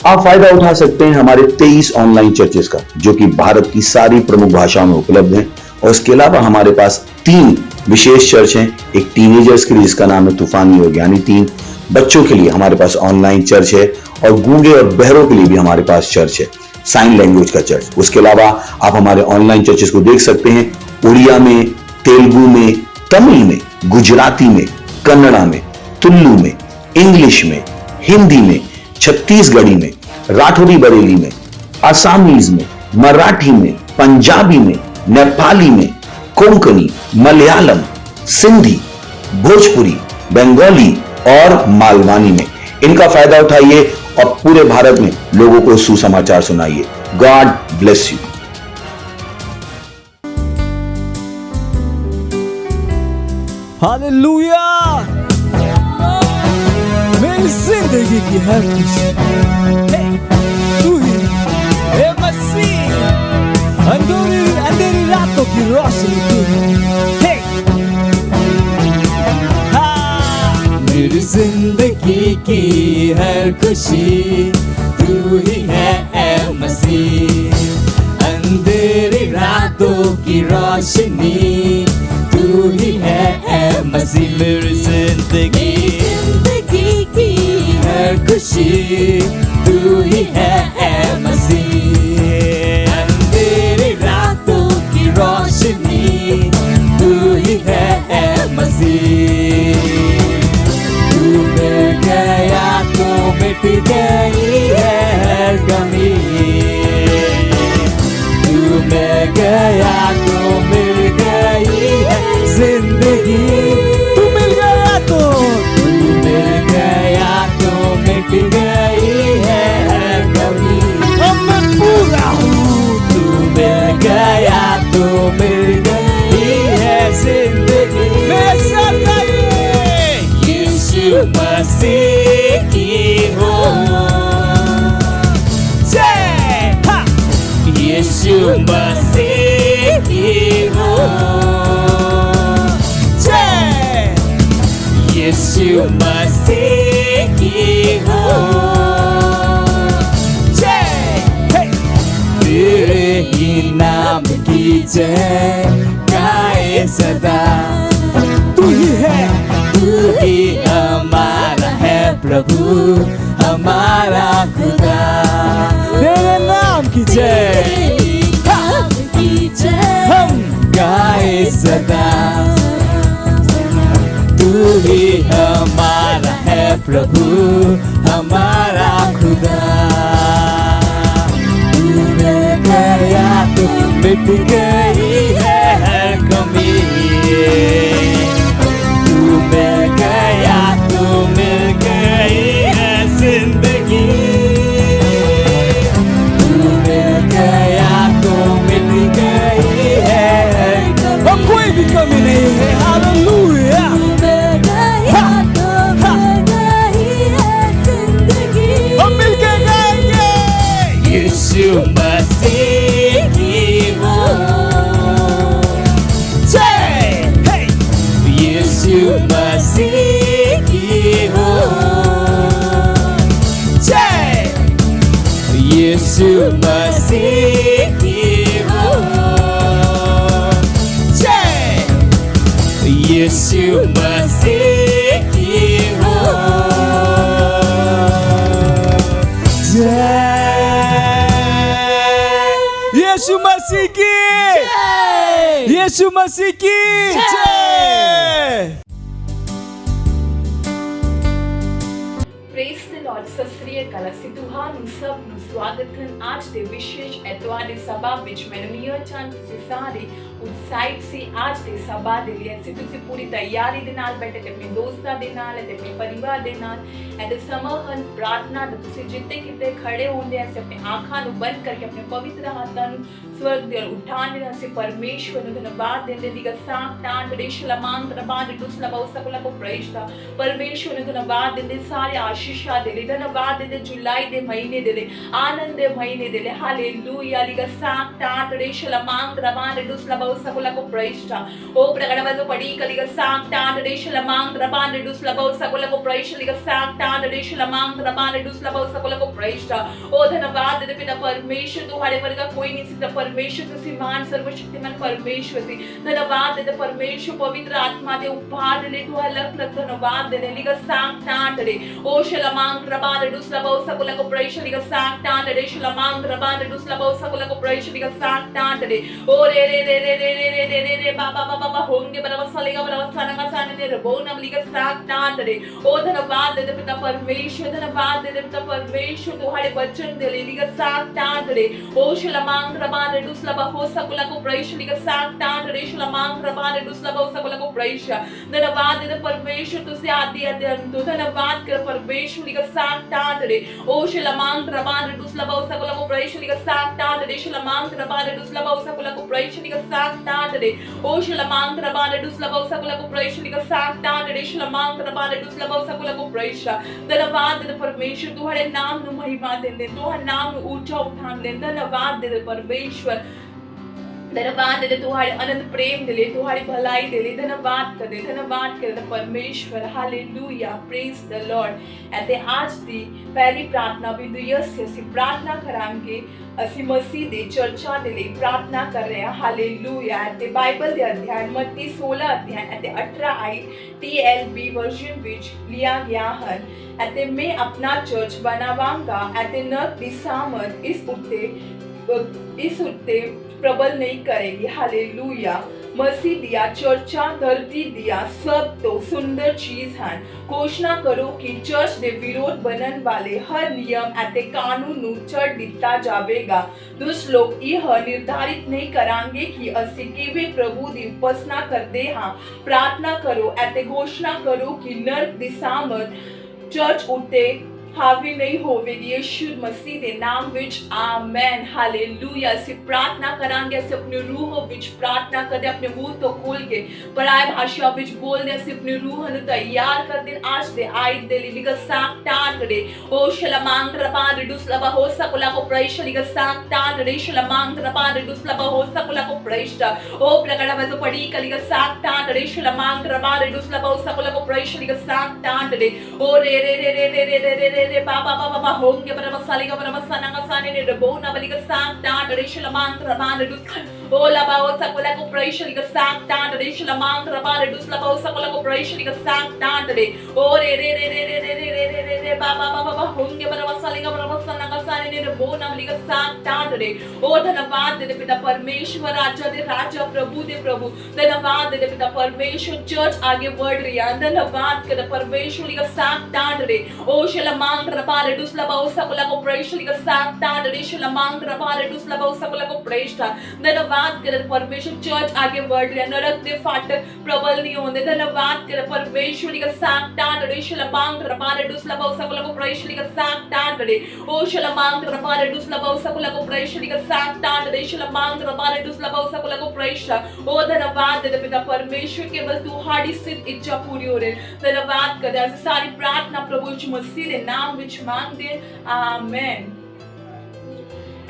आप फायदा उठा सकते हैं हमारे 23 ऑनलाइन चर्चेस का, जो कि भारत की सारी प्रमुख भाषाओं में उपलब्ध हैं। और इसके अलावा हमारे पास 3 विशेष चर्च हैं। एक टीनेजर्स के लिए जिसका नाम है तूफानी योग यानी 3, बच्चों के लिए हमारे पास ऑनलाइन चर्च है, और गूंगे और बहरों के लिए भी हमारे पास चर्च है, साइन लैंग्वेज का चर्च। उसके अलावा आप हमारे ऑनलाइन चर्चेस को देख सकते हैं उड़िया में, तेलुगु में, तमिल में, गुजराती में, कन्नड़ा में, तुलु में, इंग्लिश में, हिंदी में, छत्तीसगढ़ी में, राठौरी बरेली में, असमीज में, मराठी में, पंजाबी में, नेपाली में, कोंकणी, मलयालम, सिंधी, भोजपुरी, बंगाली और मालवानी में। इनका फायदा उठाइए और पूरे भारत में लोगों को सुसमाचार सुनाइए। God bless you. हालेलुया। मेरी जिंदगी की हर खुशी तू ही है मसीह, अंधेरी रातों की रोशनी तू है। मेरी जिंदगी की हर खुशी तू ही है ए मसीह, अंधेरी रातों की रोशनी तू ही है ए मसीह। मेरी जिंदगी की हर खुशी तू ही है ए मसीह, अंधेरी रातों की रोशनी तू ही है ए मसीह। तू मिल गया तो मिट गई है हर कमी, तू मिल गया तो मिल गई है जिंदगी। तू मिल गया तो मिट गई है हर कमी। अब मैं पूरा हूँ। तू मिल गया तो मिल गई है जिंदगी। मेरे साथ गाइए। यीशु मसीह की हो जय। यीशु मसीह की हो जय। यीशु मसीह की हो जय। तेरे ही नाम की जय गाए सदा। तू ही है, तू ही हमारा है प्रभु, हमारा खुदा। तेरे नाम की जय हम गाए सदा। तू ही हमारा है प्रभु, हमारा खुदा। तू मिल गया तो मिट गई है हर कमी, तू मिल गया तो मिल गई है जिंदगी। तू मिल गया तो मिट गई है, अब कोई भी कमी नहीं है। हालेलुया। यीशु मसीह की हो जय। यीशु मसीह की हो जय। यीशु मसीह की हो जय। यीशु मसीह की हो जय। यीशु मसीह की जय। यीशु मसीह की जय। Praise the Lord. सत श्री अकाल। ਅਸੀਂ ਤੁਹਾਨੂੰ ਸਭ ਨੂੰ ਸਵਾਗਤ ਹਨ ਅੱਜ ਦੇ ਵਿਸ਼ੇਸ਼ ਐਤਵਾਰ ਦੀ ਸਭਾ ਵਿੱਚ। ਮੈਨੂੰ ਨੀਅਰ ਚੰਦ ਤੁਸੀਂ ਸਾਰੇ ਉਤਸ਼ਾਹਿਤ ਸੀ ਅੱਜ ਦੀ ਸਭਾ ਦੇ ਲਈ। ਅਸੀਂ ਤੁਸੀਂ ਪੂਰੀ ਤਿਆਰੀ ਦੇ ਨਾਲ ਬੈਠੇ ਤੇ ਆਪਣੇ ਦੋਸਤਾਂ ਦੇ ਨਾਲ ਤੇ ਆਪਣੇ ਪਰਿਵਾਰ ਦੇ ਨਾਲ ਅਤੇ ਸਮੂਹਨ ਪ੍ਰਾਰਥਨਾ ਦਾ ਤੁਸੀਂ ਜਿੱਥੇ ਕਿਤੇ ਖੜੇ ਹੁੰਦੇ ਆ ਅਸੀਂ ਆਪਣੀ ਅੱਖਾਂ ਨੂੰ ਬੰਦ ਕਰਕੇ ਆਪਣੇ ਪਵਿੱਤਰ ਹੱਥਾਂ ਨੂੰ स्वर्ग दे उठाने ना से परमेश्वर ने धन्यवाद देने दिगा सांप टांड रेशला मांग तरबान दुसला बहु सकला को प्रेज था। परमेश्वर ने धन्यवाद देने सारे आशीषा दे ले, धन्यवाद देने जुलाई दे महीने दे ले, आनंद दे महीने दे ले। हालेलुया। लिगा सांप टांड रेशला मांग तरबान दुसला बहु sakula ko praise ta. O prakada to padi kaliga sang ta de shalamang raban de slabo sakula ko praise liga sang ta de shalamang raban de slabo sakula को praise ta. ओ धन्यवाद देते पिता परमेश्वर तुम्हारे वर्ग का कोई नहीं सकता परमेश्वर तो सिमान सर्वशक्तिमान परमेश्वर थी धन्यवाद देते परमेश्वर पवित्र आत्मा दे उपहार ले तू अलग अलग धन्यवाद देने लिगा सांग टांट रे ओ शलमांग रबान दुस्लबो सकुला को praise लिगा सांग टांट रे शलमांग रबान दुस्लबो सकुला को praise लिगा सांग टांट रे ओ रे रे रे रे रे रे रे रे रे बाबा बाबा बाबा होंगे बराबर सलेगा बराबर सानगा साने ने रबो नम लिगा सांग टांट रे ओ धन्यवाद देते पिता परमेश्वर धन्यवाद देते पिता परमेश्वर तुम्हारे वचन दे लिगा सांग टांट रे ओ शलमांग रबान दुस्लबो हो सकुला को praise लिगा सांग टांट रे शलमांग रबान दुस्लबो सकुला को praise धन्यवाद देते परमेश्वर तुझसे आदि आदि अंत धन्यवाद कर परमेश्वर लिगा सांग टांट रे ओ शलमांग रबान दुस्लबो सकुला को praise लिगा सांग टांट रे शलमांग रबान दुस्लबो सकुला को praise लिगा सांग टांट रे ओ शलमांग रबान दुस्लबो सकुला को praise लिगा सांग टांट रे शलमांग रबान दुस्लबो सकुला को praise धन्यवाद देते परमेश्वर तुम्हारे नाम नु महिमा देंदे तुम्हारे नाम नु ऊंचा उठान देंदे धन्यवाद देते परमेश्वर धन्यवाद दे तुम्हारे अनंत प्रेम दिले तुम्हारी भलाई दिले धन्यवाद करे परमेश्वर हालेलुया प्रेज द लॉर्ड ऐते आज दी पहली प्रार्थना बिंदु यस्य सी प्रार्थना करांगे ਅਸੀਂ ਮਸੀਹ ਦੇ ਚਰਚਾ ਦੇ ਲਈ ਪ੍ਰਾਰਥਨਾ ਕਰ ਰਹੇ ਹਾਂ ਹਾਲੇਲੂਇਆ ਤੇ ਬਾਈਬਲ ਦੇ ਅਧਿਆਇ ਮੱਤੀ 16 ਅਧਿਆਇ ਅਤੇ 18 ਆਇਤ TLB ਵਰਜ਼ਨ ਵਿੱਚ ਲਿਆ ਗਿਆ ਹੈ ਅਤੇ ਮੈਂ ਆਪਣਾ ਚਰਚ ਬਣਾਵਾਂਗਾ ਅਤੇ ਨਰਕ ਦੀ ਸਾਮਰਥ ਇਸ ਉੱਤੇ प्रबल नहीं करेगी हालेलुया मसीह दिया चर्चा धरती दिया सब तो सुंदर चीज है घोषणा करो कि चर्च दे विरोध बनन वाले हर नियम एते कानून नु चढ़ दिता जावेगा दुष्ट लोग यह निर्धारित नहीं करांगे कि असि किवे प्रभु दी उपासना करते हां प्रार्थना करो एते घोषणा करो कि नरक दी सामर्थ चर्च उते हावी नहीं होवेगी यीशु मसीह दे नाम विच आमेन हालेलुया से प्रार्थना करांगे से अपने रूह विच प्रार्थना कर दे अपने मुंह तो खोल के पराय भाषा विच बोल दे से अपने रूह नु तैयार कर दे आज दे आयत दे लिगा साक टान रे ओ शलमांग रबान रिडुस लबा हो सकुला को praise लिगा साक टान रे शलमांग रबान रिडुस लबा हो सकुला को praise ओ प्रकटा में तो पड़ी कलिगा साक टान रे शलमांग रबान रिडुस लबा हो सकुला को praise लिगा साक टान रे ओ रे रे रे रे रे रे रे रे बाबा बाबा बाबा होंगे बराबर सालेगा बराबर सनागा साने ने रबो ना बलिगा सांग टान रे शलमांग रबान रिडुस ओ लबा हो सकुला को praise लिगा साक टान रे शलमांग रबान रिडुस लबा हो सकुला को praise लिगा साक टान रे ओ रे रे रे रे रे रे रे रे रे बाबा बाबा बाबा होंगे बराबर सालेगा बराबर सनागा साने ने रबो ना बलिगा साक टान रे ओ धन्यवाद दे पिता परमेश्वर राजा दे राजा प्रभु दे प्रभु धन्यवाद दे पिता परमेश्वर चर्च आगे बढ़ रही है धन्यवाद कर परमेश्वर लिगा साक टान रे ओ शलमांग रबान रिडुस लबा हो सकुला को praise लिगा साक टान रे शलमांग रबान रिडुस लबा हो सकुला को praise धन्यवाद कर परमेश्वर चर्च आगे बढ़ रही है नरक दे फाटक प्रबल नहीं होंगे धन्यवाद कर परमेश्वर लिगा साक टान रे शलमांग रबान रिडुस लबा हो सकुला को praise लिगा साक टान रे ओ शलमांग रबान रिडुस लबा हो सकुला को praise लिगा साक टान रे शलमांग रबान रिडुस लबा हो सकुला को praise ओ धन्यवाद दे पिता परमेश्वर केवल तुम्हारी सिद्ध इच्छा पूरी हो रही धन्यवाद कर ऐसे सारी प्रार्थना प्रभु यीशु मसीह के नाम विच मांग दे आमेन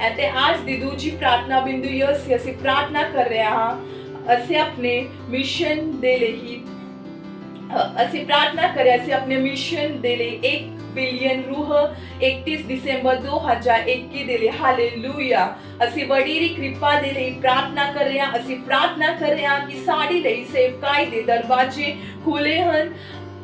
ऐते आज दी दूजी प्रार्थना बिंदु यस्य ਅਸੀਂ प्रार्थना कर रहे ਹਾਂ ਅਸੀਂ ਆਪਣੇ ਮਿਸ਼ਨ ਦੇ ਲਈ ਅਸੀਂ प्रार्थना कर रहे ਅਸੀਂ ਆਪਣੇ ਮਿਸ਼ਨ ਦੇ ਲਈ 1 बिलियन रूह 31 दिसंबर 2021 ਦੇ ਲਈ ਹਾਲੇਲੂਇਆ ਅਸੀਂ ਵਡੇਰੀ ਕਿਰਪਾ ਦੇ ਲਈ प्रार्थना कर रहे ਹਾਂ ਅਸੀਂ प्रार्थना कर रहे ਹਾਂ ਕਿ ਸਾਡੇ ਲਈ ਸੇਵਕਾਈ ਦੇ ਦਰਵਾਜ਼ੇ ਖੁੱਲੇ ਹਨ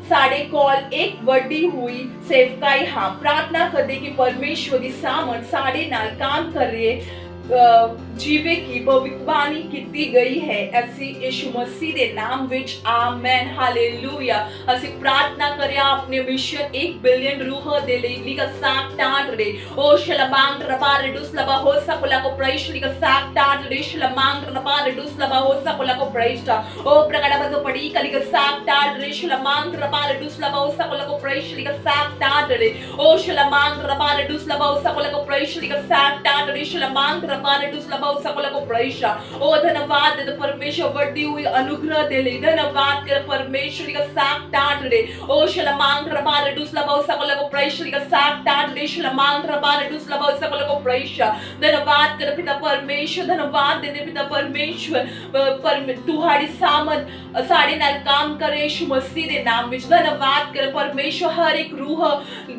साढ़े कॉल एक वड्डी हुई सेवकाई हाँ प्रार्थना कर दे कि परमेश्वर की सामर्थ साढ़े नाल काम कर रही है जीवे की भविष्यवाणी की गई है ऐसी यीशु मसीह के नाम विच आमेन हालेलुया ਅਸੀਂ प्रार्थना करिया अपने मिशन 1 बिलियन रूह दे ਲਈ लिगा साक टाट रे ओ शलमांग रबा रिडुस लबा हो सकुला को praise लिगा साक टाट रे शलमांग रबा रिडुस लबा हो सकुला को praise ओ प्रकटा में तो पड़ी कलिगा साक टाट रे शलमांग रबा रिडुस लबा हो सकुला को praise लिगा साक टाट रे ओ शलमांग रबा रिडुस लबा हो सकुला को praise लिगा साक टाट रे शलमांग रबारे डुसलबाओ सकल को प्रैशा ओ धन्यवाद दे परमेश्वर बढ़ती हुई अनुग्रह दे ले धन्यवाद कर परमेश्वर का साथ टाट रे ओ शलमांग रबारे डुसलबाओ सकल को प्रैशा का साथ टाट रे शलमांग रबारे डुसलबाओ सकल को प्रैशा धन्यवाद कर पिता परमेश्वर धन्यवाद दे पिता परमेश्वर तुहाड़ी सामत साड़े नाल काम करे यीशु मसीह दे नाम विच धन्यवाद कर परमेश्वर हर एक रूह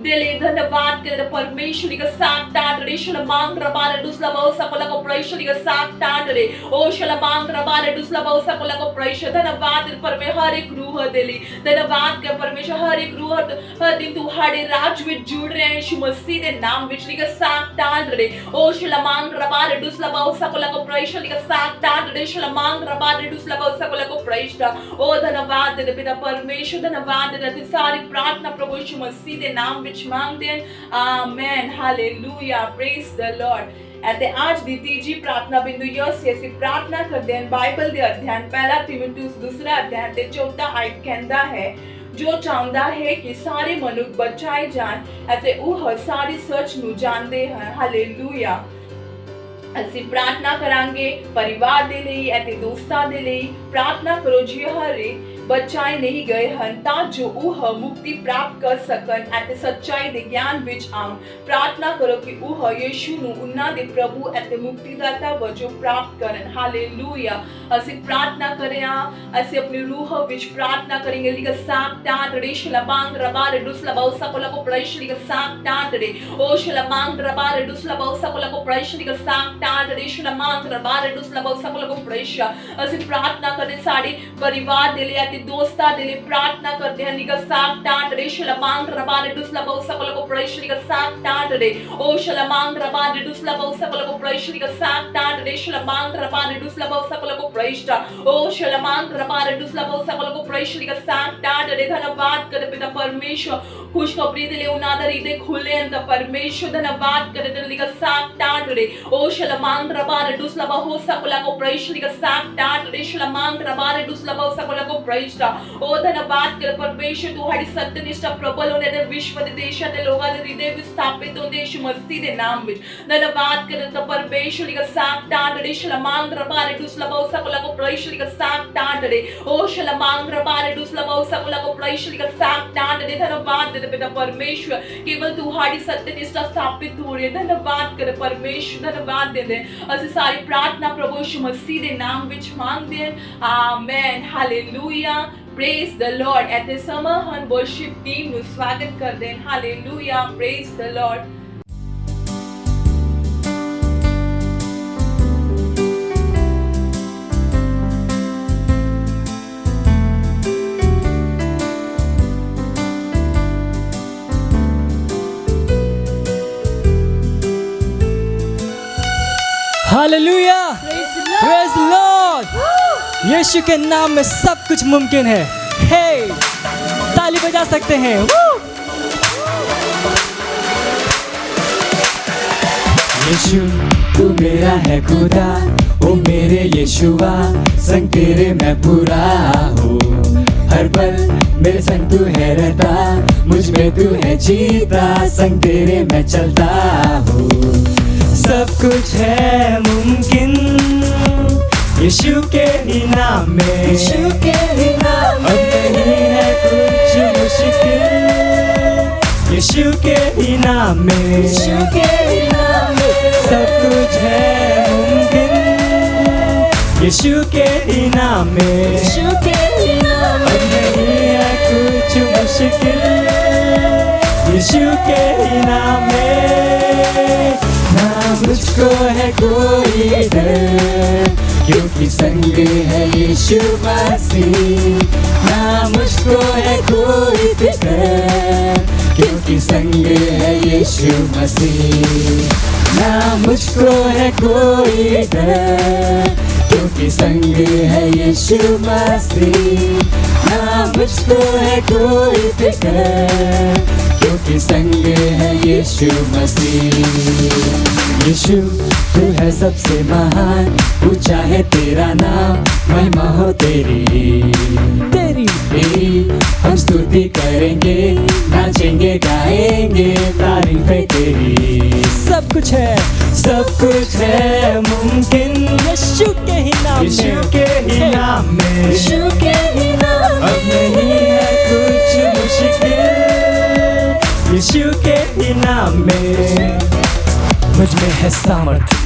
दे ले धन्यवाद कर परमेश्वर का साथ टाट रे शलमांग रबारे डुसलबाओ सकल को प्रैशा का साथ टाट रे ओ शलमांग रबारे डुसलबाओ सकल को प्रैशा धन्यवाद परमेश्वर हर एक रूह दे ले धन्यवाद कर परमेश्वर हर एक रूह हर दिन तुहाड़े राज विच जुड़ रहे हैं यीशु मसीह दे नाम विच का साथ टाट रे ओ शलमांग रबारे डुसलबाओ सकल को प्रैशा का साथ टाट रे शलमांग रबारे डुसलबाओ सकल को प्रैशा ओ धन्यवाद दे पिता परमेश्वर धन्यवाद दे सारी प्रार्थना प्रभु यीशु मसीह दे नाम विच मांगते हैं amen hallelujah praise the Lord ਅਤੇ ਅੱਜ ਦੀ ਤੀਜੀ ਪ੍ਰਾਰਥਨਾ ਬਿੰਦੂ ਯਹ ਸੀ ਅਸੀਂ ਪ੍ਰਾਰਥਨਾ ਕਰਦੇ ਹਾਂ ਬਾਈਬਲ ਦੇ ਅਧਿਐਨ ਪਹਿਲਾ ਤਿਮੋਥਿਉਸ ਦੂਸਰਾ ਅਧਿਐਨ ਤੇ ਚੌਥਾ ਆਇਤ ਕਹਿੰਦਾ ਹੈ ਜੋ ਚਾਹੁੰਦਾ ਹੈ ਕਿ ਸਾਰੇ ਮਨੁੱਖ ਬਚਾਏ ਜਾਣ ਅਤੇ ਉਹ ਸਾਰੀ ਸੱਚ ਨੂੰ ਜਾਣਦੇ ਹਨ ਹਾਲੇਲੂਇਆ ਅਸੀਂ ਪ੍ਰਾਰਥਨਾ ਕਰਾਂਗੇ ਪਰਿਵਾਰ ਦੇ ਲਈ ਅਤੇ ਦੋਸਤਾਂ ਦੇ ਲਈ ਪ੍ਰਾਰਥਨਾ ਕਰੋ ਜਿਹੜੇ बचाए नहीं गए हन ता जो उह मुक्ति प्राप्त कर सकन ਅਤੇ ਸੱਚਾਈ ਦੇ ਗਿਆਨ ਵਿੱਚ ਆਉਣ ਪ੍ਰਾਰਥਨਾ ਕਰੋ ਕਿ ਉਹ ਯੀਸ਼ੂ ਨੂੰ ਉਹਨਾਂ ਦੇ ਪ੍ਰਭੂ ਅਤੇ ਮੁਕਤੀਦਾਤਾ ਵਜੋਂ ਪ੍ਰਾਪਤ ਕਰਨ ਹਾਲੇਲੂਇਆ ਅਸੀਂ ਪ੍ਰਾਰਥਨਾ ਕਰਿਆ ਅਸੀਂ ਆਪਣੀ ਰੂਹ ਵਿੱਚ ਪ੍ਰਾਰਥਨਾ ਕਰਾਂਗੇ ਲਿਖ ਸਾਕ ਟਾਟ ਰਿਸ਼ ਲਬਾਂਗ ਰਬਾਰ ਦੁਸ ਲਬਾਉ ਸਕਲ ਕੋ ਪ੍ਰੈਸ਼ ਲਿਖ ਸਾਕ ਟਾਟ ਰੇ ਉਹ ਸ਼ਲਮਾਂਗ ਰਬਾਰ ਦੁਸ ਲਬਾਉ ਸਕਲ ਕੋ ਪ੍ਰੈਸ਼ ਲਿਖ ਸਾਕ ਟਾਟ ਰਿਸ਼ ਲਮਾਂਗ ਰਬਾਰ ਦੁਸ ਲਬਾਉ ਸਕਲ ਕੋ ਪ੍ਰੈਸ਼ ਅਸੀਂ ਪ੍ਰਾਰਥਨਾ ਕਰਦੇ ਸਾਡੇ ਪਰਿਵਾਰ ਦੇ ਲਈ दोस्ता दिले प्रार्थना करते हैं निका साक टाट रे शलमांग रबारे डुसलबाओ सकल को प्रैशरी का साक टाट रे ओ शलमांग रबारे डुसलबाओ सकल को प्रैशरी का साक टाट रे शलमांग रबारे डुसलबाओ सकल को प्रैशा ओ शलमांग रबारे डुसलबाओ सकल को प्रैशरी का साक टाट रे धन्यवाद करे पिता परमेश्वर खुशखबरी दिले उना दा हृदय खुले अंत परमेश्वर धन्यवाद करे दिले निका साक टाट रे ओ शलमांग रबारे डुसलबाओ सकल को प्रैशरी का साक टाट रे शलमांग रबारे डुसलबाओ सकल को प्रैश ओ धन्यवाद कर परमेश्वर तुहाड़ी सत्यनिष्ठा प्रबल होने दे विश्व दे देशां दे लोगां दे हृदय विच स्थापित होंदे यीशु मसीह दे नाम विच धन्यवाद कर ता परमेश्वर का साक टाट रे शलमांग रबारे डुसलबाओ सकल को प्रैशर का साक टाट रे ओ शलमांग रबारे डुसलबाओ सकल को प्रैशर का साक टाट रे धन्यवाद दे पिता परमेश्वर केवल तुहाड़ी सत्यनिष्ठा स्थापित हो रही है धन्यवाद कर परमेश्वर धन्यवाद दे ਅਸੀਂ ਸਾਰੀ ਪ੍ਰਾਰਥਨਾ ਪ੍ਰਭੂ ਯਿਸੂ ਮਸੀਹ ਦੇ ਨਾਮ ਵਿੱਚ ਮੰਗਦੇ ਹਾਂ amen hallelujah praise the lord ਅਤੇ ਸਮਾ ਹਨ ਵਰਸ਼ਿਪ ਟੀਮ ਨੂੰ ਸਵਾਗਤ ਕਰਦੇ ਹਾਂ hallelujah praise the lord hallelujah praise the lord Yeshu के नाम में सब कुछ मुमकिन है हे ताली बजा सकते हैं यीशु तू मेरा है खुदा ओ मेरे यीशुआ संग तेरे मैं पूरा हूँ हर पल मेरे संग तू है रहता मुझ में तू है जीता संग तेरे मैं चलता हूँ सब कुछ है मुमकिन यीशु के ही नाम में यीशु के ही नाम में अब नहीं है कुछ मुश्किल यीशु के ही नाम में यीशु के ही नाम में सब कुछ है मुमकिन यीशु के ही नाम में यीशु के ही नाम में अब नहीं है कुछ मुश्किल यीशु के ही नाम में ना मुझको है कोई डर क्योंकि संग है यीशु मसीह ना मुझको है कोई फिक्र क्योंकि संग है यीशु मसीह ना मुझको है कोई डर क्योंकि संग है यीशु मसीह ना मुझको है कोई फिक्र क्योंकि संग है यीशु मसीह यीशु तू है सबसे महान ऊंचा है तेरा नाम महिमा हो तेरी तेरी तेरी हम स्तुति करेंगे, नाचेंगे गाएंगे तारीफें तेरी। सब कुछ है मुमकिन यीशु के ही नाम में, यीशु के ही नाम में, यीशु के ही नाम में। अब नहीं है कुछ मुश्किल यीशु के ही नाम में। मुझ में है सामर्थ,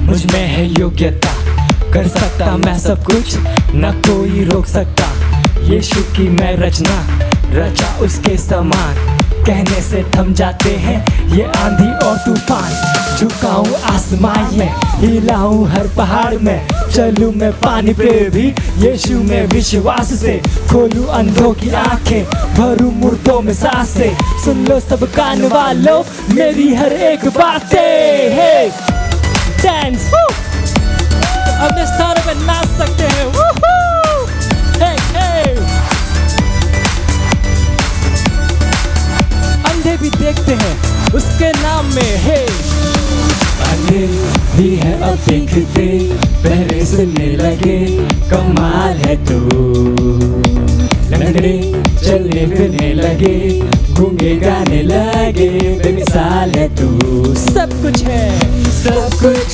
मुझ में है योग्यता, कर सकता मैं सब कुछ, न कोई रोक सकता। यीशु की मैं रचना, रचा उसके समान, कहने से थम जाते हैं ये आंधी और तूफान। झुकाऊं आसमान में, हिलाऊं हर पहाड़ में, चलूं मैं पानी पे भी यीशु में विश्वास से। खोलूं अंधों की आंखें, भरूं मुर्दों में सांसें, सुन लो सब कान वालों मेरी हर एक बातें। हे डांस, अपने स्थानों पे नाच सकते हैं। हे हे, अंधे भी देखते हैं उसके नाम में। हे अंधे भी है अब देखते, बहरे सुनने लगे, कमाल है तू। लंगड़े चलने फिरने लगे, गूंगे गाने लगे, बेमिसाल है तू। सब कुछ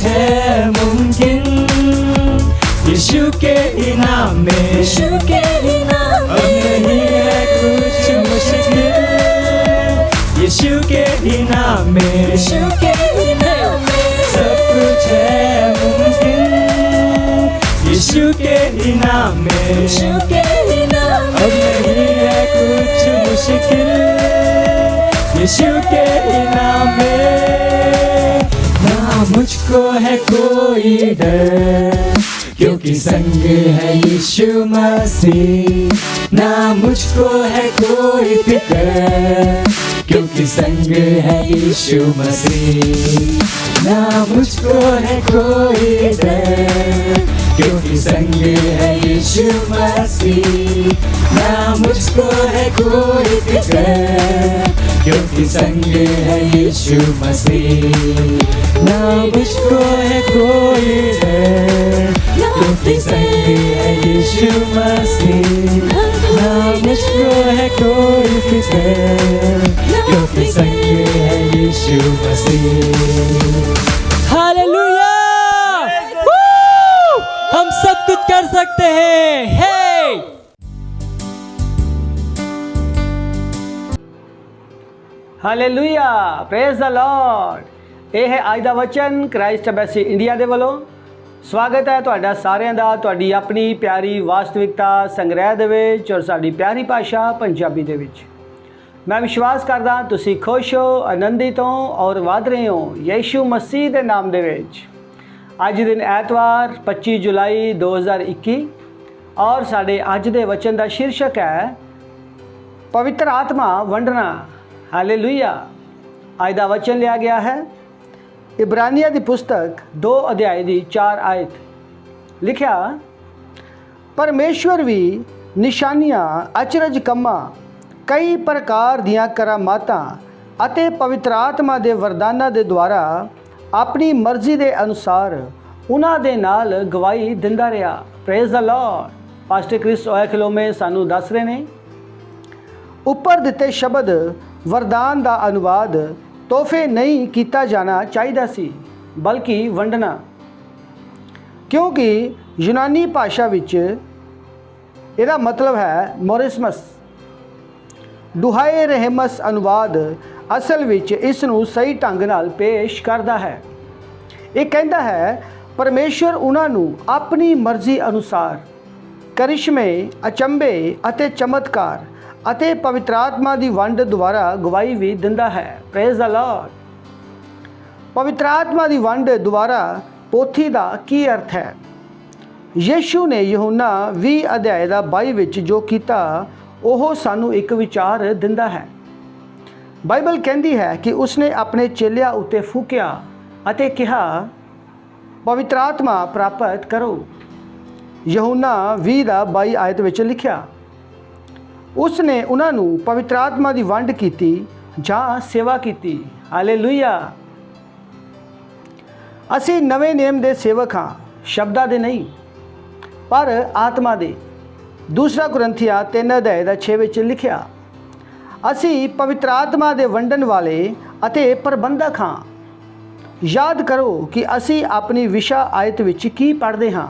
है मुमकिन यीशु के ही नाम में, यीशु के ही नाम में। अब नहीं है कुछ मुश्किल यीशु के ही नाम में, यीशु के ही नाम में। सब कुछ है मुमकिन यीशु के ही नाम में, यीशु के ही नाम में। अब नहीं है कुछ मुश्किल यीशु के ही नाम में। ना मुझको है कोई डर, क्योंकि संग है यीशु मसीह। ना मुझको है कोई फिक्र, क्योंकि संग है यीशु मसीह। ना मुझको है कोई डर, क्योंकि संग है यीशु मसीह। ना मुझको है कोई फिक्र, क्योंकि संग है यीशु मसीह। ना मुझको है कोई डर, क्योंकि संग है यीशु मसीह। ना मुझको है कोई फिक्र, क्योंकि संग है यीशु मसीह। हालेलुया! हम सब कुछ कर सकते हैं। हे हालेलुया, प्रेज द लॉर्ड। ਇਹ ਹੈ ਅੱਜ ਦਾ ਵਚਨ ਕ੍ਰਾਈਸਟ ਐਮਬੈਸੀ ਇੰਡੀਆ ਦੇ ਵੱਲੋਂ। ਸਵਾਗਤ ਹੈ ਤੁਹਾਡਾ ਸਾਰਿਆਂ ਦਾ ਤੁਹਾਡੀ ਆਪਣੀ ਪਿਆਰੀ ਵਾਸਤਵਿਕਤਾ ਸੰਗ੍ਰਹਿ ਦੇ ਵਿੱਚ ਔਰ ਸਾਡੀ ਪਿਆਰੀ ਭਾਸ਼ਾ ਪੰਜਾਬੀ ਦੇ ਵਿੱਚ। ਮੈਂ ਵਿਸ਼ਵਾਸ ਕਰਦਾ ਤੁਸੀਂ ਖੁਸ਼ ਹੋ, ਆਨੰਦਿਤ ਹੋ ਔਰ ਵਧ ਰਹੇ ਹੋ ਯੀਸ਼ੂ ਮਸੀਹ ਦੇ ਨਾਮ ਦੇ ਵਿੱਚ। ਅੱਜ ਦਿਨ ਐਤਵਾਰ 25 ਜੁਲਾਈ 2021 ਔਰ ਸਾਡੇ ਅੱਜ ਦੇ ਵਚਨ ਦਾ ਸ਼ੀਰਸ਼ਕ ਹੈ ਪਵਿੱਤਰ ਆਤਮਾ ਵੰਡਣਾ। ਹਾਲੇਲੂਇਆ। ਅੱਜ ਦਾ ਵਚਨ ਲਿਆ ਗਿਆ ਹੈ ਇਬਰਾਨੀਆਂ ਦੀ ਪੁਸਤਕ 2 ਅਧਿਆਇ ਦੀ 4 ਆਇਤ। ਲਿਖਿਆ, ਪਰਮੇਸ਼ਵਰ ਵੀ ਨਿਸ਼ਾਨੀਆਂ, ਅਚਰਜ ਕੰਮਾਂ, ਕਈ ਪ੍ਰਕਾਰ ਦੀਆਂ ਕਰਾਮਾਤਾਂ ਅਤੇ ਪਵਿੱਤਰ ਆਤਮਾ ਦੇ ਵਰਦਾਨਾਂ ਦੇ ਦੁਆਰਾ ਆਪਣੀ ਮਰਜ਼ੀ ਦੇ ਅਨੁਸਾਰ ਉਹਨਾਂ ਦੇ ਨਾਲ ਗਵਾਹੀ ਦਿੰਦਾ ਰਿਹਾ। Praise the lord. Pastor Chris Oyakhilome ਸਾਨੂੰ ਦੱਸ ਰਹੇ ਨੇ ਉੱਪਰ ਦਿੱਤੇ ਸ਼ਬਦ ਵਰਦਾਨ ਦਾ ਅਨੁਵਾਦ ਤੋਹਫੇ ਨਹੀਂ ਕੀਤਾ ਜਾਣਾ ਚਾਹੀਦਾ ਸੀ, ਬਲਕਿ ਵੰਡਣਾ, ਕਿਉਂਕਿ ਯੂਨਾਨੀ ਭਾਸ਼ਾ ਵਿੱਚ ਇਹਦਾ ਮਤਲਬ ਹੈ ਮੋਰਿਸਮਸ। ਦੁਹਾਏ ਰਹਿਮਸ ਅਨੁਵਾਦ ਅਸਲ ਵਿੱਚ ਇਸ ਨੂੰ ਸਹੀ ਢੰਗ ਨਾਲ ਪੇਸ਼ ਕਰਦਾ ਹੈ। ਇਹ ਕਹਿੰਦਾ ਹੈ ਪਰਮੇਸ਼ਵਰ ਉਹਨਾਂ ਨੂੰ ਆਪਣੀ ਮਰਜ਼ੀ ਅਨੁਸਾਰ ਕਰਿਸ਼ਮੇ, ਅਚੰਭੇ ਅਤੇ ਚਮਤਕਾਰ ਅਤੇ ਪਵਿੱਤਰ ਆਤਮਾ ਦੀ ਵੰਡ ਦੁਆਰਾ ਗਵਾਹੀ ਵੀ ਦਿੰਦਾ ਹੈ। Praise the Lord. ਪਵਿੱਤਰ ਆਤਮਾ ਦੀ ਵੰਡ ਦੁਆਰਾ ਪੋਥੀ ਦਾ ਕੀ ਅਰਥ ਹੈ? ਯੀਸ਼ੂ ਨੇ ਯਹੋਨਾ 20 ਅਧਿਆਇ ਦਾ 22 ਵਿੱਚ ਜੋ ਕੀਤਾ ਉਹ ਸਾਨੂੰ ਇੱਕ ਵਿਚਾਰ ਦਿੰਦਾ ਹੈ। ਬਾਈਬਲ ਕਹਿੰਦੀ ਹੈ ਕਿ ਉਸਨੇ ਆਪਣੇ ਚੇਲਿਆਂ ਉੱਤੇ ਫੂਕਿਆ ਅਤੇ ਕਿਹਾ ਪਵਿੱਤਰ ਆਤਮਾ ਪ੍ਰਾਪਤ ਕਰੋ। ਯਹੋਨਾ 20 ਦਾ 22 ਆਇਤ ਵਿੱਚ ਲਿਖਿਆ, ਉਸ ਨੇ ਉਹਨਾਂ ਨੂੰ ਪਵਿੱਤਰ ਆਤਮਾ ਦੀ ਵੰਡ ਕੀਤੀ ਜਾਂ ਸੇਵਾ ਕੀਤੀ। ਹਾਲੇਲੂਇਆ। ਅਸੀਂ ਨਵੇਂ ਨਿਯਮ ਦੇ ਸੇਵਕ ਹਾਂ, ਸ਼ਬਦਾਂ ਦੇ ਨਹੀਂ ਪਰ ਆਤਮਾ ਦੇ। ਦੂਸਰਾ ਕੁਰਿੰਥੀਆਂ 3 ਅਧਿਆਇ ਦਾ 6 ਵਿੱਚ ਲਿਖਿਆ, ਅਸੀਂ ਪਵਿੱਤਰ ਆਤਮਾ ਦੇ ਵੰਡਣ ਵਾਲੇ ਅਤੇ ਪ੍ਰਬੰਧਕ ਹਾਂ। ਯਾਦ ਕਰੋ ਕਿ ਅਸੀਂ ਆਪਣੀ ਵਿਸ਼ਾ ਆਇਤ ਵਿੱਚ ਕੀ ਪੜ੍ਹਦੇ ਹਾਂ।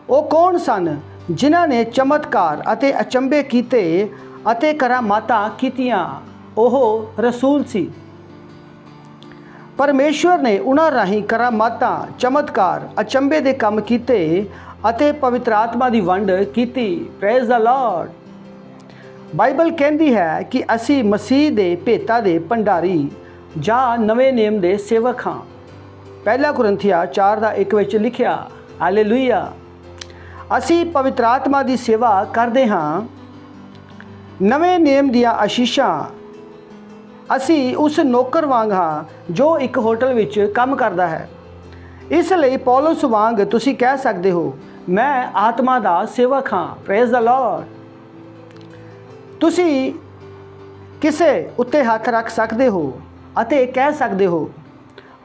ਉਹ ਕੌਣ ਸਨ ਜਿਨ੍ਹਾਂ ਨੇ ਚਮਤਕਾਰ ਅਤੇ ਅਚੰਭੇ ਕੀਤੇ ਅਤੇ ਕਰਾਮਾਤਾਂ ਕੀਤੀਆਂ? ਉਹ ਰਸੂਲ ਸੀ। ਪਰਮੇਸ਼ਵਰ ਨੇ ਉਹਨਾਂ ਰਾਹੀਂ ਕਰਾਮਾਤਾਂ, ਚਮਤਕਾਰ, ਅਚੰਭੇ ਦੇ ਕੰਮ ਕੀਤੇ ਅਤੇ ਪਵਿੱਤਰ ਆਤਮਾ ਦੀ ਵੰਡ ਕੀਤੀ। Praise the Lord. ਬਾਈਬਲ ਕਹਿੰਦੀ ਹੈ ਕਿ ਅਸੀਂ ਮਸੀਹ ਦੇ ਭੇਤਾਂ ਦੇ ਭੰਡਾਰੀ ਜਾਂ ਨਵੇਂ ਨੇਮ ਦੇ ਸੇਵਕ ਹਾਂ। ਪਹਿਲਾ ਕੁਰਿੰਥੀਆਂ 4 ਦਾ 1 ਵਿੱਚ ਲਿਖਿਆ, ਹਾਲੇਲੂਇਆ। ਅਸੀਂ ਪਵਿੱਤਰ ਆਤਮਾ ਦੀ ਸੇਵਾ ਕਰਦੇ ਹਾਂ। ਨਵੇਂ ਨੇਮ ਦੀਆਂ ਆਸ਼ੀਸ਼ਾਂ। ਅਸੀਂ ਉਸ ਨੌਕਰ ਵਾਂਗ ਹਾਂ ਜੋ ਇੱਕ ਹੋਟਲ ਵਿੱਚ ਕੰਮ ਕਰਦਾ ਹੈ। ਇਸ ਲਈ ਪੌਲਸ ਵਾਂਗ ਤੁਸੀਂ ਕਹਿ ਸਕਦੇ ਹੋ, ਮੈਂ ਆਤਮਾ ਦਾ ਸੇਵਕ ਹਾਂ। Praise the Lord. ਤੁਸੀਂ ਕਿਸੇ ਉੱਤੇ ਹੱਥ ਰੱਖ ਸਕਦੇ ਹੋ ਅਤੇ ਕਹਿ ਸਕਦੇ ਹੋ,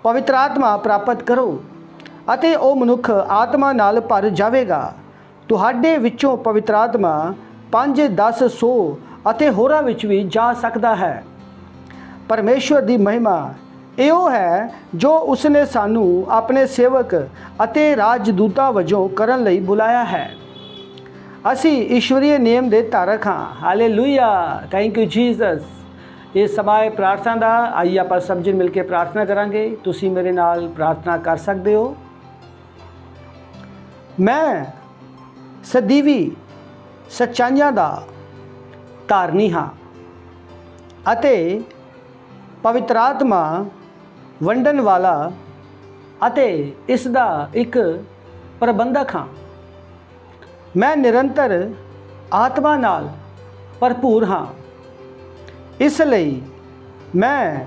ਪਵਿੱਤਰ ਆਤਮਾ ਪ੍ਰਾਪਤ ਕਰੋ, ਅਤੇ ਉਹ ਮਨੁੱਖ ਆਤਮਾ ਨਾਲ ਭਰ ਜਾਵੇਗਾ। ਤੁਹਾਡੇ ਵਿੱਚੋਂ ਪਵਿੱਤਰ ਆਤਮਾ 5, 10, 100 ਅਤੇ ਹੋਰਾਂ ਵਿੱਚ ਵੀ ਜਾ ਸਕਦਾ ਹੈ। ਪਰਮੇਸ਼ਵਰ ਦੀ ਮਹਿਮਾ ਇਹੋ ਹੈ ਜੋ ਉਸਨੇ ਸਾਨੂੰ ਆਪਣੇ ਸੇਵਕ ਅਤੇ ਰਾਜਦੂਤਾਂ ਵਜੋਂ ਕਰਨ ਲਈ ਬੁਲਾਇਆ ਹੈ। ਅਸੀਂ ਈਸ਼ਵਰੀय ਨੇਮ ਦੇ ਧਾਰਕ ਹਾਂ। ਹਾਲੇਲੂਇਆ। Thank you Jesus. ਇਹ ਸਮਾਂ ਹੈ ਪ੍ਰਾਰਥਨਾ ਦਾ। ਆਈਏ ਆਪਾਂ ਸਭ ਜਣ ਮਿਲ ਕੇ ਪ੍ਰਾਰਥਨਾ ਕਰਾਂਗੇ। ਤੁਸੀਂ ਮੇਰੇ ਨਾਲ ਪ੍ਰਾਰਥਨਾ ਕਰ ਸਕਦੇ ਹੋ। ਮੈਂ ਸਦੀਵੀ ਸੱਚਾਈਆਂ ਦਾ ਧਾਰਨੀ ਹਾਂ ਅਤੇ ਪਵਿੱਤਰ ਆਤਮਾ ਵੰਡਣ ਵਾਲਾ ਅਤੇ ਇਸ ਦਾ ਇੱਕ ਪ੍ਰਬੰਧਕ ਹਾਂ। ਮੈਂ ਨਿਰੰਤਰ ਆਤਮਾ ਨਾਲ ਭਰਪੂਰ ਹਾਂ। ਇਸ ਲਈ ਮੈਂ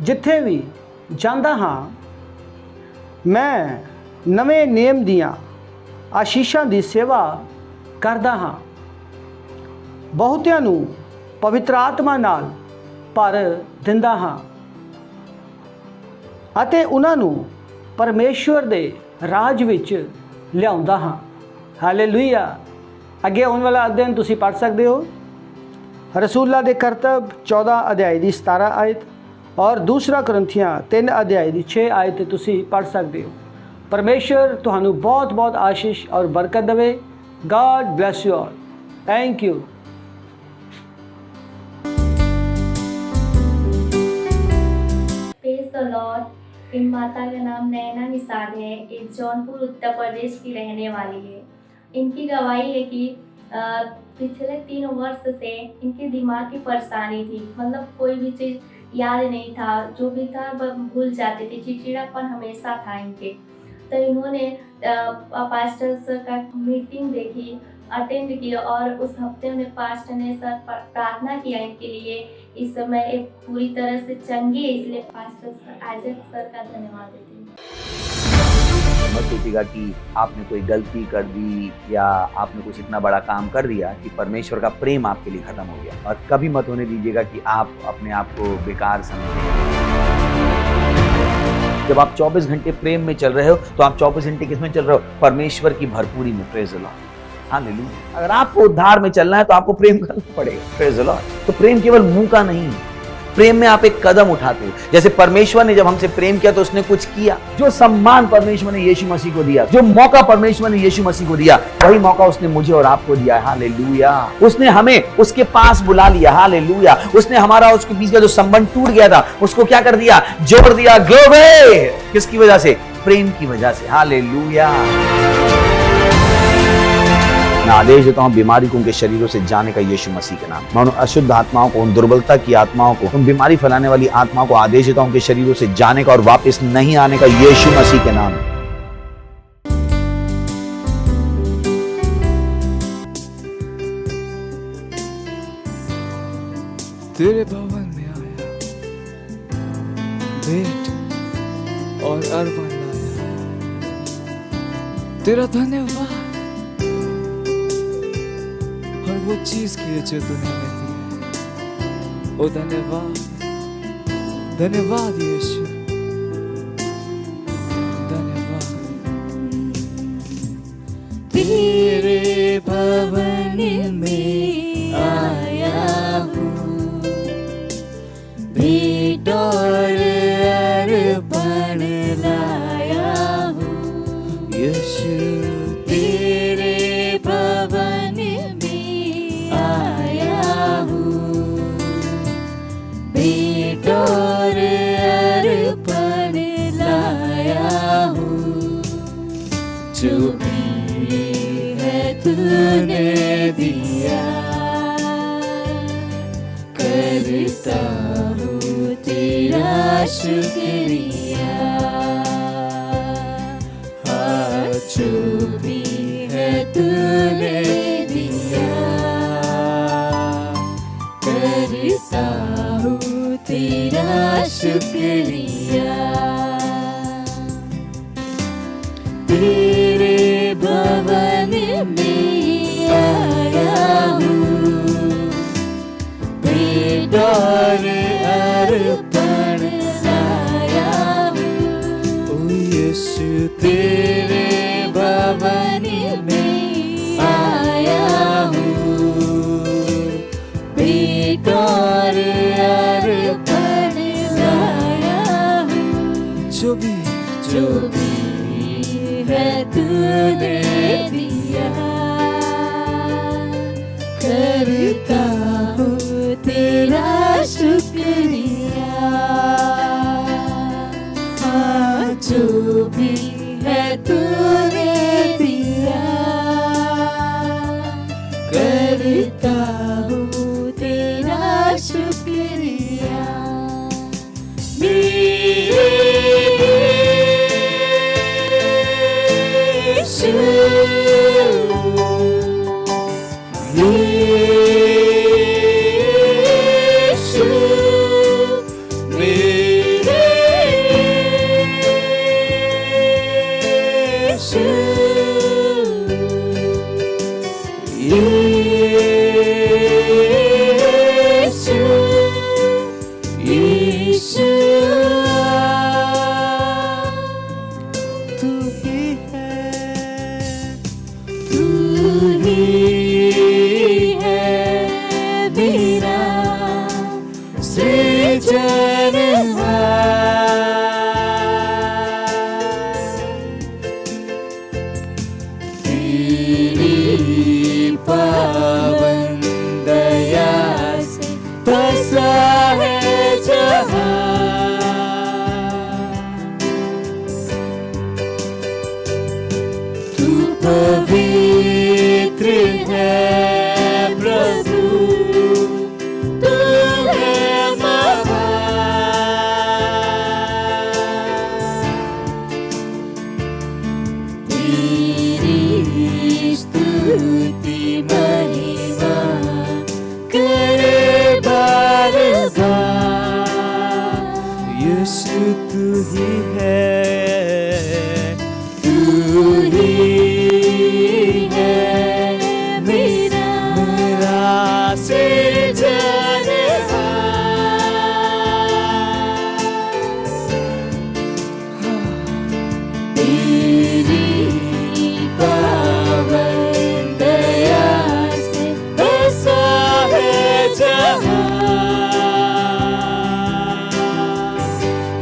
ਜਿੱਥੇ ਵੀ ਜਾਂਦਾ ਹਾਂ, ਮੈਂ ਨਵੇਂ ਨੇਮ ਦੀਆਂ ਆਸ਼ੀਸ਼ਾਂ ਦੀ ਸੇਵਾ ਕਰਦਾ ਹਾਂ। ਬਹੁਤਿਆਂ ਨੂੰ ਪਵਿੱਤਰ ਆਤਮਾ ਨਾਲ ਭਰ ਦਿੰਦਾ ਹਾਂ ਅਤੇ ਉਹਨਾਂ ਨੂੰ ਪਰਮੇਸ਼ਵਰ ਦੇ ਰਾਜ ਵਿੱਚ ਲਿਆਉਂਦਾ ਹਾਂ। ਹਾਲੇਲੂਇਆ। ਅੱਗੇ ਆਉਣ ਵਾਲਾ ਅਧਿਐਨ ਤੁਸੀਂ ਪੜ੍ਹ ਸਕਦੇ ਹੋ। ਰਸੂਲਾਂ ਦੇ ਕਰਤੱਵ 14 ਅਧਿਆਇ ਦੀ 17 ਆਇਤ ਔਰ ਦੂਸਰਾ ਕੁਰਿੰਥੀਆਂ 3 ਅਧਿਆਇ ਦੀ 6 ਆਇਤ ਤੁਸੀਂ ਪੜ੍ਹ ਸਕਦੇ ਹੋ। ਪਰਮੇਸ਼ਵਰ ਤੁਹਾਨੂੰ ਬਹੁਤ ਬਹੁਤ ਆਸ਼ੀਸ਼ ਔਰ ਬਰਕਤ ਦੇਵੇ। God bless you all. Thank you. Praise the lord. इन माता का नाम नैना निषाद है। ये जौनपुर उत्तर प्रदेश की रहने वाली है। इनकी गवाही है कि पिछले 3 वर्ष से इनके दिमाग की परेशानी थी। मतलब कोई भी चीज़ याद नहीं था, जो भी था भूल जाते थे, चिड़चिड़ापन हमेशा था इनके। तो इन्होंने पास्टर सर का मीटिंग देखी, अटेंड किया और उस हफ्ते में पास्टर ने सर प्रार्थना किया इनके लिए। इस समय ये पूरी तरह से चंगी है, इसलिए पास्टर सर आइजक सर का धन्यवाद देती हूँ। मत सोचिएगा कि आपने कोई गलती कर दी या आपने कुछ इतना बड़ा काम कर दिया कि परमेश्वर का प्रेम आपके लिए खत्म हो गया। और कभी मत होने दीजिएगा कि आप अपने आप को बेकार समझें। जब आप 24 घंटे प्रेम में चल रहे हो तो आप 24 घंटे किसमें चल रहे हो? परमेश्वर की भरपूरी में। Praise the lord. हालेलुया। अगर आपको उद्धार में चलना है तो आपको प्रेम करना पड़ेगा। Praise the Lord. तो प्रेम केवल मुंह का नहीं है, प्रेम में आप एक कदम उठाते हो। जैसे परमेश्वर ने जब हमसे प्रेम किया तो उसने कुछ किया। जो सम्मान परमेश्वर ने यीशु मसीह को दिया, जो मौका परमेश्वर ने यीशु मसीह को दिया, वही मौका उसने मुझे और आपको दिया है। हालेलुया। उसने हमें उसके पास बुला लिया। हालेलुया। उसने हमारा उसके बीच का जो संबंध टूट गया था उसको क्या कर दिया? जोड़ दिया। ग्लोरी। किसकी वजह से? प्रेम की वजह से। हालेलुया। मैं आदेश देता हूं बीमारी को उनके शरीरों से जाने का यीशु मसीह के नाम। मैं उन अशुद्ध आत्माओं को, उन दुर्बलता की आत्माओं को, उन बीमारी फैलाने वाली आत्माओं को आदेश देता हूं उनके शरीरों से जाने का और वापस नहीं आने का यीशु मसीह के नाम। तेरे भवन में आया, भेंट और अर्पण लाया। तेरा धन्यवाद और वो चीज की है जो तूने हमें दी है। ओ धन्यवाद, धन्यवाद यीशु, धन्यवाद। तेरे भवन करता हूँ तेरा शुक्रिया, हाँ जो भी है तूने दिया, करता हूँ तेरा शुक्रिया। तेरे भवन में आया हूँ, भेंट और अर्पण लाया हूँ। ओ यीशु तेरे भवन में आया हूँ, भेंट और अर्पण लाया हूँ। जो भी है तूने दिया, करता हूँ तेरा शुक्रिया, हाँ जो भी है तूने दिया, करता हूँ तेरा शुक्रिया। पावन दया से बसा है जहां, तू पवित्र है प्रभु, तू है महान, तेरी स्तुति महिमा करे बार बार। यीशु तू ही है, तू ही है मेरा सृजनहार। तेरी पावन दया से बसा है जहां,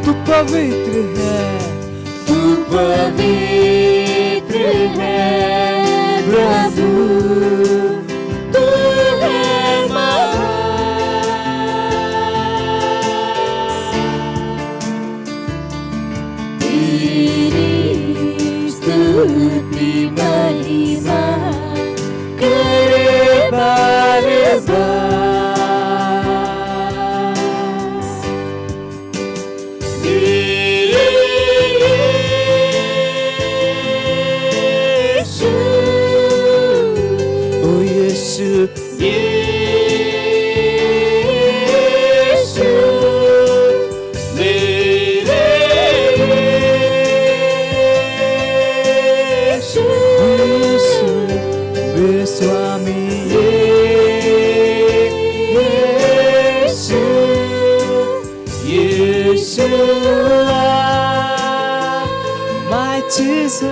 तू पवित्र है, तू पवित्र है प्रभु, तू है महान, तेरी स्तुति महिमा करे बार बार। My Jesus, my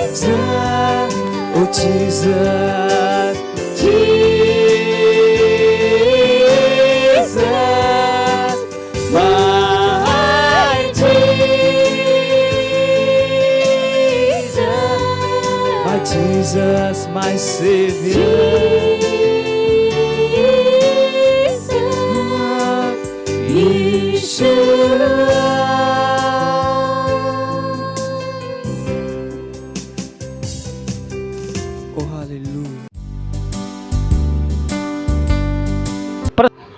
Jesus, oh Jesus, Jesus, my Jesus, my Savior. Oh, hallelujah.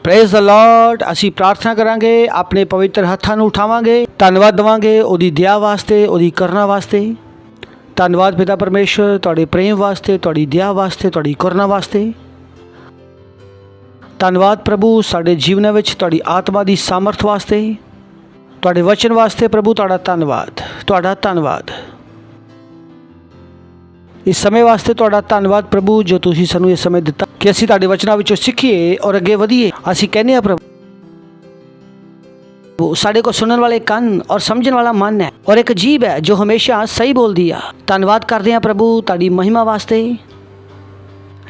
Praise the Lord. ਅਸੀਂ ਪ੍ਰਾਰਥਨਾ ਕਰਾਂਗੇ, ਆਪਣੇ ਪਵਿੱਤਰ ਹੱਥਾਂ ਨੂੰ ਉਠਾਵਾਂਗੇ, ਧੰਨਵਾਦ ਦੇਵਾਂਗੇ ਉਹਦੀ ਦਇਆ ਵਾਸਤੇ, ਉਹਦੀ ਕਰਨਾ ਵਾਸਤੇ। ਧੰਨਵਾਦ ਪਿਤਾ ਪਰਮੇਸ਼ਰ, ਤੁਹਾਡੇ ਪ੍ਰੇਮ ਵਾਸਤੇ, ਤੁਹਾਡੀ ਦਇਆ ਵਾਸਤੇ, ਤੁਹਾਡੀ ਕਰਨਾ ਵਾਸਤੇ। ਧੰਨਵਾਦ ਪ੍ਰਭੂ ਸਾਡੇ ਜੀਵਨਾਂ ਵਿੱਚ ਤੁਹਾਡੀ ਆਤਮਾ ਦੀ ਸਾਮਰਥ ਵਾਸਤੇ, ਤੁਹਾਡੇ ਵਚਨ ਵਾਸਤੇ। ਪ੍ਰਭੂ ਤੁਹਾਡਾ ਧੰਨਵਾਦ, ਤੁਹਾਡਾ ਧੰਨਵਾਦ। ਇਸ ਸਮੇਂ ਵਾਸਤੇ ਤੁਹਾਡਾ ਧੰਨਵਾਦ ਪ੍ਰਭੂ, ਜੋ ਤੁਸੀਂ ਸਾਨੂੰ ਇਹ ਸਮੇਂ ਦਿੱਤਾ ਕਿ ਅਸੀਂ ਤੁਹਾਡੇ ਵਚਨਾਂ ਵਿੱਚੋਂ ਸਿੱਖੀਏ ਔਰ ਅੱਗੇ ਵਧੀਏ। ਅਸੀਂ ਕਹਿੰਦੇ ਹਾਂ ਪ੍ਰਭੂ, ਸਾਡੇ ਕੋਲ ਸੁਣਨ ਵਾਲੇ ਕੰਨ ਔਰ ਸਮਝਣ ਵਾਲਾ ਮਨ ਹੈ ਔਰ ਇੱਕ ਜੀਭ ਹੈ ਜੋ ਹਮੇਸ਼ਾ ਸਹੀ ਬੋਲਦੀ ਆ। ਧੰਨਵਾਦ ਕਰਦੇ ਹਾਂ ਪ੍ਰਭੂ ਤੁਹਾਡੀ ਮਹਿਮਾ ਵਾਸਤੇ।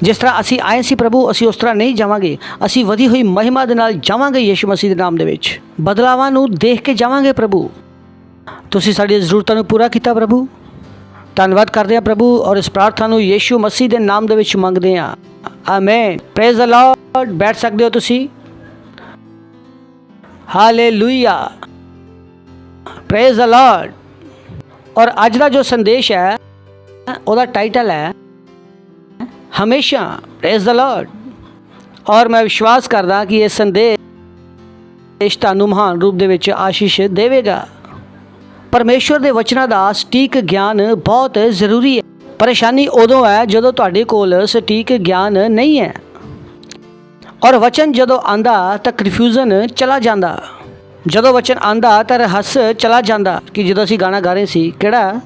ਜਿਸ ਤਰ੍ਹਾਂ ਅਸੀਂ ਆਏ ਸੀ ਪ੍ਰਭੂ, ਅਸੀਂ ਉਸ ਤਰ੍ਹਾਂ ਨਹੀਂ ਜਾਵਾਂਗੇ। ਅਸੀਂ ਵਧੀ ਹੋਈ ਮਹਿਮਾ ਦੇ ਨਾਲ ਜਾਵਾਂਗੇ ਯਿਸੂ ਮਸੀਹ ਦੇ ਨਾਮ ਦੇ ਵਿੱਚ। ਬਦਲਾਵਾਂ ਨੂੰ ਦੇਖ ਕੇ ਜਾਵਾਂਗੇ ਪ੍ਰਭੂ। ਤੁਸੀਂ ਸਾਡੀਆਂ ਜ਼ਰੂਰਤਾਂ ਨੂੰ ਪੂਰਾ ਕੀਤਾ ਪ੍ਰਭੂ। ਧੰਨਵਾਦ ਕਰਦੇ ਹਾਂ ਪ੍ਰਭੂ ਔਰ ਇਸ ਪ੍ਰਾਰਥਨਾ ਨੂੰ ਯਿਸੂ ਮਸੀਹ ਦੇ ਨਾਮ ਦੇ ਵਿੱਚ ਮੰਗਦੇ ਹਾਂ, ਆਮੇਨ। Praise the Lord. ਬੈਠ ਸਕਦੇ ਹੋ ਤੁਸੀਂ। Hallelujah, praise the Lord. ਔਰ ਅੱਜ ਦਾ ਜੋ ਸੰਦੇਸ਼ ਹੈ ਉਹਦਾ ਟਾਈਟਲ ਹੈ ਹਮੇਸ਼ਾ। Praise the Lord. ਔਰ ਮੈਂ ਵਿਸ਼ਵਾਸ ਕਰਦਾ ਕਿ ਇਹ ਸੰਦੇਸ਼ ਤੁਹਾਨੂੰ ਮਹਾਨ ਰੂਪ ਦੇ ਵਿੱਚ ਆਸ਼ੀਸ਼ ਦੇਵੇਗਾ। ਪਰਮੇਸ਼ਵਰ ਦੇ ਵਚਨਾਂ ਦਾ ਸਟੀਕ ਗਿਆਨ ਬਹੁਤ ਜ਼ਰੂਰੀ ਹੈ। ਪਰੇਸ਼ਾਨੀ ਉਦੋਂ ਹੈ ਜਦੋਂ ਤੁਹਾਡੇ ਕੋਲ ਸਟੀਕ ਗਿਆਨ ਨਹੀਂ ਹੈ। ਔਰ ਵਚਨ ਜਦੋਂ ਆਂਦਾ ਤਾਂ ਕਨਫਿਊਜ਼ਨ ਚਲਾ ਜਾਂਦਾ। ਜਦੋਂ ਵਚਨ ਆਂਦਾ ਤਾਂ ਰਹੱਸ ਚਲਾ ਜਾਂਦਾ। ਕਿ ਜਦੋਂ ਅਸੀਂ ਗਾਣਾ ਗਾ ਰਹੇ ਸੀ, ਕਿਹੜਾ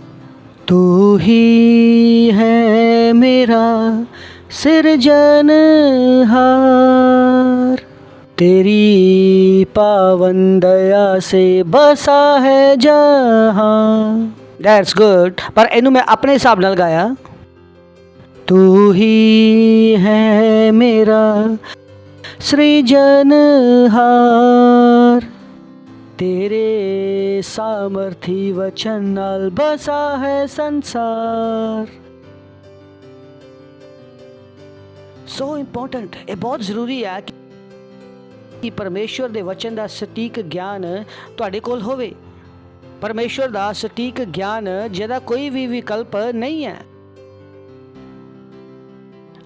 ਤੂੰ ਹੀ ਹੈ ਮੇਰਾ ਸਿਰਜਨਹਾਰ, तेरी पावन दया से बसा है जहाँ। That's good। पर इनू मैं अपने हिसाब नाल गाया। तू ही है मेरा सृजनहार, तेरे सामर्थी वचन नाल बसा है संसार। So important। ये बहुत ज़रूरी है ਕਿ ਪਰਮੇਸ਼ਵਰ ਦੇ ਵਚਨ ਦਾ ਸਟੀਕ ਗਿਆਨ ਤੁਹਾਡੇ ਕੋਲ ਹੋਵੇ। ਪਰਮੇਸ਼ਵਰ ਦਾ ਸਟੀਕ ਗਿਆਨ ਜਿਹਦਾ ਕੋਈ ਵੀ ਵਿਕਲਪ ਨਹੀਂ ਹੈ।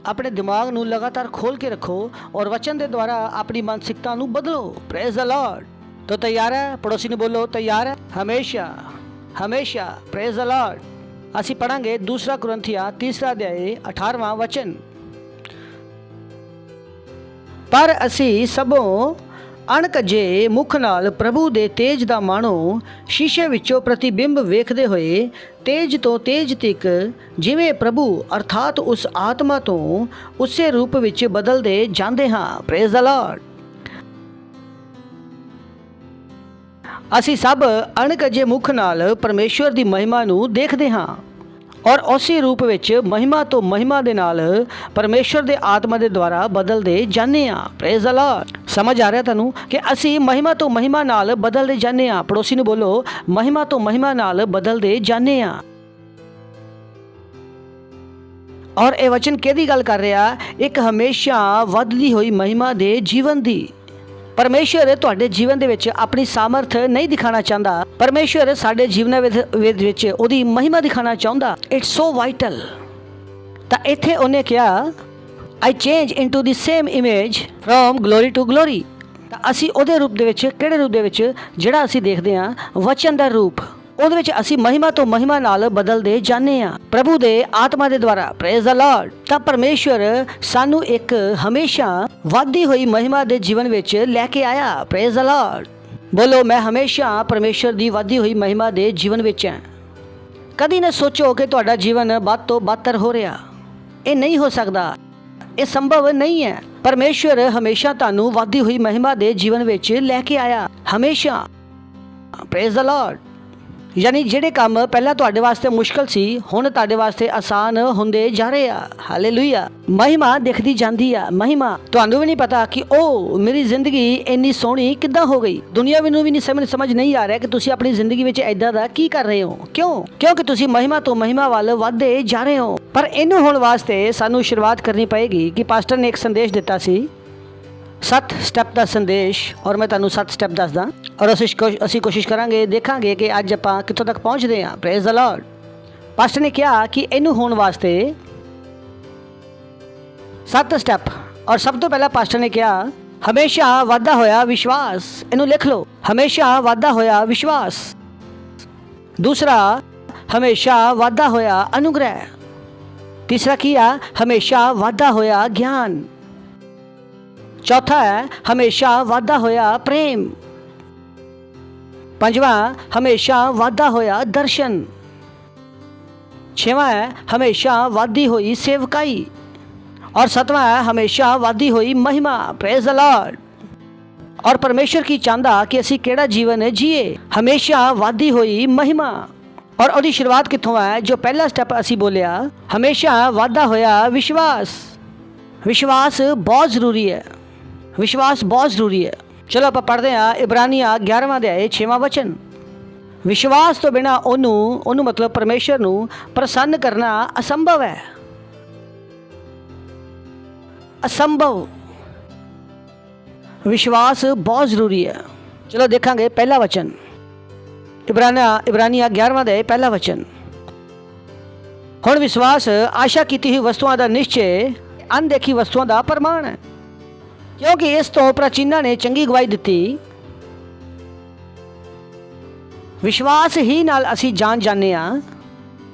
ਆਪਣੇ ਦਿਮਾਗ ਨੂੰ ਲਗਾਤਾਰ ਖੋਲ ਕੇ ਰੱਖੋ ਔਰ ਵਚਨ ਦੇ ਦੁਆਰਾ ਆਪਣੀ ਮਾਨਸਿਕਤਾ ਨੂੰ ਬਦਲੋ। Praise the Lord. तो तैयार है? पड़ोसी ने बोलो तैयार है? हमेशा हमेशा। Praise the Lord. ਅਸੀਂ ਪੜਾਂਗੇ 2 ਕੁਰਿੰਥੀਆਂ 3 ਅਧਿਆਇ 18ਵਾਂ ਵਚਨ। ਪਰ ਅਸੀਂ ਸਭੋਂ ਅਣਕੱਜੇ ਮੁਖ ਨਾਲ ਪ੍ਰਭੂ ਦੇ ਤੇਜ ਦਾ ਮਾਣੋ ਸ਼ੀਸ਼ੇ ਵਿੱਚੋਂ ਪ੍ਰਤੀਬਿੰਬ ਵੇਖਦੇ ਹੋਏ ਤੇਜ ਤੋਂ ਤੇਜ ਤੱਕ ਜਿਵੇਂ ਪ੍ਰਭੂ ਅਰਥਾਤ ਉਸ ਆਤਮਾ ਤੋਂ ਉਸੇ ਰੂਪ ਵਿੱਚ ਬਦਲਦੇ ਜਾਂਦੇ ਹਾਂ। Praise the Lord. ਅਸੀਂ ਸਭ ਅਣਕੱਜੇ ਮੁਖ ਨਾਲ ਪਰਮੇਸ਼ਵਰ ਦੀ ਮਹਿਮਾ ਨੂੰ ਦੇਖਦੇ ਹਾਂ ਔਰ ਉਸੇ ਰੂਪ ਵਿੱਚ ਮਹਿਮਾ ਤੋਂ ਮਹਿਮਾ ਦੇ ਨਾਲ ਪਰਮੇਸ਼ਵਰ ਦੇ ਆਤਮਾ ਦੇ ਦੁਆਰਾ ਬਦਲਦੇ ਜਾਂਦੇ ਹਾਂ। Praise the Lord. ਸਮਝ ਆ ਰਿਹਾ ਤੁਹਾਨੂੰ ਕਿ ਅਸੀਂ ਮਹਿਮਾ ਤੋਂ ਮਹਿਮਾ ਨਾਲ ਬਦਲਦੇ ਜਾਂਦੇ ਹਾਂ? ਪੜੋਸੀ ਨੂੰ ਬੋਲੋ ਮਹਿਮਾ ਤੋਂ ਮਹਿਮਾ ਨਾਲ ਬਦਲਦੇ ਜਾਂਦੇ ਹਾਂ। ਔਰ ਇਹ ਵਚਨ ਕਿਹਦੀ ਗੱਲ ਕਰ ਰਿਹਾ? ਇੱਕ ਹਮੇਸ਼ਾ ਵੱਧਦੀ ਹੋਈ ਮਹਿਮਾ ਦੇ ਜੀਵਨ ਦੀ। ਪਰਮੇਸ਼ਵਰ ਤੁਹਾਡੇ ਜੀਵਨ ਦੇ ਵਿੱਚ ਆਪਣੀ ਸਾਮਰਥ ਨਹੀਂ ਦਿਖਾਣਾ ਚਾਹੁੰਦਾ। ਪਰਮੇਸ਼ਵਰ ਸਾਡੇ ਜੀਵਨ ਵਿੱਚ ਉਹਦੀ ਮਹਿਮਾ ਦਿਖਾਣਾ ਚਾਹੁੰਦਾ। It's so vital. ਤਾਂ ਇੱਥੇ ਉਹਨੇ ਕਿਹਾ I change into the same image from glory to glory. ਤਾਂ ਅਸੀਂ ਉਹਦੇ ਰੂਪ ਦੇ ਵਿੱਚ, ਕਿਹੜੇ ਰੂਪ ਦੇ ਵਿੱਚ? ਜਿਹੜਾ ਅਸੀਂ ਦੇਖਦੇ ਹਾਂ ਵਚਨ ਦਾ ਰੂਪ, ਉਹਦੇ ਵਿੱਚ ਅਸੀਂ ਮਹਿਮਾ ਤੋਂ ਮਹਿਮਾ ਨਾਲ ਬਦਲਦੇ ਜਾਂਦੇ ਹਾਂ ਪ੍ਰਭੂ ਦੇ ਆਤਮਾ ਦੇ ਦੁਆਰਾ। Praise the Lord. ਤਾਂ ਪਰਮੇਸ਼ਵਰ ਸਾਨੂੰ ਇੱਕ ਹਮੇਸ਼ਾ ਵੱਧਦੀ ਹੋਈ ਮਹਿਮਾ ਦੇ ਜੀਵਨ ਵਿੱਚ ਲੈ ਕੇ ਆਇਆ। Praise the Lord. ਬੋਲੋ ਮੈਂ ਹਮੇਸ਼ਾ ਪਰਮੇਸ਼ਵਰ ਦੀ ਵੱਧਦੀ ਹੋਈ ਮਹਿਮਾ ਦੇ ਜੀਵਨ ਵਿੱਚ ਹਾਂ। ਕਦੀ ਨਾ ਸੋਚੋ ਕਿ ਤੁਹਾਡਾ ਜੀਵਨ ਵੱਧ ਤੋਂ ਬਦਤਰ ਹੋ ਰਿਹਾ। ਇਹ ਨਹੀਂ ਹੋ ਸਕਦਾ, ਇਹ ਸੰਭਵ ਨਹੀਂ ਹੈ। ਪਰਮੇਸ਼ਵਰ ਹਮੇਸ਼ਾ ਤੁਹਾਨੂੰ ਵੱਧਦੀ ਹੋਈ ਮਹਿਮਾ ਦੇ ਜੀਵਨ ਵਿੱਚ ਲੈ ਕੇ ਆਇਆ, ਹਮੇਸ਼ਾ। Praise the Lord. ਯਾਨੀ ਜਿਹੜੇ ਕੰਮ ਪਹਿਲਾਂ ਤੁਹਾਡੇ ਵਾਸਤੇ ਮੁਸ਼ਕਲ ਸੀ ਹੁਣ ਤੁਹਾਡੇ ਵਾਸਤੇ ਆਸਾਨ ਹੁੰਦੇ ਜਾ ਰਹੇ ਆ। ਹਾਲੇਲੂਇਆ। ਮਹਿਮਾ ਦਿਖਦੀ ਜਾਂਦੀ ਆ। ਮਹਿਮਾ ਤੁਹਾਨੂੰ ਵੀ ਨਹੀਂ ਪਤਾ ਕਿ ਉਹ ਮੇਰੀ ਜ਼ਿੰਦਗੀ ਇੰਨੀ ਸੋਹਣੀ ਕਿੱਦਾਂ ਹੋ ਗਈ। ਦੁਨੀਆ ਨੂੰ ਵੀ ਨਹੀਂ ਸਮਝ ਨਹੀਂ ਆ ਰਿਹਾ ਕਿ ਤੁਸੀਂ ਆਪਣੀ ਜ਼ਿੰਦਗੀ ਵਿੱਚ ਐਦਾਂ ਦਾ ਕੀ ਕਰ ਰਹੇ ਹੋ। ਕਿਉਂਕਿ ਤੁਸੀਂ ਮਹਿਮਾ ਤੋਂ ਮਹਿਮਾ ਵੱਲ ਵੱਧਦੇ ਜਾ ਰਹੇ ਹੋ। ਪਰ ਇਹਨੂੰ ਹੋਣ ਵਾਸਤੇ ਸਾਨੂੰ ਸ਼ੁਰੂਆਤ ਕਰਨੀ ਪਏਗੀ ਕਿ ਪਾਸਟਰ ਨੇ ਇੱਕ ਸੰਦੇਸ਼ ਦਿੱਤਾ ਸੀ 7 ਸਟੈਪ ਦਾ ਸੰਦੇਸ਼। ਔਰ ਮੈਂ ਤੁਹਾਨੂੰ 7 ਸਟੈਪ ਦੱਸਦਾ ਔਰ ਅਸੀਂ ਕੋਸ਼ਿਸ਼ ਕਰਾਂਗੇ, ਦੇਖਾਂਗੇ ਕਿ ਅੱਜ ਆਪਾਂ ਕਿੱਥੋਂ ਤੱਕ ਪਹੁੰਚਦੇ ਹਾਂ। Praise the lord. ਪਾਸਟਰ ਨੇ ਕਿਹਾ ਕਿ ਇਹਨੂੰ ਹੋਣ ਵਾਸਤੇ 7 ਸਟੈਪ। ਔਰ ਸਭ ਤੋਂ ਪਹਿਲਾਂ ਪਾਸਟਰ ਨੇ ਕਿਹਾ ਹਮੇਸ਼ਾ ਵਾਧਾ ਹੋਇਆ ਵਿਸ਼ਵਾਸ। ਇਹਨੂੰ ਲਿਖ ਲਓ, ਹਮੇਸ਼ਾ ਵਾਧਾ ਹੋਇਆ ਵਿਸ਼ਵਾਸ। ਦੂਸਰਾ, ਹਮੇਸ਼ਾ ਵਾਧਾ ਹੋਇਆ ਅਨੁਗ੍ਰਹਿ। ਤੀਸਰਾ ਕੀ ਆ? ਹਮੇਸ਼ਾ ਵਾਧਾ ਹੋਇਆ ਗਿਆਨ। ਚੌਥਾ ਹੈ ਹਮੇਸ਼ਾ ਵਾਧਾ ਹੋਇਆ ਪ੍ਰੇਮ। ਪੰਜਵਾਂ, ਹਮੇਸ਼ਾ ਵਾਧਾ ਹੋਇਆ ਦਰਸ਼ਨ। ਛੇਵਾਂ ਹੈ ਹਮੇਸ਼ਾ ਵਾਧੀ ਹੋਈ ਸੇਵਕਾਈ। और 7वां है हमेशा वाधी हुई महिमा। Praise the Lord. और परमेश्वर की चाहता कि असी केड़ा जीवन जिए, हमेशा वाधी हुई महिमा। और उसकी शुरुआत कितों है? जो पहला स्टेप असी बोलिया, हमेशा वाधा होया विश्वास। विश्वास बहुत ज़रूरी है, विश्वास बहुत ज़रूरी है। चलो आप पढ़ते हैं इब्रानिया 11वां अध्याय 6वां वचन। विश्वास तो बिना ओनू मतलब परमेश्वर नू प्रसन्न करना असंभव है, असंभव। विश्वास बहुत ज़रूरी है। चलो देखेंगे पहला वचन, इब्रानिया 11वां अध्याय पहला वचन। हुण विश्वास आशा की हुई वस्तुओं का निश्चय, अनदेखी वस्तुओं का प्रमाण है। क्योंकि इस तो प्राचीना ने चंगी गवाही दी। विश्वास ही नाल असी जान जाने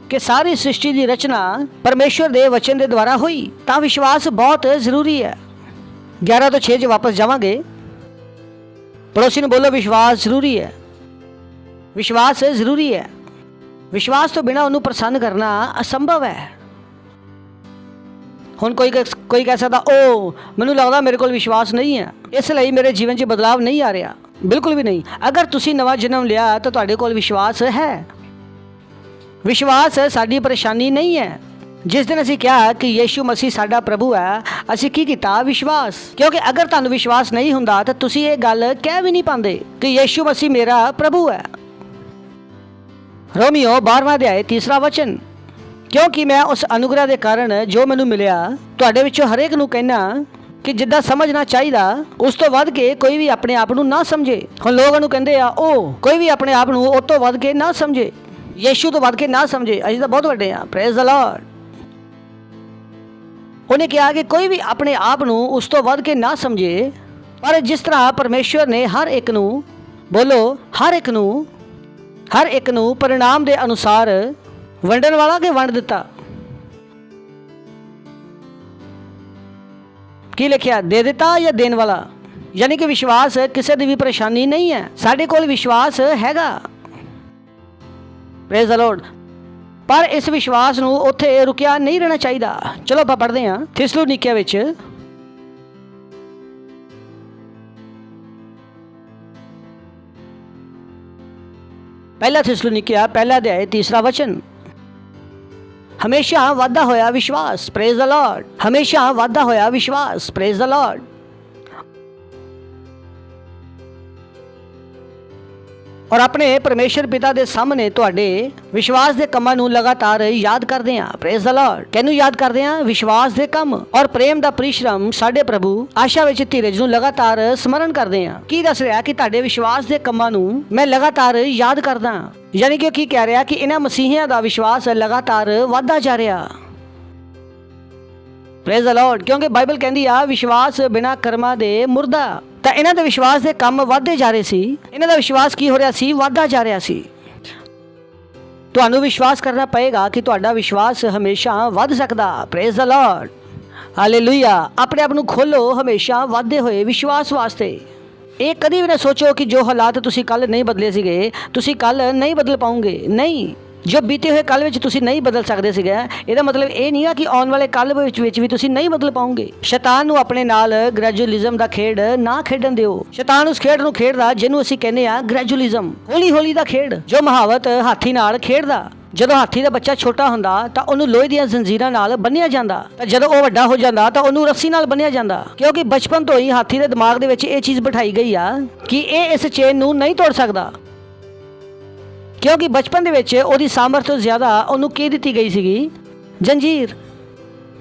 कि सारी सृष्टि की रचना परमेश्वर के वचन के द्वारा हुई। तो विश्वास बहुत जरूरी है। 11 तो 6 वापस जावांगे। पड़ोसी ने बोलो विश्वास जरूरी है, विश्वास जरूरी है। विश्वास तो बिना उन्हें प्रसन्न करना असंभव है। हुण कोई कह सकता ओ मैनू लगता मेरे को विश्वास नहीं है, इसलिए मेरे जीवन च बदलाव नहीं आ रहा। बिल्कुल भी नहीं। अगर तुसी नवा जन्म लिया तो तुहाडे कोल विश्वास है। विश्वास साडी परेशानी नहीं है। जिस दिन असी कहा कि यीशु मसीह साडा प्रभु है, असी की कीता? विश्वास। क्योंकि अगर तुहानू विश्वास नहीं हुंदा तो तुसी ये गल कह भी नहीं पांदे कि यीशु मसीह मेरा प्रभु है। रोमियो 12वां अध्याय 3रा वचन। क्योंकि मैं उस अनुग्रह के कारण जो मैनू मिलिया तुहाडे विचों हरेक नू कहना कि जिद्दां समझना चाहिए उस तो वध के कोई भी अपने आप नू ना समझे। हुण लोग इहनूं कहंदे आ ओ कोई भी अपने आप नू उस तो वध के ना समझे, यीशु तो वध के ना समझे, असीं तां बहुत वड्डे हां। Praise the Lord. उन्हें कहा कि कोई भी अपने आप नू उस तो वध के ना समझे, पर जिस तरह परमेश्वर ने हर एक नू, बोलो हर एक नू परिणाम के अनुसार वंडन वाला के वंड दिता। की लिखिया? दे दिता या देन वाला। यानी कि विश्वास किसी की भी परेशानी नहीं है, साडे कोल विश्वास हैगा। Praise the Lord. पर इस विश्वास नू उत्थे रुकिया नहीं रहना चाहिए। चलो आप पढ़ते हैं थिस्सलुनीकिया विच पहला थिस्सलुनीकिया 1 अध्याय 3रा वचन। हमेशा वाधा होया विश्वास। Praise the Lord. हमेशा वाधा होया विश्वास। Praise the Lord. और अपने परमेश्वर पिता के सामने तुहाडे विश्वास के कामां नूं लगातार याद करते हैं। Praise the Lord. किहनूं याद करते हैं? विश्वास के काम और प्रेम का परिश्रम साडे प्रभु आशा विच धीरज नूं लगातार स्मरण करते हैं। की दस रहा कि तुहाडे विश्वास के कामां नूं मैं लगातार याद करदा। यानी कि की कह रहा कि इन्हां मसीहियां दा विश्वास लगातार वधदा जा रहा। Praise the Lord. क्योंकि बाइबल कहती आ विश्वास बिना कर्मां दे मुर्दा। तो इन्हां दे विश्वास के काम वधदे जा रहे सी। इन्हां दा विश्वास की हो रहा सी? वधदा जा रहा सी। तुहानू विश्वास करना पएगा कि तुहाडा विश्वास हमेशा वध सकदा। Praise the lord. हालेलुया। अपने आप नूं खोलो हमेशा वधदे होए विश्वास वास्ते। ये कभी भी ना सोचो कि जो हालात तुसी कल नहीं बदले सीगे तुसी कल नहीं बदल पाओगे। नहीं, जो बीते हुए कल विच तुसी नहीं बदल सकते सीगे, ਇਹਦਾ मतलब ये नहीं है कि आने वाले कल विच भी तुसी नहीं बदल पाओगे। शैतान नूं अपने नाल ग्रेजुअलिज्म दा खेड ना खेडन दिओ। शैतान उस खेड नूं खेडदा जिहनूं असीं कहने आ ग्रेजुअलिज्म, हौली हौली दा खेड। जो महावत हाथी नाल खेडदा, ਜਦੋਂ ਹਾਥੀ ਦਾ ਬੱਚਾ ਛੋਟਾ ਹੁੰਦਾ ਤਾਂ ਉਹਨੂੰ ਲੋਹੇ ਦੀਆਂ ਜ਼ੰਜੀਰਾਂ ਨਾਲ ਬੰਨਿਆ ਜਾਂਦਾ, ਤਾਂ ਜਦੋਂ ਉਹ ਵੱਡਾ ਹੋ ਜਾਂਦਾ ਤਾਂ ਉਹਨੂੰ ਰੱਸੀ ਨਾਲ ਬੰਨਿਆ ਜਾਂਦਾ। ਕਿਉਂਕਿ ਬਚਪਨ ਤੋਂ ਹੀ ਹਾਥੀ ਦੇ ਦਿਮਾਗ ਦੇ ਵਿੱਚ ਇਹ ਚੀਜ਼ ਬਿਠਾਈ ਗਈ ਆ ਕਿ ਇਹ ਇਸ ਚੇਨ ਨੂੰ ਨਹੀਂ ਤੋੜ ਸਕਦਾ। ਕਿਉਂਕਿ ਬਚਪਨ ਦੇ ਵਿੱਚ ਉਹਦੀ ਸਾਮਰਥ ਤੋਂ ਜ਼ਿਆਦਾ ਉਹਨੂੰ ਕੀ ਦਿੱਤੀ ਗਈ ਸੀਗੀ? ਜੰਜੀਰ।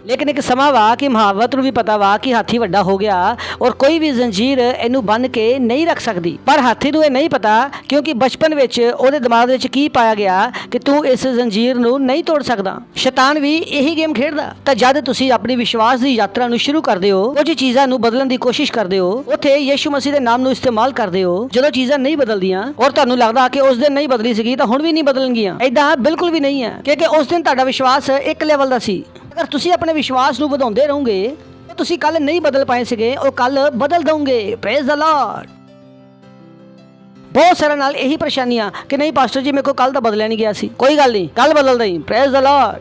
ਲੇਕਿਨ ਇੱਕ ਸਮਾਂ ਵਾ ਕਿ ਮੁਹਾਵਤ ਨੂੰ ਵੀ ਪਤਾ ਵਾ ਕਿ ਹਾਥੀ ਵੱਡਾ ਹੋ ਗਿਆ ਔਰ ਕੋਈ ਵੀ ਜ਼ੰਜੀਰ ਇਹਨੂੰ ਬੰਨ੍ਹ ਕੇ ਨਹੀਂ ਰੱਖ ਸਕਦੀ। ਪਰ ਹਾਥੀ ਨੂੰ ਇਹ ਨਹੀਂ ਪਤਾ, ਕਿਉਂਕਿ ਬਚਪਨ ਵਿੱਚ ਉਹਦੇ ਦਿਮਾਗ ਵਿੱਚ ਕੀ ਪਾਇਆ ਗਿਆ ਕਿ ਤੂੰ ਇਸ ਜ਼ੰਜੀਰ ਨੂੰ ਨਹੀਂ ਤੋੜ ਸਕਦਾ। ਸ਼ੈਤਾਨ ਵੀ ਇਹੀ ਗੇਮ ਖੇਡਦਾ। ਤਾਂ ਜਦ ਤੁਸੀਂ ਆਪਣੀ ਵਿਸ਼ਵਾਸ ਦੀ ਯਾਤਰਾ ਨੂੰ ਸ਼ੁਰੂ ਕਰਦੇ ਹੋ, ਕੁਝ ਚੀਜ਼ਾਂ ਨੂੰ ਬਦਲਣ ਦੀ ਕੋਸ਼ਿਸ਼ ਕਰਦੇ ਹੋ, ਉੱਥੇ ਯਿਸੂ ਮਸੀਹ ਦੇ ਨਾਮ ਨੂੰ ਇਸਤੇਮਾਲ ਕਰਦੇ ਹੋ। ਜਦੋਂ ਚੀਜ਼ਾਂ ਨਹੀਂ ਬਦਲਦੀਆਂ ਔਰ ਤੁਹਾਨੂੰ ਲੱਗਦਾ ਕਿ ਉਸ ਦਿਨ ਨਹੀਂ ਬਦਲੀ ਸੀਗੀ ਤਾਂ ਹੁਣ ਵੀ ਨਹੀਂ ਬਦਲਣਗੀਆਂ, ਏਦਾਂ ਬਿਲਕੁਲ ਵੀ ਨਹੀਂ ਹੈ, ਕਿਉਂਕਿ ਉਸ ਦਿਨ ਤੁਹਾਡਾ ਵਿਸ਼ਵਾਸ ਇੱਕ ਲੈਵਲ ਦਾ ਸੀ। ਅਗਰ ਤੁਸੀਂ ਆਪਣੇ ਵਿਸ਼ਵਾਸ ਨੂੰ ਵਧਾਉਂਦੇ ਰਹੋਗੇ ਤਾਂ ਤੁਸੀਂ ਕੱਲ ਨਹੀਂ ਬਦਲ ਪਾਏ ਸੀਗੇ, ਉਹ ਕੱਲ ਬਦਲ ਦੋਗੇ। Praise the Lord. ਬਹੁਤ ਸਾਰਿਆਂ ਨਾਲ ਇਹੀ ਪਰੇਸ਼ਾਨੀਆਂ ਕਿ ਨਹੀਂ ਪਾਸਟਰ ਜੀ ਮੇਰੇ ਕੋਲ ਕੱਲ ਤਾਂ ਬਦਲਿਆ ਨਹੀਂ ਗਿਆ ਸੀ। ਕੋਈ ਗੱਲ ਨਹੀਂ, ਕੱਲ ਬਦਲਦਾ ਹੀ। Praise the Lord.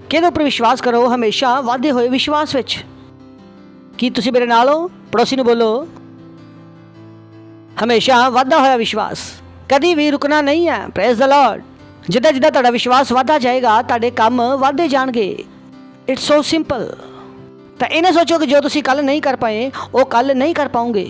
ਕਿਹਦੇ ਉੱਪਰ ਵਿਸ਼ਵਾਸ ਕਰੋ? ਹਮੇਸ਼ਾ ਵਾਧੇ ਹੋਏ ਵਿਸ਼ਵਾਸ ਵਿੱਚ। ਕੀ ਤੁਸੀਂ ਮੇਰੇ ਨਾਲ ਹੋ? ਪੜੋਸੀ ਨੂੰ ਬੋਲੋ, ਹਮੇਸ਼ਾ ਵਾਧਾ ਹੋਇਆ ਵਿਸ਼ਵਾਸ, ਕਦੀ ਵੀ ਰੁਕਣਾ ਨਹੀਂ ਹੈ। Praise the Lord. ਜਿੱਦਾਂ ਜਿੱਦਾਂ ਤੁਹਾਡਾ ਵਿਸ਼ਵਾਸ ਵਧਦਾ ਜਾਏਗਾ ਤੁਹਾਡੇ ਕੰਮ ਵਧਦੇ ਜਾਣਗੇ। It's so simple. ਤਾਂ ਇਹ ਨਾ ਸੋਚੋ ਕਿ ਜੋ ਤੁਸੀਂ ਕੱਲ ਨਹੀਂ ਕਰ ਪਾਏ ਉਹ ਕੱਲ ਨਹੀਂ ਕਰ ਪਾਓਗੇ।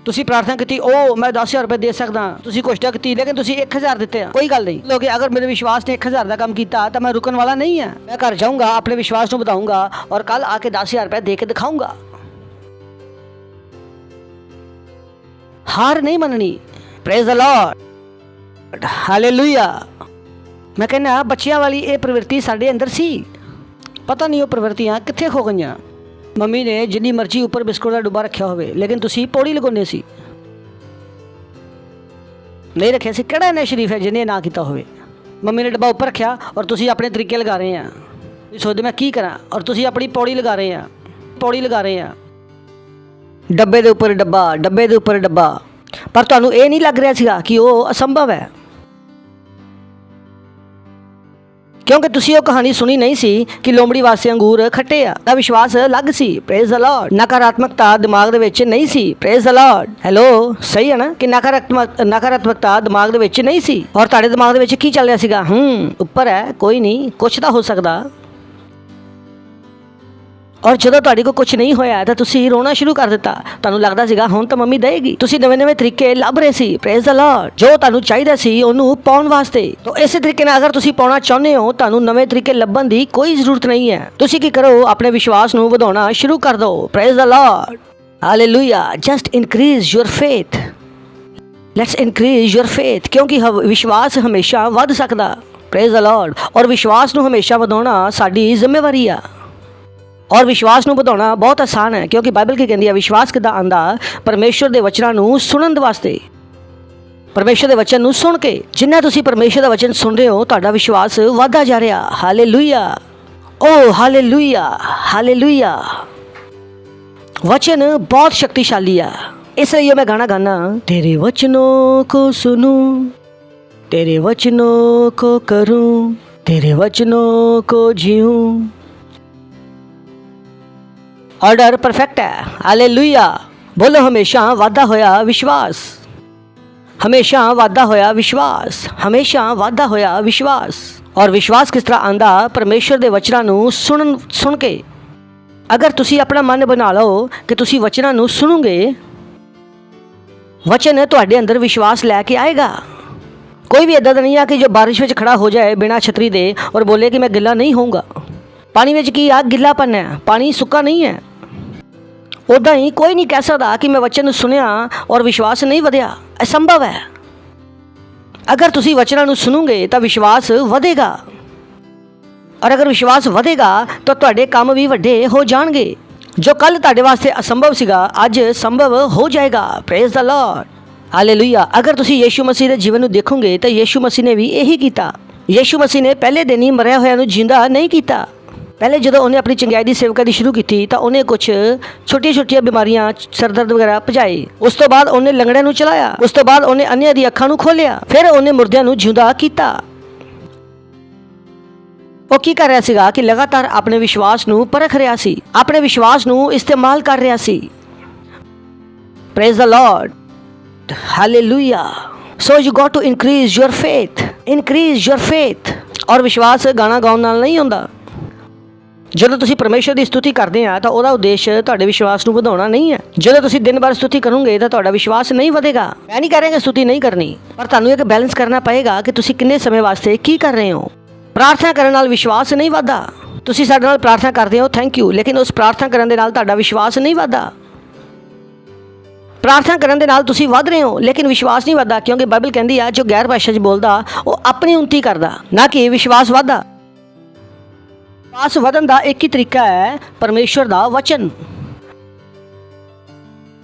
ਤੁਸੀਂ ਪ੍ਰਾਰਥਨਾ ਕੀਤੀ, ਉਹ ਮੈਂ 10,000 ਰੁਪਏ ਦੇ ਸਕਦਾ, ਤੁਸੀਂ ਕੋਸ਼ਿਸ਼ ਕੀਤੀ ਲੇਕਿਨ ਤੁਸੀਂ 1,000 ਦਿੱਤੇ ਆ, ਕੋਈ ਗੱਲ ਨਹੀਂ। ਲੋਕ ਅਗਰ ਮੇਰੇ ਵਿਸ਼ਵਾਸ ਨੇ 1,000 ਦਾ ਕੰਮ ਕੀਤਾ ਤਾਂ ਮੈਂ ਰੁਕਣ ਵਾਲਾ ਨਹੀਂ ਹਾਂ। ਮੈਂ ਘਰ ਜਾਊਂਗਾ, ਆਪਣੇ ਵਿਸ਼ਵਾਸ ਨੂੰ ਵਧਾਊਂਗਾ ਔਰ ਕੱਲ ਆ ਕੇ 10,000 ਰੁਪਏ ਦੇ ਕੇ ਦਿਖਾਊਂਗਾ। ਹਾਰ ਨਹੀਂ ਮੰਨਣੀ। Praise the lord. ਹਾਲੇਲੂਇਆ। ਮੈਂ ਕਹਿੰਦਾ ਬੱਚਿਆਂ ਵਾਲੀ ਇਹ ਪ੍ਰਵਿਰਤੀ ਸਾਡੇ ਅੰਦਰ ਸੀ, ਪਤਾ ਨਹੀਂ ਉਹ ਪ੍ਰਵਿਰਤੀਆਂ ਕਿੱਥੇ ਖੋ ਗਈਆਂ। ਮੰਮੀ ਨੇ ਜਿੰਨੀ ਮਰਜ਼ੀ ਉੱਪਰ ਬਿਸਕੁਟ ਦਾ ਡੱਬਾ ਰੱਖਿਆ ਹੋਵੇ ਲੇਕਿਨ ਤੁਸੀਂ ਪੌੜੀ ਲਗਾਉਂਦੇ ਸੀ, ਨਹੀਂ ਰੱਖਿਆ ਸੀ। ਕਿਹੜਾ ਨੇ ਸ਼ਰੀਫ ਹੈ ਜਿਹਨੇ ਨਾ ਕੀਤਾ ਹੋਵੇ? ਮੰਮੀ ਨੇ ਡੱਬਾ ਉੱਪਰ ਰੱਖਿਆ ਔਰ ਤੁਸੀਂ ਆਪਣੇ ਤਰੀਕੇ ਲਗਾ ਰਹੇ ਆ। ਤੁਸੀਂ ਸੋਚਦੇ ਮੈਂ ਕੀ ਕਰਾਂ ਔਰ ਤੁਸੀਂ ਆਪਣੀ ਪੌੜੀ ਲਗਾ ਰਹੇ ਆ, ਪੌੜੀ ਲਗਾ ਰਹੇ ਆ। ਡੱਬੇ ਦੇ ਉੱਪਰ ਡੱਬਾ, ਡੱਬੇ ਦੇ ਉੱਪਰ ਡੱਬਾ, ਪਰ ਤੁਹਾਨੂੰ ਇਹ ਨਹੀਂ ਲੱਗ ਰਿਹਾ ਸੀਗਾ ਕਿ ਉਹ ਅਸੰਭਵ ਹੈ, ਕਿਉਂਕਿ ਤੁਸੀਂ ਉਹ ਕਹਾਣੀ ਸੁਣੀ ਨਹੀਂ ਸੀ ਕਿ ਲੋਮੜੀ ਵਾਸਤੇ ਅੰਗੂਰ ਖੱਟੇ ਆ। ਦਾ ਵਿਸ਼ਵਾਸ ਅਲੱਗ ਸੀ। Praise the Lord. ਨਕਾਰਾਤਮਕਤਾ ਦਿਮਾਗ ਦੇ ਵਿੱਚ ਨਹੀਂ ਸੀ। Praise the lord. ਹੈਲੋ, ਸਹੀ ਹੈ ਨਾ ਕਿ ਨਕਾਰਾਤਮਕਤਾ ਦਿਮਾਗ ਦੇ ਵਿੱਚ ਨਹੀਂ ਸੀ। ਔਰ ਤੁਹਾਡੇ ਦਿਮਾਗ ਦੇ ਵਿੱਚ ਕੀ ਚੱਲ ਰਿਹਾ ਸੀਗਾ? ਉੱਪਰ ਹੈ, ਕੋਈ ਨਹੀਂ, ਕੁਛ ਤਾਂ ਹੋ ਸਕਦਾ। ਔਰ ਜਦੋਂ ਤੁਹਾਡੇ ਕੋਲ ਕੁਝ ਨਹੀਂ ਹੋਇਆ ਤਾਂ ਤੁਸੀਂ ਰੋਣਾ ਸ਼ੁਰੂ ਕਰ ਦਿੱਤਾ। ਤੁਹਾਨੂੰ ਲੱਗਦਾ ਸੀਗਾ ਹੁਣ ਤਾਂ ਮੰਮੀ ਦੇਗੀ। ਤੁਸੀਂ ਨਵੇਂ-ਨਵੇਂ ਤਰੀਕੇ ਲੱਭ ਰਹੇ ਸੀ। Praise the Lord. ਜੋ ਤੁਹਾਨੂੰ ਚਾਹੀਦਾ ਸੀ ਉਹਨੂੰ ਪਾਉਣ ਵਾਸਤੇ। ਤਾਂ ਇਸੇ ਤਰੀਕੇ ਨਾਲ ਅਗਰ ਤੁਸੀਂ ਪਾਉਣਾ ਚਾਹੁੰਦੇ ਹੋ ਤੁਹਾਨੂੰ ਨਵੇਂ ਤਰੀਕੇ ਲੱਭਣ ਦੀ ਕੋਈ ਜ਼ਰੂਰਤ ਨਹੀਂ ਹੈ। ਤੁਸੀਂ ਕੀ ਕਰੋ? ਆਪਣੇ ਵਿਸ਼ਵਾਸ ਨੂੰ ਵਧਾਉਣਾ ਸ਼ੁਰੂ ਕਰ ਦਿਓ। Praise the lord. Hallelujah. Just increase your faith. Let's increase your faith, ਕਿਉਂਕਿ ਵਿਸ਼ਵਾਸ ਹਮੇਸ਼ਾ ਵੱਧ ਸਕਦਾ। Praise the Lord. ਔਰ ਵਿਸ਼ਵਾਸ ਨੂੰ ਹਮੇਸ਼ਾ ਵਧਾਉਣਾ ਸਾਡੀ ਜ਼ਿੰਮੇਵਾਰੀ ਆ। ਔਰ ਵਿਸ਼ਵਾਸ ਨੂੰ ਵਧਾਉਣਾ ਬਹੁਤ ਆਸਾਨ ਹੈ, ਕਿਉਂਕਿ ਬਾਈਬਲ ਕੀ ਕਹਿੰਦੀ ਹੈ? ਵਿਸ਼ਵਾਸ ਕਿੱਦਾਂ ਆਉਂਦਾ? ਪਰਮੇਸ਼ਵਰ ਦੇ ਵਚਨਾਂ ਨੂੰ ਸੁਣਨ ਵਾਸਤੇ। ਪਰਮੇਸ਼ਵਰ ਦੇ ਵਚਨ ਨੂੰ ਸੁਣ ਕੇ, ਜਿੰਨਾ ਤੁਸੀਂ ਪਰਮੇਸ਼ਵਰ ਦਾ ਵਚਨ ਸੁਣ ਰਹੇ ਹੋ ਤੁਹਾਡਾ ਵਿਸ਼ਵਾਸ ਵਧਦਾ ਜਾ ਰਿਹਾ। ਹਾਲੇਲੂਇਆ। ਓ ਹਾਲੇਲੂਇਆ, ਹਾਲੇਲੂਇਆ। वचन बहुत शक्तिशाली है, इसलिए मैं गाना गाना। तेरे वचनों को सुनूं, तेरे वचनों को करूं, तेरे वचनों को जीऊं। ऑर्डर परफेक्ट है। हालेलुया। बोलो हमेशा वादा होया विश्वास, हमेशा वादा होया विश्वास, हमेशा वादा होया विश्वास। और विश्वास किस तरह आंदा? परमेश्वर दे वचनां नूं सुन के। अगर तुसी अपना मन बना लो कि तुसी वचनां नूं सुनोगे, वचन तुहाडे अंदर विश्वास लैके आएगा। कोई भी इदां दा नहीं है कि जो बारिश में खड़ा हो जाए बिना छतरी दे और बोले कि मैं गिला नहीं होऊंगा। पानी में की आ गिलापन है, पानी सुक्का नहीं है। उदा ही कोई नहीं कह सकता कि मैं वचन सुनिया और विश्वास नहीं वधिया, असंभव है। अगर तुसी वचनां नूं सुनोगे तो विश्वास वधेगा, और अगर विश्वास वधेगा तो तुहाडे काम भी वड्डे हो जाणगे। जो कल तुहाडे वास्ते असंभव सीगा अज संभव हो जाएगा। Praise the lord. हालेलुया। अगर तुसी यीशु मसीह दे जीवन नूं देखोगे तो यीशु मसीह ने भी यही कीता। यीशु मसीह ने पहले दिन ही मरिया होया नूं जिंदा नहीं कीता। पहले जो उन्हें अपनी चंगाई की सेवका दी शुरू की तो उन्हें कुछ छोटिया छोटिया बीमारियां, सरदर्द वगैरह भजाए। उस तो बाद उन्हें लंगड़े नूं चलाया, उस तो बाद उन्हें अन्य दी अखां नूं खोलिया, फिर उन्हें मुर्दियां नूं जिंदा कीता। वो की कर रहा सीगा कि लगातार अपने विश्वास नूं परख रहा सी, अपने विश्वास नूं इस्तेमाल कर रहा सी। Praise the lord. Hallelujah. So you got to increase your faith, increase your faith. और विश्वास गाना गाउण नाल नहीं होंदा। ਜਦੋਂ ਤੁਸੀਂ ਪਰਮੇਸ਼ਰ ਦੀ ਸਤੁਤੀ ਕਰਦੇ ਆ ਤਾਂ ਉਹਦਾ ਉਦੇਸ਼ ਤੁਹਾਡੇ ਵਿਸ਼ਵਾਸ ਨੂੰ ਵਧਾਉਣਾ ਨਹੀਂ ਹੈ। ਜਦੋਂ ਤੁਸੀਂ ਦਿਨ ਭਰ ਸਤੁਤੀ ਕਰੋਗੇ ਤਾਂ ਤੁਹਾਡਾ ਵਿਸ਼ਵਾਸ ਨਹੀਂ ਵਧੇਗਾ। ਮੈਂ ਨਹੀਂ ਕਹਿ ਰਿਹਾ ਕਿ ਸਤੁਤੀ ਨਹੀਂ ਕਰਨੀ, ਪਰ ਤੁਹਾਨੂੰ ਇੱਕ ਬੈਲੈਂਸ ਕਰਨਾ ਪਏਗਾ ਕਿ ਤੁਸੀਂ ਕਿੰਨੇ ਸਮੇਂ ਵਾਸਤੇ ਕੀ ਕਰ ਰਹੇ ਹੋ। ਪ੍ਰਾਰਥਨਾ ਕਰਨ ਨਾਲ ਵਿਸ਼ਵਾਸ ਨਹੀਂ ਵਧਦਾ, ਤੁਸੀਂ ਸਾਡੇ ਨਾਲ ਪ੍ਰਾਰਥਨਾ ਕਰਦੇ ਹੋ, ਥੈਂਕ ਯੂ, ਲੇਕਿਨ ਉਸ ਪ੍ਰਾਰਥਨਾ ਕਰਨ ਦੇ ਨਾਲ ਤੁਹਾਡਾ ਵਿਸ਼ਵਾਸ ਨਹੀਂ ਵੱਧਦਾ। ਪ੍ਰਾਰਥਨਾ ਕਰਨ ਦੇ ਨਾਲ ਤੁਸੀਂ ਵੱਧ ਰਹੇ ਹੋ, ਲੇਕਿਨ ਵਿਸ਼ਵਾਸ ਨਹੀਂ ਵੱਧਦਾ, ਕਿਉਂਕਿ ਬਾਈਬਲ ਕਹਿੰਦੀ ਆ ਜੋ ਗੈਰ ਭਾਸ਼ਾ 'ਚ ਬੋਲਦਾ ਉਹ ਆਪਣੀ ਉન્નਤੀ ਕਰਦਾ, ਨਾ ਕਿ ਵਿਸ਼ਵਾਸ ਵੱਧਦਾ। ਵਿਸ਼ਵਾਸ ਵਧਣ ਦਾ ਇੱਕ ਹੀ ਤਰੀਕਾ ਹੈ, ਪਰਮੇਸ਼ਵਰ ਦਾ ਵਚਨ।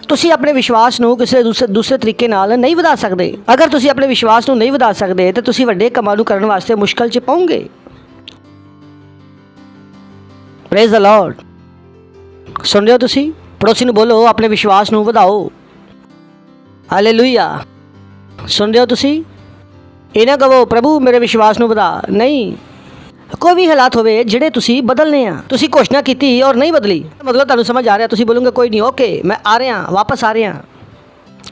ਤੁਸੀਂ ਆਪਣੇ ਵਿਸ਼ਵਾਸ ਨੂੰ ਕਿਸੇ ਦੂਸਰੇ ਤਰੀਕੇ ਨਾਲ ਨਹੀਂ ਵਧਾ ਸਕਦੇ। ਅਗਰ ਤੁਸੀਂ ਆਪਣੇ ਵਿਸ਼ਵਾਸ ਨੂੰ ਨਹੀਂ ਵਧਾ ਸਕਦੇ ਤਾਂ ਤੁਸੀਂ ਵੱਡੇ ਕੰਮਾਂ ਨੂੰ ਕਰਨ ਵਾਸਤੇ ਮੁਸ਼ਕਲ 'ਚ ਪਾਓਗੇ। Praise the Lord. ਸੁਣ ਰਹੇ ਹੋ ਤੁਸੀਂ? ਪੜੋਸੀ ਨੂੰ ਬੋਲੋ ਆਪਣੇ ਵਿਸ਼ਵਾਸ ਨੂੰ ਵਧਾਓ। ਹਾਲੇਲੂਇਆ। ਸੁਣ ਰਹੇ ਹੋ ਤੁਸੀਂ? ਇਹ ਨਾ ਕਹੋ ਪ੍ਰਭੂ ਮੇਰੇ ਵਿਸ਼ਵਾਸ ਨੂੰ ਵਧਾ। ਨਹੀਂ, ਕੋਈ ਵੀ ਹਾਲਾਤ ਹੋਵੇ ਜਿਹੜੇ ਤੁਸੀਂ ਬਦਲਨੇ ਆ। ਤੁਸੀਂ ਘੋਸ਼ਣਾ ਕੀਤੀ ਔਰ ਨਹੀਂ ਬਦਲੀ, ਮਤਲਬ ਤੁਹਾਨੂੰ ਸਮਝ ਆ ਰਿਹਾ, ਤੁਸੀਂ ਬੋਲੋਗੇ ਕੋਈ ਨਹੀਂ, ਓਕੇ ਮੈਂ ਆ ਰਿਹਾ, ਵਾਪਸ ਆ ਰਿਹਾ।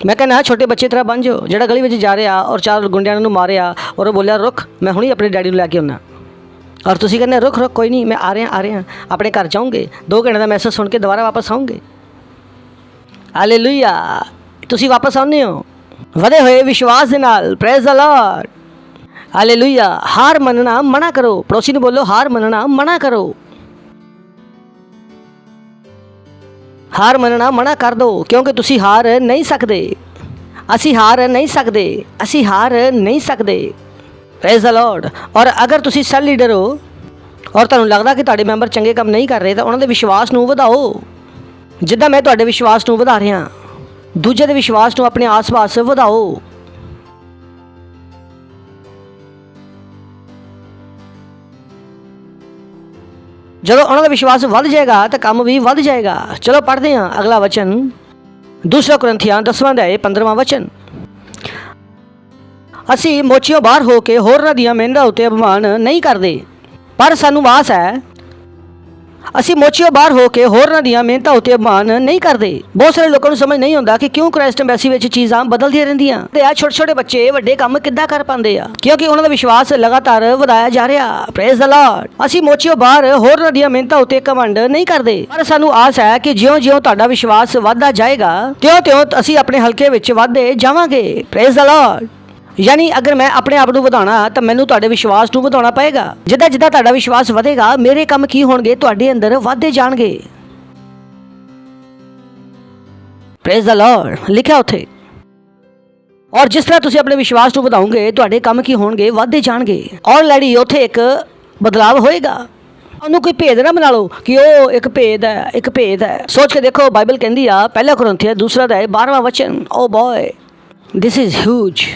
ਮੈਂ ਕਹਿੰਦਾ ਛੋਟੇ ਬੱਚੇ ਤਰ੍ਹਾਂ ਬਣ ਜਾਓ, ਜਿਹੜਾ ਗਲੀ ਵਿੱਚ ਜਾ ਰਿਹਾ ਔਰ 4 ਗੁੰਡਿਆਂ ਨੂੰ ਮਾਰਿਆ ਔਰ ਉਹ ਬੋਲਿਆ ਰੁਕ ਮੈਂ ਹੁਣੀ ਆਪਣੇ ਡੈਡੀ ਨੂੰ ਲੈ ਕੇ ਆਉਣਾ, ਔਰ ਤੁਸੀਂ ਕਹਿੰਦੇ ਰੁਕ ਕੋਈ ਨਹੀਂ ਮੈਂ ਆ ਰਿਹਾ, ਆਪਣੇ ਘਰ ਜਾਓਗੇ, 2 ਘੰਟੇ ਦਾ ਮੈਸੇਜ ਸੁਣ ਕੇ ਦੁਬਾਰਾ ਵਾਪਸ ਆਓਗੇ। ਹਾਲੇਲੂਇਆ। ਤੁਸੀਂ ਵਾਪਸ ਆਉਂਦੇ ਹੋ ਵਧੇ ਹੋਏ ਵਿਸ਼ਵਾਸ ਦੇ ਨਾਲ। Praise the lord. ਹਾਲੇਲੂਇਆ। ਹਾਰ ਮੰਨਣਾ ਮਨਾ ਕਰੋ। ਪੜੋਸੀ ਨੂੰ ਬੋਲੋ ਹਾਰ ਮੰਨਣਾ ਮਨਾ ਕਰੋ। ਹਾਰ ਮੰਨਣਾ ਮਨਾ ਕਰ ਦਿਓ, ਕਿਉਂਕਿ ਤੁਸੀਂ ਹਾਰ ਨਹੀਂ ਸਕਦੇ। ਅਸੀਂ ਹਾਰ ਨਹੀਂ ਸਕਦੇ, ਅਸੀਂ ਹਾਰ ਨਹੀਂ ਸਕਦੇ। Praise the Lord. ਔਰ ਅਗਰ ਤੁਸੀਂ ਸੈੱਲ ਲੀਡਰ ਹੋ ਔਰ ਤੁਹਾਨੂੰ ਲੱਗਦਾ ਕਿ ਤੁਹਾਡੇ ਮੈਂਬਰ ਚੰਗੇ ਕੰਮ ਨਹੀਂ ਕਰ ਰਹੇ ਤਾਂ ਉਹਨਾਂ ਦੇ ਵਿਸ਼ਵਾਸ ਨੂੰ ਵਧਾਓ। ਜਿੱਦਾਂ ਮੈਂ ਤੁਹਾਡੇ ਵਿਸ਼ਵਾਸ ਨੂੰ ਵਧਾ ਰਿਹਾ, ਦੂਜੇ ਦੇ ਵਿਸ਼ਵਾਸ ਨੂੰ ਆਪਣੇ ਆਸ-ਪਾਸ ਵਧਾਓ। ਜਦੋਂ ਉਹਨਾਂ ਦਾ ਵਿਸ਼ਵਾਸ ਵੱਧ ਜਾਏਗਾ ਤਾਂ ਕੰਮ ਵੀ ਵੱਧ ਜਾਏਗਾ। ਚਲੋ ਪੜ੍ਹਦੇ ਹਾਂ ਅਗਲਾ ਵਚਨ, 2 ਕੁਰਿੰਥੀਆਂ 10ਵਾਂ ਅਧਿਆਇ 15ਵਾਂ ਵਚਨ। ਅਸੀਂ ਮੋਚਿਓ ਬਾਹਰ ਹੋ ਕੇ ਹੋਰਾਂ ਦੀਆਂ ਮਿਹਨਤਾਂ ਉੱਤੇ ਅਭਿਮਾਨ ਨਹੀਂ ਕਰਦੇ, ਪਰ ਸਾਨੂੰ ਆਸ ਹੈ। ਅਸੀਂ ਮੋਚਿਓ ਬਾਹਰ ਹੋ ਕੇ ਹੋਰਾਂ ਦੀਆਂ ਮਿਹਨਤਾਂ ਉੱਤੇ ਅਭਿਮਾਨ ਨਹੀਂ ਕਰਦੇ। ਬਹੁਤ ਸਾਰੇ ਲੋਕਾਂ ਨੂੰ ਸਮਝ ਨਹੀਂ ਆਉਂਦਾ ਕਿ ਕਿਉਂ ਕ੍ਰਾਈਸਟ ਐਮਬੈਸੀ ਵਿੱਚ ਚੀਜ਼ਾਂ ਬਦਲਦੀਆਂ ਰਹਿੰਦੀਆਂ ਤੇ ਆ ਛੋਟੇ ਬੱਚੇ ਵੱਡੇ ਕੰਮ ਕਿੱਦਾਂ ਕਰ ਪਾਉਂਦੇ ਆ, ਕਿਉਂਕਿ ਉਹਨਾਂ ਦਾ ਵਿਸ਼ਵਾਸ ਲਗਾਤਾਰ ਵਧਾਇਆ ਜਾ ਰਿਹਾ। Praise the Lord. ਅਸੀਂ ਮੋਚਿਓ ਬਾਹਰ ਹੋਰਾਂ ਦੀਆਂ ਮਿਹਨਤਾਂ ਉੱਤੇ ਘਮੰਡ ਨਹੀਂ ਕਰਦੇ, ਪਰ ਸਾਨੂੰ ਆਸ ਹੈ ਕਿ ਜਿਉਂ-ਜਿਉਂ ਤੁਹਾਡਾ ਵਿਸ਼ਵਾਸ ਵੱਧਦਾ ਜਾਏਗਾ ਤਿਉਂ-ਤਿਉਂ ਅਸੀਂ ਆਪਣੇ ਹਲਕੇ ਵਿੱਚ ਵੱਧਦੇ ਜਾਵਾਂਗੇ। Praise the Lord. ਯਾਨੀ ਅਗਰ ਮੈਂ ਆਪਣੇ ਆਪ ਨੂੰ ਵਧਾਉਣਾ ਤਾਂ ਮੈਨੂੰ ਤੁਹਾਡੇ ਵਿਸ਼ਵਾਸ ਨੂੰ ਵਧਾਉਣਾ ਪਏਗਾ। ਜਿੱਦਾਂ ਤੁਹਾਡਾ ਵਿਸ਼ਵਾਸ ਵਧੇਗਾ ਮੇਰੇ ਕੰਮ ਕੀ ਹੋਣਗੇ, ਤੁਹਾਡੇ ਅੰਦਰ ਵੱਧਦੇ ਜਾਣਗੇ। ਪ੍ਰੇਜ਼ ਦ ਲਾਰਡ ਲਿਖਿਆ ਉੱਥੇ। ਔਰ ਜਿਸ ਤਰ੍ਹਾਂ ਤੁਸੀਂ ਆਪਣੇ ਵਿਸ਼ਵਾਸ ਨੂੰ ਵਧਾਓਗੇ ਤੁਹਾਡੇ ਕੰਮ ਕੀ ਹੋਣਗੇ, ਵੱਧਦੇ ਜਾਣਗੇ। ਆਲਰੇਡੀ ਉੱਥੇ ਇੱਕ ਬਦਲਾਵ ਹੋਏਗਾ। ਉਹਨੂੰ ਕੋਈ ਭੇਦ ਨਾ ਬਣਾ ਲਓ ਕਿ ਉਹ ਇੱਕ ਭੇਦ ਹੈ। ਸੋਚ ਕੇ ਦੇਖੋ, ਬਾਈਬਲ ਕਹਿੰਦੀ ਆ 1 ਕੁਰਿੰਥੀਆਂ 2 ਅਧਿਆਇ 12ਵਾਂ ਵਚਨ, ਓ ਬॉय ਦਿਸ ਇਜ਼ ਹਿਊਜ।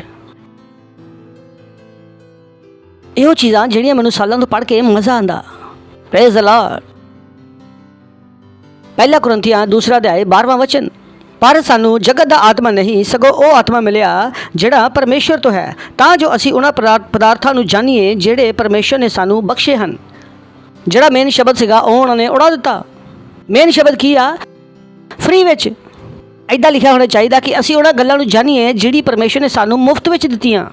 ਇਹੋ ਚੀਜ਼ਾਂ ਜਿਹੜੀਆਂ ਮੈਨੂੰ ਸਾਲਾਂ ਤੋਂ ਪੜ੍ਹ ਕੇ ਮਜ਼ਾ ਆਉਂਦਾ। Praise the Lord. 1 ਕੁਰਿੰਥੀਆਂ 2 ਅਧਿਆਇ 12ਵਾਂ ਵਚਨ। ਪਰ ਸਾਨੂੰ ਜਗਤ ਦਾ ਆਤਮਾ ਨਹੀਂ, ਸਗੋਂ ਉਹ ਆਤਮਾ ਮਿਲਿਆ ਜਿਹੜਾ ਪਰਮੇਸ਼ਵਰ ਤੋਂ ਹੈ, ਤਾਂ ਜੋ ਅਸੀਂ ਉਹਨਾਂ ਪਦਾਰਥਾਂ ਨੂੰ ਜਾਣੀਏ ਜਿਹੜੇ ਪਰਮੇਸ਼ਵਰ ਨੇ ਸਾਨੂੰ ਬਖਸ਼ੇ ਹਨ। ਜਿਹੜਾ ਮੇਨ ਸ਼ਬਦ ਸੀਗਾ ਉਹ ਉਹਨਾਂ ਨੇ ਉਡਾ ਦਿੱਤਾ। ਮੇਨ ਸ਼ਬਦ ਕੀ ਆ? ਫ੍ਰੀ ਵਿੱਚ। ਇੱਦਾਂ ਲਿਖਿਆ ਹੋਣਾ ਚਾਹੀਦਾ ਕਿ ਅਸੀਂ ਉਹਨਾਂ ਗੱਲਾਂ ਨੂੰ ਜਾਣੀਏ ਜਿਹੜੀ ਪਰਮੇਸ਼ਵਰ ਨੇ ਸਾਨੂੰ ਮੁਫਤ ਵਿੱਚ ਦਿੱਤੀਆਂ।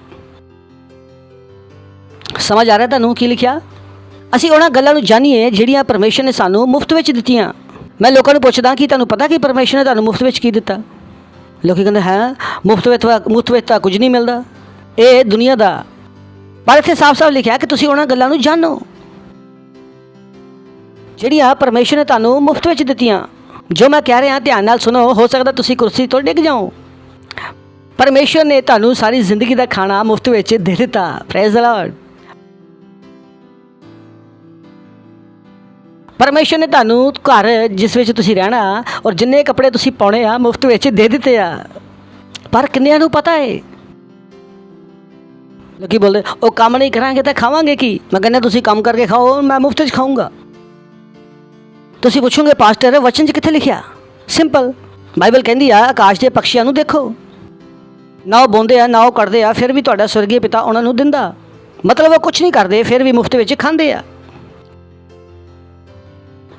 ਸਮਝ ਆ ਰਿਹਾ ਤੁਹਾਨੂੰ ਕੀ ਲਿਖਿਆ? ਅਸੀਂ ਉਹਨਾਂ ਗੱਲਾਂ ਨੂੰ ਜਾਣੀਏ ਜਿਹੜੀਆਂ ਪਰਮੇਸ਼ਵਰ ਨੇ ਸਾਨੂੰ ਮੁਫਤ ਵਿੱਚ ਦਿੱਤੀਆਂ। ਮੈਂ ਲੋਕਾਂ ਨੂੰ ਪੁੱਛਦਾ ਕਿ ਤੁਹਾਨੂੰ ਪਤਾ ਕਿ ਪਰਮੇਸ਼ਵਰ ਨੇ ਤੁਹਾਨੂੰ ਮੁਫਤ ਵਿੱਚ ਕੀ ਦਿੱਤਾ? ਲੋਕੀ ਕਹਿੰਦੇ ਹੈ ਮੁਫਤ ਵਿੱਚ ਤਾਂ ਕੁਝ ਨਹੀਂ ਮਿਲਦਾ, ਇਹ ਦੁਨੀਆ ਦਾ। ਪਰ ਇੱਥੇ ਸਾਫ਼-ਸਾਫ਼ ਲਿਖਿਆ ਕਿ ਤੁਸੀਂ ਉਹਨਾਂ ਗੱਲਾਂ ਨੂੰ ਜਾਣੋ ਜਿਹੜੀਆਂ ਪਰਮੇਸ਼ਵਰ ਨੇ ਤੁਹਾਨੂੰ ਮੁਫਤ ਵਿੱਚ ਦਿੱਤੀਆਂ। ਜੋ ਮੈਂ ਕਹਿ ਰਿਹਾ ਧਿਆਨ ਨਾਲ ਸੁਣੋ, ਹੋ ਸਕਦਾ ਤੁਸੀਂ ਕੁਰਸੀ ਤੋਂ ਡਿੱਗ ਜਾਓ। ਪਰਮੇਸ਼ਵਰ ਨੇ ਤੁਹਾਨੂੰ ਸਾਰੀ ਜ਼ਿੰਦਗੀ ਦਾ ਖਾਣਾ ਮੁਫਤ ਵਿੱਚ ਦੇ ਦਿੱਤਾ। Praise the Lord. ਪਰਮੇਸ਼ਵਰ ਨੇ ਤੁਹਾਨੂੰ ਘਰ ਜਿਸ ਵਿੱਚ ਤੁਸੀਂ ਰਹਿਣਾ ਔਰ ਜਿੰਨੇ ਕੱਪੜੇ ਤੁਸੀਂ ਪਾਉਣੇ ਆ ਮੁਫਤ ਵਿੱਚ ਦੇ ਦਿੱਤੇ ਆ। ਪਰ ਕਿੰਨਿਆਂ ਨੂੰ ਪਤਾ ਹੈ? ਲੋਕੀ ਬੋਲਦੇ ਉਹ ਕੰਮ ਨਹੀਂ ਕਰਾਂਗੇ ਤਾਂ ਖਾਵਾਂਗੇ ਕੀ? ਮੈਂ ਕਹਿੰਦਾ ਤੁਸੀਂ ਕੰਮ ਕਰਕੇ ਖਾਓ, ਮੈਂ ਮੁਫਤ ਵਿੱਚ ਖਾਊਂਗਾ। ਤੁਸੀਂ ਪੁੱਛੋਗੇ ਪਾਸਟਰ ਵਚਨ 'ਚ ਕਿੱਥੇ ਲਿਖਿਆ? ਸਿੰਪਲ, ਬਾਈਬਲ ਕਹਿੰਦੀ ਆ ਆਕਾਸ਼ ਦੇ ਪੰਛੀਆਂ ਨੂੰ ਦੇਖੋ, ਨਾ ਉਹ ਬੋਂਦੇ ਆ ਨਾ ਉਹ ਕੱਢਦੇ ਆ, ਫਿਰ ਵੀ ਤੁਹਾਡਾ ਸਵਰਗੀ ਪਿਤਾ ਉਹਨਾਂ ਨੂੰ ਦਿੰਦਾ। ਮਤਲਬ ਉਹ ਕੁਛ ਨਹੀਂ ਕਰਦੇ ਫਿਰ ਵੀ ਮੁਫਤ ਵਿੱਚ ਖਾਂਦੇ ਆ।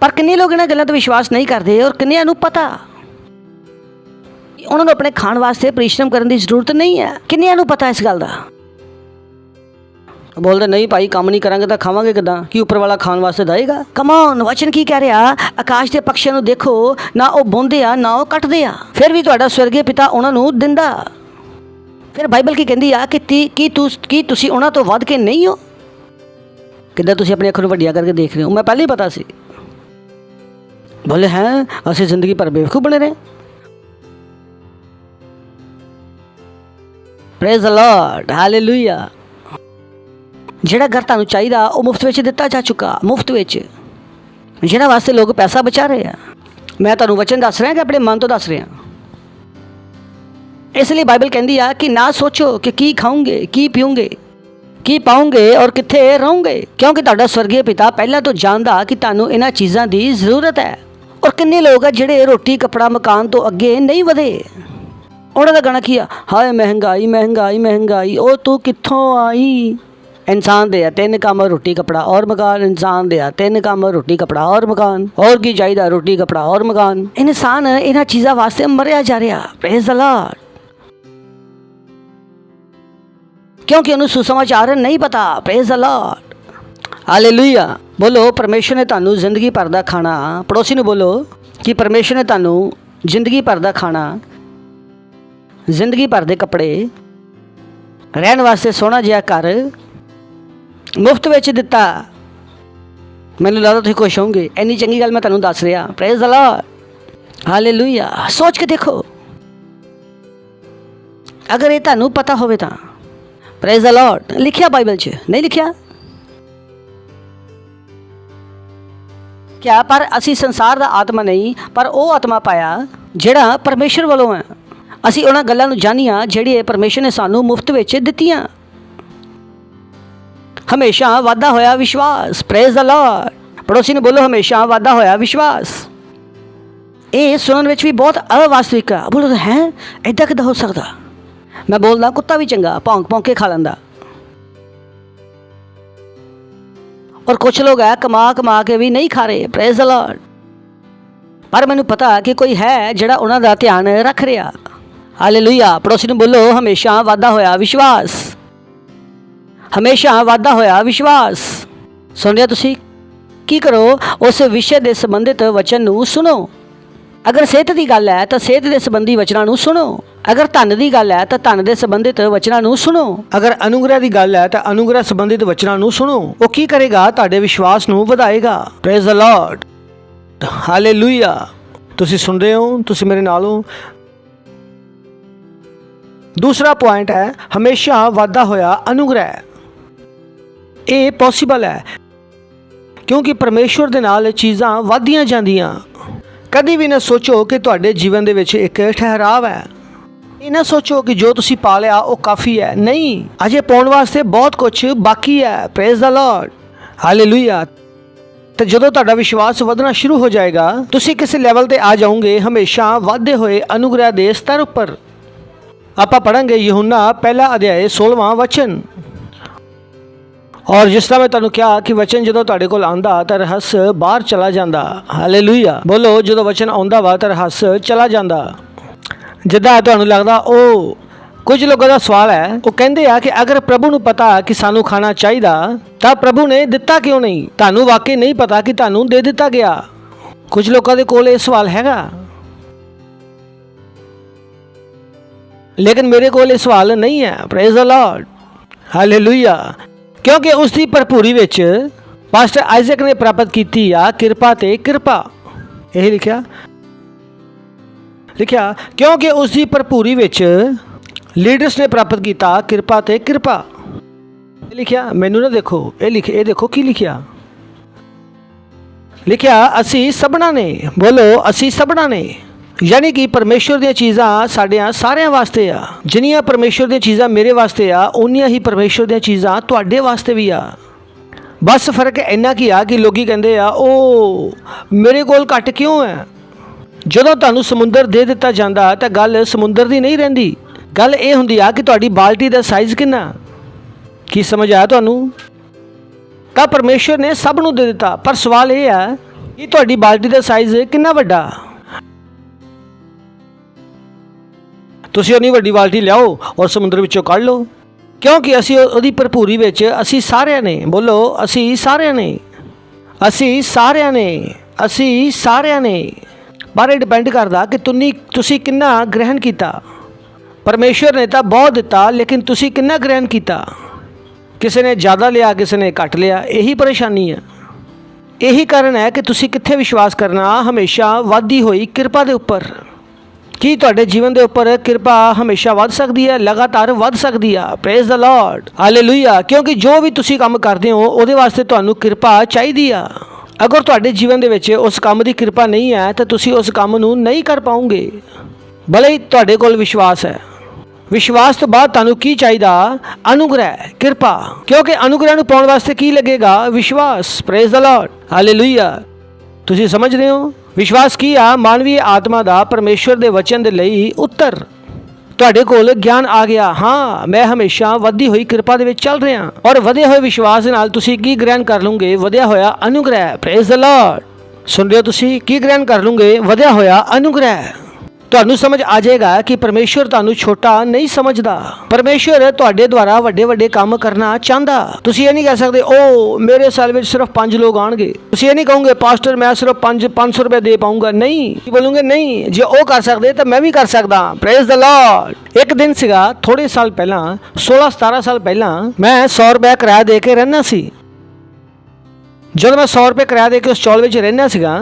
ਪਰ ਕਿੰਨੇ ਲੋਕ ਇਹਨਾਂ ਗੱਲਾਂ 'ਤੇ ਵਿਸ਼ਵਾਸ ਨਹੀਂ ਕਰਦੇ ਔਰ ਕਿੰਨਿਆਂ ਨੂੰ ਪਤਾ ਉਹਨਾਂ ਨੂੰ ਆਪਣੇ ਖਾਣ ਵਾਸਤੇ ਪਰਿਸ਼ਰਮ ਕਰਨ ਦੀ ਜ਼ਰੂਰਤ ਨਹੀਂ ਹੈ। ਕਿੰਨਿਆਂ ਨੂੰ ਪਤਾ ਇਸ ਗੱਲ ਦਾ? ਬੋਲਦੇ ਨਹੀਂ ਭਾਈ ਕੰਮ ਨਹੀਂ ਕਰਾਂਗੇ ਤਾਂ ਖਾਵਾਂਗੇ ਕਿੱਦਾਂ? ਕੀ ਉੱਪਰ ਵਾਲਾ ਖਾਣ ਵਾਸਤੇ ਦੇਏਗਾ? ਕਮ ਔਨ, ਵਚਨ ਕੀ ਕਹਿ ਰਿਹਾ? ਆਕਾਸ਼ ਦੇ ਪੰਛੀਆਂ ਨੂੰ ਦੇਖੋ, ਨਾ ਉਹ ਬੋਂਦੇ ਆ ਨਾ ਉਹ ਕੱਟਦੇ ਆ, ਫਿਰ ਵੀ ਤੁਹਾਡਾ ਸਵਰਗੀ ਪਿਤਾ ਉਹਨਾਂ ਨੂੰ ਦਿੰਦਾ। ਫਿਰ ਬਾਈਬਲ ਕੀ ਕਹਿੰਦੀ ਆ ਕਿ ਕੀ ਤੁਸੀਂ ਉਹਨਾਂ ਤੋਂ ਵੱਧ ਕੇ ਨਹੀਂ ਹੋ? ਕਿੱਦਾਂ ਤੁਸੀਂ ਆਪਣੀ ਅੱਖਾਂ ਨੂੰ ਵੱਡੀਆਂ ਕਰਕੇ ਦੇਖ ਰਹੇ ਹੋ? ਮੈਂ ਪਹਿਲਾਂ ਹੀ ਪਤਾ ਸੀ। ਬੋਲੇ ਹੈ ਅਸੀਂ ਜ਼ਿੰਦਗੀ ਭਰ ਬੇਵਕੂਫ ਬਣੇ ਰਹੇ। Praise the lord, hallelujah. ਜਿਹੜਾ ਘਰ ਤੁਹਾਨੂੰ ਚਾਹੀਦਾ ਉਹ ਮੁਫਤ ਵਿੱਚ ਦਿੱਤਾ ਜਾ ਚੁੱਕਾ, ਮੁਫਤ ਵਿੱਚ, ਜਿਹਨਾਂ ਵਾਸਤੇ ਲੋਕ ਪੈਸਾ ਬਚਾ ਰਹੇ ਆ। ਮੈਂ ਤੁਹਾਨੂੰ ਵਚਨ ਦੱਸ ਰਿਹਾ ਕਿ ਆਪਣੇ ਮਨ ਤੋਂ ਦੱਸ ਰਿਹਾ। ਇਸ ਲਈ ਬਾਈਬਲ ਕਹਿੰਦੀ ਆ ਕਿ ਨਾ ਸੋਚੋ ਕਿ ਕੀ ਖਾਓਗੇ, ਕੀ ਪੀਓਗੇ, ਕੀ ਪਾਓਗੇ ਔਰ ਕਿੱਥੇ ਰਹੋਗੇ, ਕਿਉਂਕਿ ਤੁਹਾਡਾ ਸਵਰਗੀ ਪਿਤਾ ਪਹਿਲਾਂ ਤੋਂ ਜਾਣਦਾ ਕਿ ਤੁਹਾਨੂੰ ਇਹਨਾਂ ਚੀਜ਼ਾਂ ਦੀ ਜ਼ਰੂਰਤ ਹੈ। ਔਰ ਕਿੰਨੇ ਲੋਕ ਆ ਜਿਹੜੇ ਰੋਟੀ ਕੱਪੜਾ ਮਕਾਨ ਤੋਂ ਅੱਗੇ ਨਹੀਂ ਵਧੇ। ਉਹਨਾਂ ਦਾ ਗਾਣਾ ਕੀ ਆ? ਹਾਏ ਮਹਿੰਗਾਈ ਮਹਿੰਗਾਈ ਮਹਿੰਗਾਈ, ਉਹ ਤੂੰ ਕਿੱਥੋਂ ਆਈ। ਇਨਸਾਨ ਦੇ ਆ 3 ਕੰਮ, ਰੋਟੀ ਕੱਪੜਾ ਔਰ ਮਕਾਨ। ਇਨਸਾਨ ਦੇ ਆ 3 ਕੰਮ, ਰੋਟੀ ਕੱਪੜਾ ਔਰ ਮਕਾਨ। ਹੋਰ ਕੀ ਚਾਹੀਦਾ? ਰੋਟੀ ਕੱਪੜਾ ਔਰ ਮਕਾਨ। ਇਨਸਾਨ ਇਹਨਾਂ ਚੀਜ਼ਾਂ ਵਾਸਤੇ ਮਰਿਆ ਜਾ ਰਿਹਾ। Praise the Lord. ਕਿਉਂਕਿ ਉਹਨੂੰ ਸੁਸਮਾਚਾਰ ਨਹੀਂ ਪਤਾ। Praise the lord, hallelujah. ਬੋਲੋ ਪਰਮੇਸ਼ਰ ਨੇ ਤੁਹਾਨੂੰ ਜ਼ਿੰਦਗੀ ਭਰ ਦਾ ਖਾਣਾ, ਪੜੋਸੀ ਨੂੰ ਬੋਲੋ ਕਿ ਪਰਮੇਸ਼ਰ ਨੇ ਤੁਹਾਨੂੰ ਜ਼ਿੰਦਗੀ ਭਰ ਦਾ ਖਾਣਾ, ਜ਼ਿੰਦਗੀ ਭਰ ਦੇ ਕੱਪੜੇ, ਰਹਿਣ ਵਾਸਤੇ ਸੋਹਣਾ ਜਿਹਾ ਘਰ ਮੁਫਤ ਵਿੱਚ ਦਿੱਤਾ। ਮੈਨੂੰ ਲੱਗਦਾ ਤੁਸੀਂ ਖੁਸ਼ ਹੋਵੋਗੇ, ਇੰਨੀ ਚੰਗੀ ਗੱਲ ਮੈਂ ਤੁਹਾਨੂੰ ਦੱਸ ਰਿਹਾ। Praise the lord, hallelujah. ਸੋਚ ਕੇ ਦੇਖੋ, ਅਗਰ ਇਹ ਤੁਹਾਨੂੰ ਪਤਾ ਹੋਵੇ ਤਾਂ। Praise the Lord. ਲਿਖਿਆ ਬਾਈਬਲ 'ਚ, ਨਹੀਂ ਲਿਖਿਆ ਕਿਆ? ਪਰ ਅਸੀਂ ਸੰਸਾਰ ਦਾ ਆਤਮਾ ਨਹੀਂ, ਪਰ ਉਹ ਆਤਮਾ ਪਾਇਆ ਜਿਹੜਾ ਪਰਮੇਸ਼ਰ ਵੱਲੋਂ ਹੈ। ਅਸੀਂ ਉਹਨਾਂ ਗੱਲਾਂ ਨੂੰ ਜਾਣੀਆਂ ਜਿਹੜੀਆਂ ਪਰਮੇਸ਼ਰ ਨੇ ਸਾਨੂੰ ਮੁਫਤ ਵਿੱਚ ਦਿੱਤੀਆਂ। ਹਮੇਸ਼ਾ ਵਾਧਾ ਹੋਇਆ ਵਿਸ਼ਵਾਸ। Praise the lord. ਪੜੋਸੀ ਨੂੰ ਬੋਲੋ ਹਮੇਸ਼ਾ ਵਾਧਾ ਹੋਇਆ ਵਿਸ਼ਵਾਸ। ਇਹ ਸੁਣਨ ਵਿੱਚ ਵੀ ਬਹੁਤ ਅਵਾਸਤਵਿਕ ਆ। ਬੋਲੋ ਹੈ ਇੱਦਾਂ ਕਿੱਦਾਂ ਹੋ ਸਕਦਾ? ਮੈਂ ਬੋਲਦਾ ਕੁੱਤਾ ਵੀ ਚੰਗਾ ਭੌਂਕ ਭੌਂਕ ਕੇ ਖਾ ਲੈਂਦਾ। ਔਰ ਕੁਛ ਲੋਕ ਹੈ ਕਮਾ ਕੇ ਵੀ ਨਹੀਂ ਖਾ ਰਹੇ। Praise the Lord. ਪਰ ਮੈਨੂੰ ਪਤਾ ਕਿ ਕੋਈ ਹੈ ਜਿਹੜਾ ਉਹਨਾਂ ਦਾ ਧਿਆਨ ਰੱਖ ਰਿਹਾ। ਹਾਲੇਲੂਇਆ। ਪੜੋਸੀ ਨੂੰ ਬੋਲੋ ਹਮੇਸ਼ਾ ਵਾਧਾ ਹੋਇਆ ਵਿਸ਼ਵਾਸ। ਹਮੇਸ਼ਾ ਵਾਧਾ ਹੋਇਆ ਵਿਸ਼ਵਾਸ। ਸੁਣ ਰਿਹਾ ਤੁਸੀਂ? ਕੀ ਕਰੋ? ਉਸ ਵਿਸ਼ੇ ਦੇ ਸੰਬੰਧਿਤ ਵਚਨ ਨੂੰ ਸੁਣੋ। ਅਗਰ ਸਿਹਤ ਦੀ ਗੱਲ ਹੈ ਤਾਂ ਸਿਹਤ ਦੇ ਸੰਬੰਧੀ ਵਚਨਾਂ ਨੂੰ ਸੁਣੋ। ਅਗਰ ਧਨ ਦੀ ਗੱਲ ਹੈ ਤਾਂ ਧਨ ਦੇ ਸੰਬੰਧਿਤ ਵਚਨਾਂ ਨੂੰ ਸੁਣੋ। ਅਗਰ ਅਨੁਗ੍ਰਹਿ ਦੀ ਗੱਲ ਹੈ ਤਾਂ ਅਨੁਗ੍ਰਹਿ ਸੰਬੰਧਿਤ ਵਚਨਾਂ ਨੂੰ ਸੁਣੋ। ਉਹ ਕੀ ਕਰੇਗਾ? ਤੁਹਾਡੇ ਵਿਸ਼ਵਾਸ ਨੂੰ ਵਧਾਏਗਾ। Praise the lord, hallelujah. ਤੁਸੀਂ ਸੁਣ ਰਹੇ ਹੋ? ਤੁਸੀਂ ਮੇਰੇ ਨਾਲ ਹੋ? ਦੂਸਰਾ ਪੁਆਇੰਟ ਹੈ ਹਮੇਸ਼ਾ ਵਾਧਾ ਹੋਇਆ ਅਨੁਗ੍ਰਹਿ। ਇਹ ਪੋਸੀਬਲ ਹੈ ਕਿਉਂਕਿ ਪਰਮੇਸ਼ਵਰ ਦੇ ਨਾਲ ਚੀਜ਼ਾਂ ਵਧਦੀਆਂ ਜਾਂਦੀਆਂ। ਕਦੀ ਵੀ ਨਾ ਸੋਚੋ ਕਿ ਤੁਹਾਡੇ ਜੀਵਨ ਦੇ ਵਿੱਚ ਇੱਕ ਠਹਿਰਾਵ ਹੈ। ਇਹ ਨਾ ਸੋਚੋ ਕਿ ਜੋ ਤੁਸੀਂ ਪਾ ਲਿਆ ਉਹ ਕਾਫੀ ਹੈ। ਨਹੀਂ, ਅਜੇ ਪਾਉਣ ਵਾਸਤੇ ਬਹੁਤ ਕੁਝ ਬਾਕੀ ਹੈ। Praise the lord, hallelujah. ਤੇ ਜਦੋਂ ਤੁਹਾਡਾ ਵਿਸ਼ਵਾਸ ਵਧਣਾ ਸ਼ੁਰੂ ਹੋ ਜਾਏਗਾ, ਤੁਸੀਂ ਕਿਸੇ ਲੈਵਲ ਤੇ ਆ ਜਾਓਗੇ ਹਮੇਸ਼ਾ ਵਧਦੇ ਹੋਏ ਅਨੁਗ੍ਰਹਿ ਦੇ ਸਤਰ ਉੱਪਰ। ਆਪਾਂ ਪੜਾਂਗੇ ਯਹੂਨਾ ਪਹਿਲਾ ਅਧਿਆਇ 16ਵਾਂ ਵਚਨ। ਔਰ ਜਿਸ ਤਰ੍ਹਾਂ ਮੈਂ ਤੁਹਾਨੂੰ ਕਿਹਾ ਕਿ ਵਚਨ ਜਦੋਂ ਤੁਹਾਡੇ ਕੋਲ ਆਉਂਦਾ ਤਾਂ ਰਹੱਸ ਬਾਹਰ ਚਲਾ ਜਾਂਦਾ। ਹਾਲੇਲੂਇਆ। ਬੋਲੋ ਜਦੋਂ ਵਚਨ ਆਉਂਦਾ ਵਾ ਤਾਂ ਰਹੱਸ ਚਲਾ ਜਾਂਦਾ। ਜਿੱਦਾਂ ਤੁਹਾਨੂੰ ਲੱਗਦਾ, ਉਹ ਕੁਝ ਲੋਕਾਂ ਦਾ ਸਵਾਲ ਹੈ, ਉਹ ਕਹਿੰਦੇ ਆ ਕਿ ਅਗਰ ਪ੍ਰਭੂ ਨੂੰ ਪਤਾ ਕਿ ਸਾਨੂੰ ਖਾਣਾ ਚਾਹੀਦਾ ਤਾਂ ਪ੍ਰਭੂ ਨੇ ਦਿੱਤਾ ਕਿਉਂ ਨਹੀਂ? ਤੁਹਾਨੂੰ ਵਾਕਈ ਨਹੀਂ ਪਤਾ ਕਿ ਤੁਹਾਨੂੰ ਦੇ ਦਿੱਤਾ ਗਿਆ? ਕੁਝ ਲੋਕਾਂ ਦੇ ਕੋਲ ਇਹ ਸਵਾਲ ਹੈਗਾ, ਲੇਕਿਨ ਮੇਰੇ ਕੋਲ ਇਹ ਸਵਾਲ ਨਹੀਂ ਹੈ। Praise the lord, hallelujah. ਕਿਉਂਕਿ ਉਸ ਦੀ ਭਰਪੂਰੀ ਵਿੱਚ ਪਾਸਟਰ ਆਈਜ਼ਕ ਨੇ ਪ੍ਰਾਪਤ ਕੀਤੀ ਆ ਕਿਰਪਾ ਤੇ ਕਿਰਪਾ। ਇਹ ਲਿਖਿਆ ਕਿਉਂਕਿ ਉਸ ਦੀ ਭਰਪੂਰੀ ਵਿੱਚ ਲੀਡਰਸ ਨੇ ਪ੍ਰਾਪਤ ਕੀਤਾ ਕਿਰਪਾ ਤੇ ਕਿਰਪਾ। ਇਹ ਲਿਖਿਆ, ਮੈਨੂੰ ਨਾ ਦੇਖੋ, ਇਹ ਦੇਖੋ ਕੀ ਲਿਖਿਆ ਅਸੀਂ ਸਭਨਾਂ ਨੇ। ਬੋਲੋ ਅਸੀਂ ਸਭਨਾਂ ਨੇ। ਯਾਨੀ ਕਿ ਪਰਮੇਸ਼ਵਰ ਦੀਆਂ ਚੀਜ਼ਾਂ ਸਾਡਿਆਂ ਸਾਰਿਆਂ ਵਾਸਤੇ ਆ। ਜਿੰਨੀਆਂ ਪਰਮੇਸ਼ਵਰ ਦੀਆਂ ਚੀਜ਼ਾਂ ਮੇਰੇ ਵਾਸਤੇ ਆ, ਉਨੀਆਂ ਹੀ ਪਰਮੇਸ਼ਵਰ ਦੀਆਂ ਚੀਜ਼ਾਂ ਤੁਹਾਡੇ ਵਾਸਤੇ ਵੀ ਆ। ਬਸ ਫਰਕ ਇੰਨਾ ਕੀ ਆ ਕਿ ਲੋਕੀ ਕਹਿੰਦੇ ਆ ਉਹ ਮੇਰੇ ਕੋਲ ਘੱਟ ਕਿਉਂ ਹੈ। ਜਦੋਂ ਤੁਹਾਨੂੰ ਸਮੁੰਦਰ ਦੇ ਦਿੱਤਾ ਜਾਂਦਾ ਤਾਂ ਗੱਲ ਸਮੁੰਦਰ ਦੀ ਨਹੀਂ ਰਹਿੰਦੀ। ਗੱਲ ਇਹ ਹੁੰਦੀ ਆ ਕਿ ਤੁਹਾਡੀ ਬਾਲਟੀ ਦਾ ਸਾਈਜ਼ ਕਿੰਨਾ। ਕੀ ਸਮਝ ਆਇਆ ਤੁਹਾਨੂੰ? ਤਾਂ ਪਰਮੇਸ਼ਵਰ ਨੇ ਸਭ ਨੂੰ ਦੇ ਦਿੱਤਾ, ਪਰ ਸਵਾਲ ਇਹ ਹੈ ਕਿ ਤੁਹਾਡੀ ਬਾਲਟੀ ਦਾ ਸਾਈਜ਼ ਕਿੰਨਾ ਵੱਡਾ। ਤੁਸੀਂ ਉਨੀ ਵੱਡੀ ਬਾਲਟੀ ਲਿਆਓ ਔਰ ਸਮੁੰਦਰ ਵਿੱਚੋਂ ਕੱਢ ਲਓ, ਕਿਉਂਕਿ ਅਸੀਂ ਉਹਦੀ ਭਰਪੂਰੀ ਵਿੱਚ ਅਸੀਂ ਸਾਰਿਆਂ ਨੇ। ਬੋਲੋ ਅਸੀਂ ਸਾਰਿਆਂ ਨੇ, ਅਸੀਂ ਸਾਰਿਆਂ ਨੇ, ਅਸੀਂ ਸਾਰਿਆਂ ਨੇ। ਪਰ ਇਹ ਡਿਪੈਂਡ ਕਰਦਾ ਕਿ ਤੁਸੀਂ ਕਿੰਨਾ ਗ੍ਰਹਿਣ ਕੀਤਾ। ਪਰਮੇਸ਼ਵਰ ਨੇ ਤਾਂ ਬਹੁਤ ਦਿੱਤਾ, ਲੇਕਿਨ ਤੁਸੀਂ ਕਿੰਨਾ ਗ੍ਰਹਿਣ ਕੀਤਾ। ਕਿਸੇ ਨੇ ਜ਼ਿਆਦਾ ਲਿਆ, ਕਿਸੇ ਨੇ ਘੱਟ ਲਿਆ। ਇਹੀ ਪਰੇਸ਼ਾਨੀ ਹੈ। ਇਹੀ ਕਾਰਨ ਹੈ ਕਿ ਤੁਸੀਂ ਕਿੱਥੇ ਵਿਸ਼ਵਾਸ ਕਰਨਾ, ਹਮੇਸ਼ਾ ਵੱਧਦੀ ਹੋਈ ਕਿਰਪਾ ਦੇ ਉੱਪਰ। ਕੀ ਤੁਹਾਡੇ ਜੀਵਨ ਦੇ ਉੱਪਰ ਕਿਰਪਾ ਹਮੇਸ਼ਾ ਵੱਧ ਸਕਦੀ ਹੈ, ਲਗਾਤਾਰ ਵੱਧ ਸਕਦੀ ਆ? Praise the lord, hallelujah. ਕਿਉਂਕਿ ਜੋ ਵੀ ਤੁਸੀਂ ਕੰਮ ਕਰਦੇ ਹੋ ਉਹਦੇ ਵਾਸਤੇ ਤੁਹਾਨੂੰ ਕਿਰਪਾ ਚਾਹੀਦੀ ਆ। ਅਗਰ ਤੁਹਾਡੇ ਜੀਵਨ ਦੇ ਵਿੱਚ ਉਸ ਕੰਮ ਦੀ ਕਿਰਪਾ ਨਹੀਂ ਹੈ ਤਾਂ ਤੁਸੀਂ ਉਸ ਕੰਮ ਨੂੰ ਨਹੀਂ ਕਰ ਪਾਓਗੇ, ਭਲੇ ਹੀ ਤੁਹਾਡੇ ਕੋਲ ਵਿਸ਼ਵਾਸ ਹੈ। ਵਿਸ਼ਵਾਸ ਤੋਂ ਬਾਅਦ ਤੁਹਾਨੂੰ ਕੀ ਚਾਹੀਦਾ? ਅਨੁਗ੍ਰਹਿ, ਕਿਰਪਾ। ਕਿਉਂਕਿ ਅਨੁਗ੍ਰਹਿ ਨੂੰ ਪਾਉਣ ਵਾਸਤੇ ਕੀ ਲੱਗੇਗਾ? ਵਿਸ਼ਵਾਸ। Praise the lord, hallelujah. ਤੁਸੀਂ ਸਮਝ ਰਹੇ ਹੋ? ਵਿਸ਼ਵਾਸ ਕੀ ਆ? ਮਾਨਵੀ ਆਤਮਾ ਦਾ ਪਰਮੇਸ਼ਵਰ ਦੇ ਵਚਨ ਦੇ ਲਈ ਉੱਤਰ। ਤੁਹਾਡੇ ਕੋਲ ਗਿਆਨ ਆ ਗਿਆ, ਹਾਂ ਮੈਂ ਹਮੇਸ਼ਾ ਵੱਧਦੀ ਹੋਈ ਕਿਰਪਾ ਦੇ ਵਿੱਚ ਚੱਲ ਰਿਹਾ, ਔਰ ਵਧੇ ਹੋਏ ਵਿਸ਼ਵਾਸ ਦੇ ਨਾਲ ਤੁਸੀਂ ਕੀ ਗ੍ਰਹਿਣ ਕਰ ਲਓਗੇ? ਵਧਿਆ ਹੋਇਆ ਅਨੁਗ੍ਰਹਿ। Praise the Lord. ਸੁਣ ਰਹੇ ਹੋ ਤੁਸੀਂ? ਕੀ ਗ੍ਰਹਿਣ ਕਰ ਲਓਗੇ? ਵਧਿਆ ਹੋਇਆ ਅਨੁਗ੍ਰਹਿ। ਤੁਹਾਨੂੰ ਸਮਝ ਆ ਜਾਏਗਾ ਕਿ ਪਰਮੇਸ਼ਵਰ ਤੁਹਾਨੂੰ ਛੋਟਾ ਨਹੀਂ ਸਮਝਦਾ। ਪਰਮੇਸ਼ਵਰ ਤੁਹਾਡੇ ਦੁਆਰਾ ਵੱਡੇ ਵੱਡੇ ਕੰਮ ਕਰਨਾ ਚਾਹੁੰਦਾ। ਤੁਸੀਂ ਇਹ ਨਹੀਂ ਕਹਿ ਸਕਦੇ ਉਹ ਮੇਰੇ ਸਾਲ ਵਿੱਚ ਸਿਰਫ 5 ਲੋਕ ਆਣਗੇ। ਤੁਸੀਂ ਇਹ ਨਹੀਂ ਕਹੋਗੇ ਪਾਸਟਰ ਮੈਂ ਸਿਰਫ 500 ਰੁਪਏ ਦੇ ਪਾਊਂਗਾ। ਨਹੀਂ, ਕੀ ਬੋਲੋਗੇ? ਨਹੀਂ, ਜੇ ਉਹ ਕਰ ਸਕਦੇ ਤਾਂ ਮੈਂ ਵੀ ਕਰ ਸਕਦਾ। Praise the Lord. ਇੱਕ ਦਿਨ ਸੀਗਾ ਥੋੜੇ ਸਾਲ ਪਹਿਲਾਂ, 16-17 ਸਾਲ ਪਹਿਲਾਂ, ਮੈਂ 100 ਰੁਪਏ ਕਿਰਾਇਆ ਦੇ ਕੇ ਰਹਿਣਾ ਸੀ। ਜਦੋਂ ਮੈਂ 100 ਰੁਪਏ ਕਿਰਾਇਆ ਦੇ ਕੇ ਉਸ ਚੌਲ ਵਿੱਚ ਰਹਿਣਾ ਸੀਗਾ,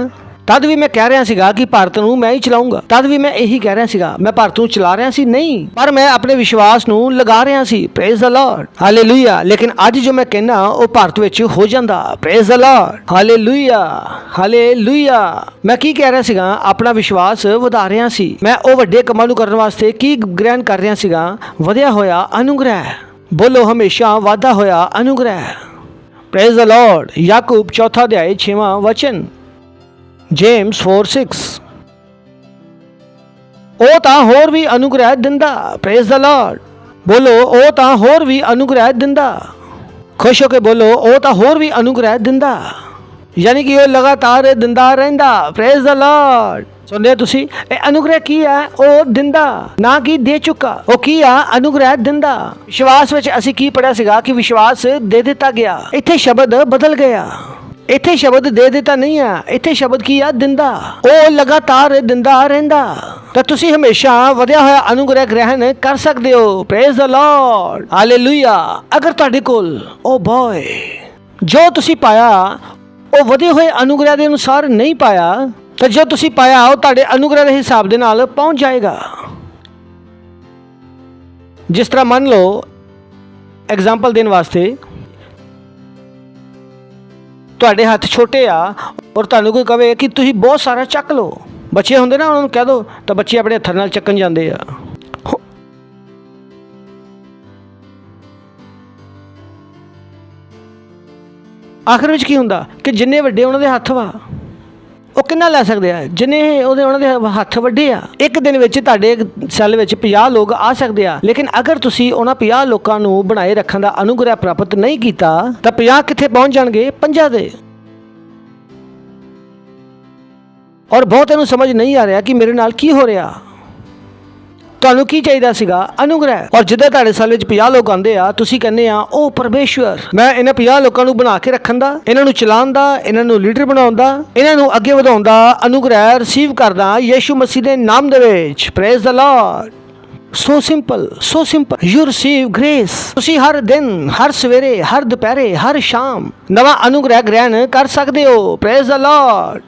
ਤਦ ਵੀ ਮੈਂ ਕਹਿ ਰਿਹਾ ਸੀਗਾ ਕਿ ਭਾਰਤ ਨੂੰ ਮੈਂ ਹੀ ਚਲਾਊਂਗਾ। ਤਦ ਵੀ ਮੈਂ ਇਹੀ ਕਹਿ ਰਿਹਾ ਸੀਗਾ, ਮੈਂ ਭਾਰਤ ਨੂੰ ਚਲਾ ਰਿਹਾ ਸੀ ਨਹੀਂ, ਪਰ ਮੈਂ ਆਪਣੇ ਵਿਸ਼ਵਾਸ ਨੂੰ ਲਗਾ ਰਿਹਾ ਸੀ। Praise the lord, hallelujah. ਲੇਕਿਨ ਅੱਜ ਜੋ ਮੈਂ ਕਹਿਣਾ ਉਹ ਭਾਰਤ ਵਿੱਚ ਹੋ ਜਾਂਦਾ। Praise the lord, hallelujah, hallelujah. ਮੈਂ ਕੀ ਕਹਿ ਰਿਹਾ ਸੀਗਾ? ਆਪਣਾ ਵਿਸ਼ਵਾਸ ਵਧਾ ਰਿਹਾ ਸੀ। ਮੈਂ ਉਹ ਵੱਡੇ ਕੰਮਾਂ ਨੂੰ ਕਰਨ ਵਾਸਤੇ ਕੀ ਗ੍ਰਹਿਣ ਕਰ ਰਿਹਾ ਸੀਗਾ? ਵਧਿਆ ਹੋਇਆ ਅਨੁਗ੍ਰਹਿ। ਬੋਲੋ, ਹਮੇਸ਼ਾ ਵਾਧਾ ਹੋਇਆ ਅਨੁਗ੍ਰਹਿ। Praise the lord. ਯਾਕੂਬ 4 ਅਧਿਆਇ 6ਵਾਂ ਵਚਨ, ਜੇਮਸ 4:6। ਉਹ ਤਾਂ ਹੋਰ ਵੀ ਅਨੁਗ੍ਰਹਿ ਦਿੰਦਾ। Praise the Lord. ਬੋਲੋ, ਉਹ ਤਾਂ ਹੋਰ ਵੀ ਅਨੁਗ੍ਰਹਿ ਦਿੰਦਾ। ਖੁਸ਼ ਹੋ ਕੇ ਬੋਲੋ, ਉਹ ਤਾਂ ਹੋਰ ਵੀ ਅਨੁਗ੍ਰਹਿ ਦਿੰਦਾ। ਯਾਨੀ ਕਿ ਉਹ ਲਗਾਤਾਰ ਦਿੰਦਾ ਰਹਿੰਦਾ। Praise the Lord. ਸੁਣਦੇ ਤੁਸੀਂ? ਇਹ ਅਨੁਗ੍ਰਹਿ ਕੀ ਹੈ? ਉਹ ਦਿੰਦਾ, ਨਾ ਕਿ ਦੇ ਚੁੱਕਾ। ਉਹ ਕੀ ਆ? ਅਨੁਗ੍ਰਹਿ ਦਿੰਦਾ। ਵਿਸ਼ਵਾਸ ਵਿੱਚ ਅਸੀਂ ਕੀ ਪੜਿਆ ਸੀਗਾ ਕਿ ਵਿਸ਼ਵਾਸ ਦੇ ਦਿੱਤਾ ਗਿਆ। ਇੱਥੇ ਸ਼ਬਦ ਬਦਲ ਗਿਆ। ਇੱਥੇ ਸ਼ਬਦ ਦੇ ਦਿੱਤਾ ਨਹੀਂ ਆ, ਇੱਥੇ ਸ਼ਬਦ ਕੀ ਆ? ਦਿੰਦਾ। ਉਹ ਲਗਾਤਾਰ ਦਿੰਦਾ ਰਹਿੰਦਾ। ਤਾਂ ਤੁਸੀਂ ਹਮੇਸ਼ਾ ਵਧਿਆ ਹੋਇਆ ਅਨੁਗ੍ਰਹਿ ਗ੍ਰਹਿਣ ਕਰ ਸਕਦੇ ਹੋ। Praise the lord, hallelujah. ਅਗਰ ਤੁਹਾਡੇ ਕੋਲ ਉਹ ਬੋਏ ਜੋ ਤੁਸੀਂ ਪਾਇਆ ਉਹ ਵਧੇ ਹੋਏ ਅਨੁਗ੍ਰਹਿ ਦੇ ਅਨੁਸਾਰ ਨਹੀਂ ਪਾਇਆ, ਤਾਂ ਜੋ ਤੁਸੀਂ ਪਾਇਆ ਉਹ ਤੁਹਾਡੇ ਅਨੁਗ੍ਰਹਿ ਦੇ ਹਿਸਾਬ ਦੇ ਨਾਲ ਪਹੁੰਚ ਜਾਏਗਾ। ਜਿਸ ਤਰ੍ਹਾਂ ਮੰਨ ਲਓ, ਐਗਜ਼ਾਮਪਲ ਦੇਣ ਵਾਸਤੇ, ਤੁਹਾਡੇ ਹੱਥ ਛੋਟੇ ਆ ਔਰ ਤੁਹਾਨੂੰ ਕੋਈ ਕਹੇ ਕਿ ਤੁਸੀਂ ਬਹੁਤ ਸਾਰਾ ਚੱਕ ਲਓ। ਬੱਚੇ ਹੁੰਦੇ ਨਾ, ਉਹਨਾਂ ਨੂੰ ਕਹਿ ਦਿਓ ਤਾਂ ਬੱਚੇ ਆਪਣੇ ਹੱਥਾਂ ਨਾਲ ਚੱਕਣ ਜਾਂਦੇ ਆ। ਆਖਰ ਵਿੱਚ ਕੀ ਹੁੰਦਾ ਕਿ ਜਿੰਨੇ ਵੱਡੇ ਉਹਨਾਂ ਦੇ ਹੱਥ ਵਾ, ਉਹ ਕਿੰਨਾ ਲੈ ਸਕਦੇ ਆ? ਜਿੰਨੇ ਉਹਨਾਂ ਦੇ ਹੱਥ ਵੱਡੇ ਆ। ਇੱਕ ਦਿਨ ਵਿੱਚ ਤੁਹਾਡੇ ਸੈੱਲ ਵਿੱਚ 50 ਲੋਕ ਆ ਸਕਦੇ ਆ, ਲੇਕਿਨ ਅਗਰ ਤੁਸੀਂ ਉਹਨਾਂ 50 ਲੋਕਾਂ ਨੂੰ ਬਣਾਏ ਰੱਖਣ ਦਾ ਅਨੁਗ੍ਰਹਿ ਪ੍ਰਾਪਤ ਨਹੀਂ ਕੀਤਾ ਤਾਂ 50 ਕਿੱਥੇ ਪਹੁੰਚ ਜਾਣਗੇ? 5 ਦੇ। ਔਰ ਬਹੁਤਿਆਂ ਨੂੰ ਸਮਝ ਨਹੀਂ ਆ ਰਿਹਾ ਕਿ ਮੇਰੇ ਨਾਲ ਕੀ ਹੋ ਰਿਹਾ। ਤੁਹਾਨੂੰ ਕੀ ਚਾਹੀਦਾ ਸੀਗਾ? ਅਨੁਗ੍ਰਹਿ। ਔਰ ਜਿੱਦਾਂ ਤੁਹਾਡੇ ਸਾਲ ਵਿੱਚ 50 ਲੋਕ ਆਉਂਦੇ ਆ, ਤੁਸੀਂ ਕਹਿੰਦੇ ਆ ਉਹ ਪਰਮੇਸ਼ਵਰ, ਮੈਂ ਇਹਨਾਂ 50 ਲੋਕਾਂ ਨੂੰ ਬਣਾ ਕੇ ਰੱਖਣ ਦਾ, ਇਹਨਾਂ ਨੂੰ ਚਲਾਉਣ ਦਾ, ਇਹਨਾਂ ਨੂੰ ਲੀਡਰ ਬਣਾਉਣ ਦਾ, ਇਹਨਾਂ ਨੂੰ ਅੱਗੇ ਵਧਾਉਣ ਦਾ ਅਨੁਗ੍ਰਹਿ ਰਿਸੀਵ ਕਰਦਾ ਯਿਸੂ ਮਸੀਹ ਦੇ ਨਾਮ ਦੇ ਵਿੱਚ। Praise the Lord. So simple, so simple. You receive grace. ਤੁਸੀਂ ਹਰ ਦਿਨ, ਹਰ ਸਵੇਰੇ, ਹਰ ਦੁਪਹਿਰੇ, ਹਰ ਸ਼ਾਮ ਨਵਾਂ ਅਨੁਗ੍ਰਹਿ ਗ੍ਰਹਿਣ ਕਰ ਸਕਦੇ ਹੋ। Praise the lord,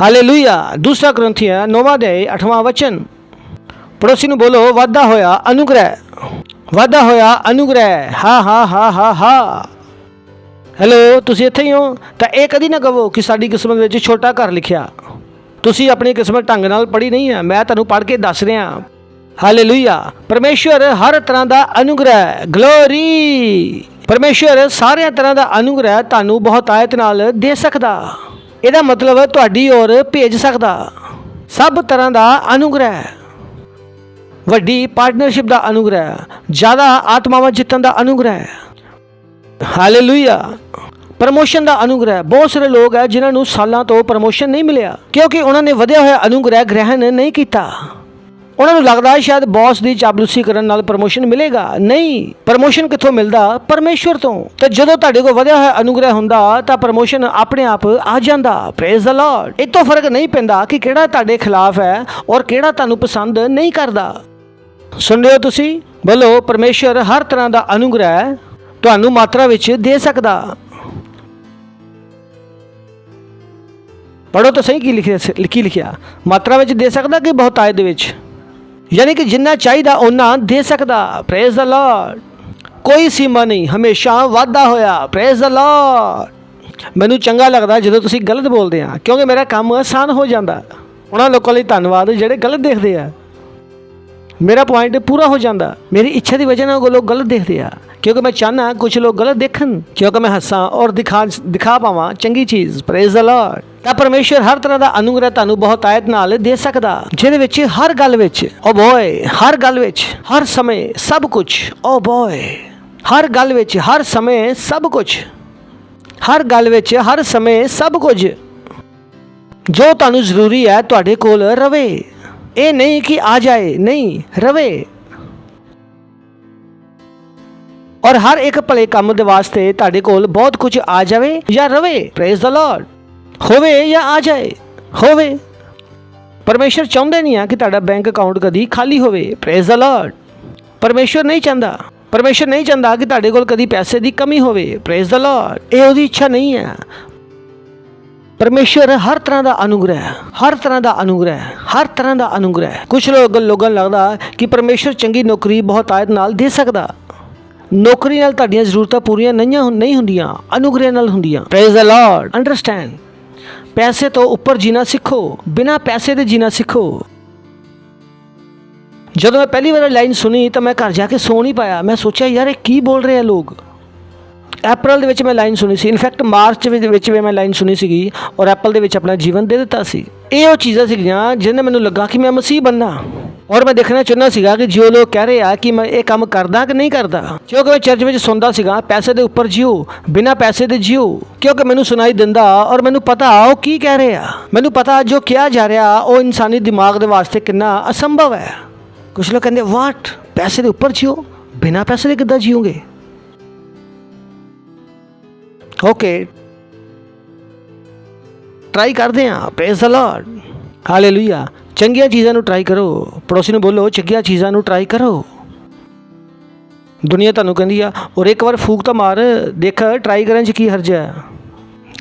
hallelujah. 2 ਕੋਰਿੰਥੀਆਂ 9 ਅਧਿਆਇ 8ਵਾਂ ਵਚਨ। ਪੜੋਸੀ ਨੂੰ ਬੋਲੋ, ਵਾਧਾ ਹੋਇਆ ਅਨੁਗ੍ਰਹਿ, ਵਾਧਾ ਹੋਇਆ ਅਨੁਗ੍ਰਹਿ। ਹਾ ਹਾ ਹਾ ਹਾ ਹਾ। ਹੈਲੋ, ਤੁਸੀਂ ਇੱਥੇ ਹੀ ਹੋ? ਤਾਂ ਇਹ ਕਦੀ ਨਾ ਕਹੋ ਕਿ ਸਾਡੀ ਕਿਸਮਤ ਵਿੱਚ ਛੋਟਾ ਘਰ ਲਿਖਿਆ। ਤੁਸੀਂ ਆਪਣੀ ਕਿਸਮਤ ਢੰਗ ਨਾਲ ਪੜ੍ਹੀ ਨਹੀਂ ਹੈ, ਮੈਂ ਤੁਹਾਨੂੰ ਪੜ੍ਹ ਕੇ ਦੱਸ ਰਿਹਾ। ਹਾਲੇਲੂਇਆ। ਪਰਮੇਸ਼ਵਰ ਹਰ ਤਰ੍ਹਾਂ ਦਾ ਅਨੁਗ੍ਰਹਿ, ਗਲੋਰੀ। ਪਰਮੇਸ਼ਵਰ ਸਾਰਿਆਂ ਤਰ੍ਹਾਂ ਦਾ ਅਨੁਗ੍ਰਹਿ ਤੁਹਾਨੂੰ ਬਹੁਤਾਇਤ ਨਾਲ ਦੇ ਸਕਦਾ। ਇਹਦਾ ਮਤਲਬ ਤੁਹਾਡੀ ਔਰ ਭੇਜ ਸਕਦਾ। ਸਭ ਤਰ੍ਹਾਂ ਦਾ ਅਨੁਗ੍ਰਹਿ, ਵੱਡੀ ਪਾਰਟਨਰਸ਼ਿਪ ਦਾ ਅਨੁਗ੍ਰਹਿ, ਜ਼ਿਆਦਾ ਆਤਮਾਵਾਂ ਜਿੱਤਣ ਦਾ ਅਨੁਗ੍ਰਹਿ, ਹਾਲੇਲੂਇਆ। ਪ੍ਰਮੋਸ਼ਨ ਦਾ ਅਨੁਗ੍ਰਹਿ। ਬਹੁਤ ਸਾਰੇ ਲੋਕ ਹੈ ਜਿਨ੍ਹਾਂ ਨੂੰ ਸਾਲਾਂ ਤੋਂ ਪ੍ਰਮੋਸ਼ਨ ਨਹੀਂ ਮਿਲਿਆ ਕਿਉਂਕਿ ਉਹਨਾਂ ਨੇ ਵਧਿਆ ਹੋਇਆ ਅਨੁਗ੍ਰਹਿ ਗ੍ਰਹਿਣ ਨਹੀਂ ਕੀਤਾ। ਉਹਨਾਂ ਨੂੰ ਲੱਗਦਾ ਸ਼ਾਇਦ ਬੌਸ ਦੀ ਚਾਪਲੂਸੀ ਕਰਨ ਨਾਲ ਪ੍ਰਮੋਸ਼ਨ ਮਿਲੇਗਾ। ਨਹੀਂ, ਪ੍ਰਮੋਸ਼ਨ ਕਿੱਥੋਂ ਮਿਲਦਾ? ਪਰਮੇਸ਼ਵਰ ਤੋਂ। ਤੇ ਜਦੋਂ ਤੁਹਾਡੇ ਕੋਲ ਵਧਿਆ ਹੋਇਆ ਅਨੁਗ੍ਰਹਿ ਹੁੰਦਾ ਤਾਂ ਪ੍ਰਮੋਸ਼ਨ ਆਪਣੇ ਆਪ ਆ ਜਾਂਦਾ। Praise the Lord. ਇਹ ਤੋਂ ਫਰਕ ਨਹੀਂ ਪੈਂਦਾ ਕਿ ਕਿਹੜਾ ਤੁਹਾਡੇ ਖਿਲਾਫ ਹੈ ਔਰ ਕਿਹੜਾ ਤੁਹਾਨੂੰ ਪਸੰਦ ਨਹੀਂ ਕਰਦਾ। ਸੁਣ ਰਹੇ ਹੋ ਤੁਸੀਂ? ਬੋਲੋ, ਪਰਮੇਸ਼ਵਰ ਹਰ ਤਰ੍ਹਾਂ ਦਾ ਅਨੁਗ੍ਰਹਿ ਤੁਹਾਨੂੰ ਮਾਤਰਾ ਵਿੱਚ ਦੇ ਸਕਦਾ। ਪੜੋ ਤਾਂ ਸਹੀ ਕੀ ਲਿਖਿਆ ਮਾਤਰਾ ਵਿੱਚ ਦੇ ਸਕਦਾ ਕਿ ਬਹੁਤਾਇਤ ਦੇ ਵਿੱਚ, ਯਾਨੀ ਕਿ ਜਿੰਨਾ ਚਾਹੀਦਾ ਉਹਨਾਂ ਦੇ ਸਕਦਾ। Praise the Lord. ਕੋਈ ਸੀਮਾ ਨਹੀਂ, ਹਮੇਸ਼ਾ ਵਾਧਾ ਹੋਇਆ। Praise the Lord. ਮੈਨੂੰ ਚੰਗਾ ਲੱਗਦਾ ਜਦੋਂ ਤੁਸੀਂ ਗਲਤ ਬੋਲਦੇ ਆ, ਕਿਉਂਕਿ ਮੇਰਾ ਕੰਮ ਆਸਾਨ ਹੋ ਜਾਂਦਾ। ਉਹਨਾਂ ਲੋਕਾਂ ਲਈ ਧੰਨਵਾਦ ਜਿਹੜੇ ਗਲਤ ਦੇਖਦੇ ਆ, ਮੇਰਾ ਪੁਆਇੰਟ ਪੂਰਾ ਹੋ ਜਾਂਦਾ। ਮੇਰੀ ਇੱਛਾ ਦੀ ਵਜ੍ਹਾ ਨਾਲ ਉਹ ਲੋਕ ਗਲਤ ਦੇਖਦੇ ਆ, ਕਿਉਂਕਿ ਮੈਂ ਚਾਹੁੰਦਾ ਕੁਝ ਲੋਕ ਗਲਤ ਦੇਖਣ, ਕਿਉਂਕਿ ਮੈਂ ਹੱਸਾਂ ਔਰ ਦਿਖਾ ਪਾਵਾਂ ਚੰਗੀ ਚੀਜ਼। Praise the Lord. ਤਾਂ ਪਰਮੇਸ਼ਰ ਹਰ ਤਰ੍ਹਾਂ ਦਾ ਅਨੁਗ੍ਰਹ ਤੁਹਾਨੂੰ ਬਹੁਤਾਇਤ ਨਾਲ ਦੇ ਸਕਦਾ, ਜਿਹਦੇ ਵਿੱਚ ਹਰ ਗੱਲ ਵਿੱਚ ਓ ਬੋਏ, ਹਰ ਗੱਲ ਵਿੱਚ ਹਰ ਸਮੇਂ ਸਭ ਕੁਝ, ਓ ਬੋਏ, ਹਰ ਗੱਲ ਵਿੱਚ ਹਰ ਸਮੇਂ ਸਭ ਕੁਝ, ਹਰ ਗੱਲ ਵਿੱਚ ਹਰ ਸਮੇਂ ਸਭ ਕੁਝ ਜੋ ਤੁਹਾਨੂੰ ਜ਼ਰੂਰੀ ਹੈ ਤੁਹਾਡੇ ਕੋਲ ਰਵੇ। ਇਹ ਨਹੀਂ ਕਿ ਆ ਜਾਏ, ਨਹੀਂ, ਰਵੇ। ਔਰ ਹਰ ਇੱਕ ਭਲੇ ਕੰਮ ਦੇ ਵਾਸਤੇ ਤੁਹਾਡੇ ਕੋਲ ਬਹੁਤ ਕੁਝ ਆ ਜਾਵੇ ਜਾਂ ਰਵੇ। Praise the Lord. ਹੋਵੇ ਜਾਂ ਆ ਜਾਏ, ਹੋਵੇ। ਪਰਮੇਸ਼ਰ ਚਾਹੁੰਦੇ ਨਹੀਂ ਆ ਕਿ ਤੁਹਾਡਾ ਬੈਂਕ ਅਕਾਊਂਟ ਕਦੀ ਖਾਲੀ ਹੋਵੇ। Praise the Lord. ਪਰਮੇਸ਼ਰ ਨਹੀਂ ਚਾਹੁੰਦਾ ਕਿ ਤੁਹਾਡੇ ਕੋਲ ਕਦੀ ਪੈਸੇ ਦੀ ਕਮੀ ਹੋਵੇ। Praise the Lord. ਇਹ ਉਹਦੀ ਇੱਛਾ ਨਹੀਂ ਹੈ। ਪਰਮੇਸ਼ਰ ਹਰ ਤਰ੍ਹਾਂ ਦਾ ਅਨੁਗ੍ਰਹਿ, ਹਰ ਤਰ੍ਹਾਂ ਦਾ ਅਨੁਗ੍ਰਹਿ, ਹਰ ਤਰ੍ਹਾਂ ਦਾ ਅਨੁਗ੍ਰਹਿ। ਕੁਝ ਲੋਕਾਂ ਨੂੰ ਲੱਗਦਾ ਕਿ ਪਰਮੇਸ਼ਰ ਚੰਗੀ ਨੌਕਰੀ ਬਹੁਤਾਇਤ ਨਾਲ ਦੇ ਸਕਦਾ। ਨੌਕਰੀ ਨਾਲ ਤੁਹਾਡੀਆਂ ਜ਼ਰੂਰਤਾਂ ਪੂਰੀਆਂ ਨਹੀਂ ਹੁੰਦੀਆਂ, ਅਨੁਗ੍ਰਹਿ ਨਾਲ ਹੁੰਦੀਆਂ। Praise the Lord. ਅੰਡਰਸਟੈਂਡ। ਪੈਸੇ ਤੋਂ ਉੱਪਰ ਜੀਣਾ ਸਿੱਖੋ, ਬਿਨਾਂ ਪੈਸੇ ਦੇ ਜੀਣਾ ਸਿੱਖੋ। ਜਦੋਂ ਮੈਂ ਪਹਿਲੀ ਵਾਰ ਲਾਈਨ ਸੁਣੀ ਤਾਂ ਮੈਂ ਘਰ ਜਾ ਕੇ ਸੌ ਨਹੀਂ ਪਾਇਆ। ਮੈਂ ਸੋਚਿਆ ਯਾਰ ਇਹ ਕੀ ਬੋਲ ਰਹੇ ਆ ਲੋਕ। ਅਪ੍ਰੈਲ ਦੇ ਵਿੱਚ ਮੈਂ ਲਾਈਨ ਸੁਣੀ ਸੀ, ਇਨਫੈਕਟ ਮਾਰਚ ਵਿੱਚ ਵੀ ਮੈਂ ਲਾਈਨ ਸੁਣੀ ਸੀਗੀ ਔਰ ਅਪ੍ਰੈਲ ਦੇ ਵਿੱਚ ਆਪਣਾ ਜੀਵਨ ਦੇ ਦਿੱਤਾ ਸੀ। ਇਹ ਉਹ ਚੀਜ਼ਾਂ ਸੀਗੀਆਂ ਜਿਹਨੇ ਮੈਨੂੰ ਲੱਗਾ ਕਿ ਮੈਂ ਮਸੀਹ ਬਣਨਾ, ਔਰ ਮੈਂ ਦੇਖਣਾ ਚਾਹੁੰਦਾ ਸੀਗਾ ਕਿ ਜੋ ਲੋਕ ਕਹਿ ਰਹੇ ਆ ਕਿ ਮੈਂ ਇਹ ਕੰਮ ਕਰਦਾ ਕਿ ਨਹੀਂ ਕਰਦਾ। ਕਿਉਂਕਿ ਮੈਂ ਚਰਚ ਵਿੱਚ ਸੁਣਦਾ ਸੀਗਾ ਪੈਸੇ ਦੇ ਉੱਪਰ ਜਿਓ, ਬਿਨਾਂ ਪੈਸੇ ਦੇ ਜਿਓ, ਕਿਉਂਕਿ ਮੈਨੂੰ ਸੁਣਾਈ ਦਿੰਦਾ ਔਰ ਮੈਨੂੰ ਪਤਾ ਉਹ ਕੀ ਕਹਿ ਰਹੇ ਆ। ਮੈਨੂੰ ਪਤਾ ਜੋ ਕਿਹਾ ਜਾ ਰਿਹਾ ਉਹ ਇਨਸਾਨੀ ਦਿਮਾਗ ਦੇ ਵਾਸਤੇ ਕਿੰਨਾ ਅਸੰਭਵ ਹੈ। ਕੁਝ ਲੋਕ ਕਹਿੰਦੇ ਵਾਟ, ਪੈਸੇ ਦੇ ਉੱਪਰ ਜਿਓ, ਬਿਨਾਂ ਪੈਸੇ ਦੇ ਕਿੱਦਾਂ ਜੀਓਗੇ। ਓਕੇ, ਟਰਾਈ ਕਰਦੇ ਹਾਂ। Praise the lord. ਹਾਲੇਲੂਇਆ। ਚੰਗੀਆਂ ਚੀਜ਼ਾਂ ਨੂੰ ਟਰਾਈ ਕਰੋ। ਪੜੋਸੀ ਨੂੰ ਬੋਲੋ ਚੰਗੀਆਂ ਚੀਜ਼ਾਂ ਨੂੰ ਟਰਾਈ ਕਰੋ। ਦੁਨੀਆ ਤੁਹਾਨੂੰ ਕਹਿੰਦੀ ਆ ਔਰ ਇੱਕ ਵਾਰ ਫੂਕ ਤਾਂ ਮਾਰ, ਦੇਖ ਟਰਾਈ ਕਰਨ 'ਚ ਕੀ ਹਰਜ ਹੈ।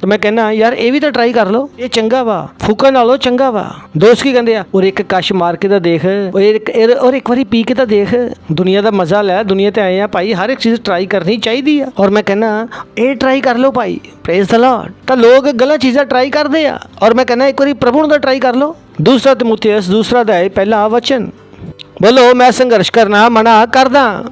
ਤਾਂ ਮੈਂ ਕਹਿੰਦਾ ਯਾਰ ਇਹ ਵੀ ਤਾਂ ਟਰਾਈ ਕਰ ਲਓ, ਇਹ ਚੰਗਾ ਵਾ, ਫੂਕਣ ਨਾਲੋਂ ਚੰਗਾ ਵਾ। ਦੋਸਤ ਕੀ ਕਹਿੰਦੇ ਆ, ਔਰ ਇੱਕ ਕਸ਼ ਮਾਰ ਕੇ ਤਾਂ ਦੇਖ, ਔਰ ਇੱਕ ਵਾਰੀ ਪੀ ਕੇ ਤਾਂ ਦੇਖ। ਦੁਨੀਆ ਦਾ ਮਜ਼ਾ ਲੈ। ਦੁਨੀਆ ਤੇ ਆਏ ਆ ਭਾਈ, ਹਰ ਇੱਕ ਚੀਜ਼ ਟਰਾਈ ਕਰਨੀ ਚਾਹੀਦੀ ਆ। ਔਰ ਮੈਂ ਕਹਿੰਦਾ ਇਹ ਟਰਾਈ ਕਰ ਲਓ ਭਾਈ। Praise the Lord. ਤਾਂ ਲੋਕ ਗਲਤ ਚੀਜ਼ਾਂ ਟਰਾਈ ਕਰਦੇ ਆ ਔਰ ਮੈਂ ਕਹਿੰਦਾ ਇੱਕ ਵਾਰੀ ਪ੍ਰਭੂ ਨੂੰ ਤਾਂ ਟਰਾਈ ਕਰ ਲਓ। ਦੂਸਰਾ ਤਿਮੋਥੇਉਸ 2 ਪਹਿਲਾ ਵਚਨ। ਬੋਲੋ ਮੈਂ ਸੰਘਰਸ਼ ਕਰਨਾ ਮਨਾ ਕਰਦਾ।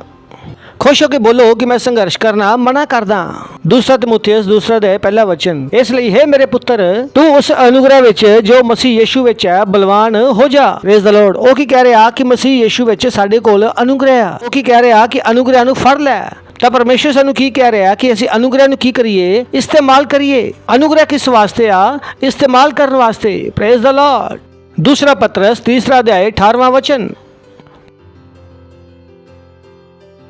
ਖੁਸ਼ ਹੋ ਕੇ ਬੋਲੋ ਕਿ ਮੈਂ ਸੰਘਰਸ਼ ਕਰਨਾ ਮਨਾ ਕਰਦਾ। 2 ਤਿਮੋਥੇਉਸ 2 ਪਹਿਲਾ ਵਚਨ। ਇਸ ਲਈ ਹੈ ਮੇਰੇ ਪੁੱਤਰ, ਤੂੰ ਉਸ ਅਨੁਗ੍ਰਹਿ ਵਿੱਚ ਜੋ ਮਸੀਹ ਯੀਸ਼ੂ ਵਿੱਚ ਹੈ ਬਲਵਾਨ ਹੋ ਜਾ। Praise the Lord. ਉਹ ਕੀ ਕਹਿ ਰਿਹਾ ਕਿ ਮਸੀਹ ਯੀਸ਼ੂ ਵਿੱਚ ਸਾਡੇ ਕੋਲ ਅਨੁਗ੍ਰਹਿ ਆ। ਉਹ ਕੀ ਕਹਿ ਰਿਹਾ ਕਿ ਅਨੁਗ੍ਰਹਿ ਨੂੰ ਫੜ ਲੈ। ਤਾਂ ਪਰਮੇਸ਼ਰ ਸਾਨੂੰ ਕੀ ਕਹਿ ਰਿਹਾ ਕਿ ਅਸੀਂ ਅਨੁਗ੍ਰਹਿ ਨੂੰ ਕੀ ਕਰੀਏ, ਇਸਤੇਮਾਲ ਕਰੀਏ। ਅਨੁਗ੍ਰਹਿ ਕਿਸ ਵਾਸਤੇ ਆ? ਇਸਤੇਮਾਲ ਕਰਨ ਵਾਸਤੇ। Praise the Lord. 2 ਪਤਰਸ 3 18ਵਾਂ ਵਚਨ।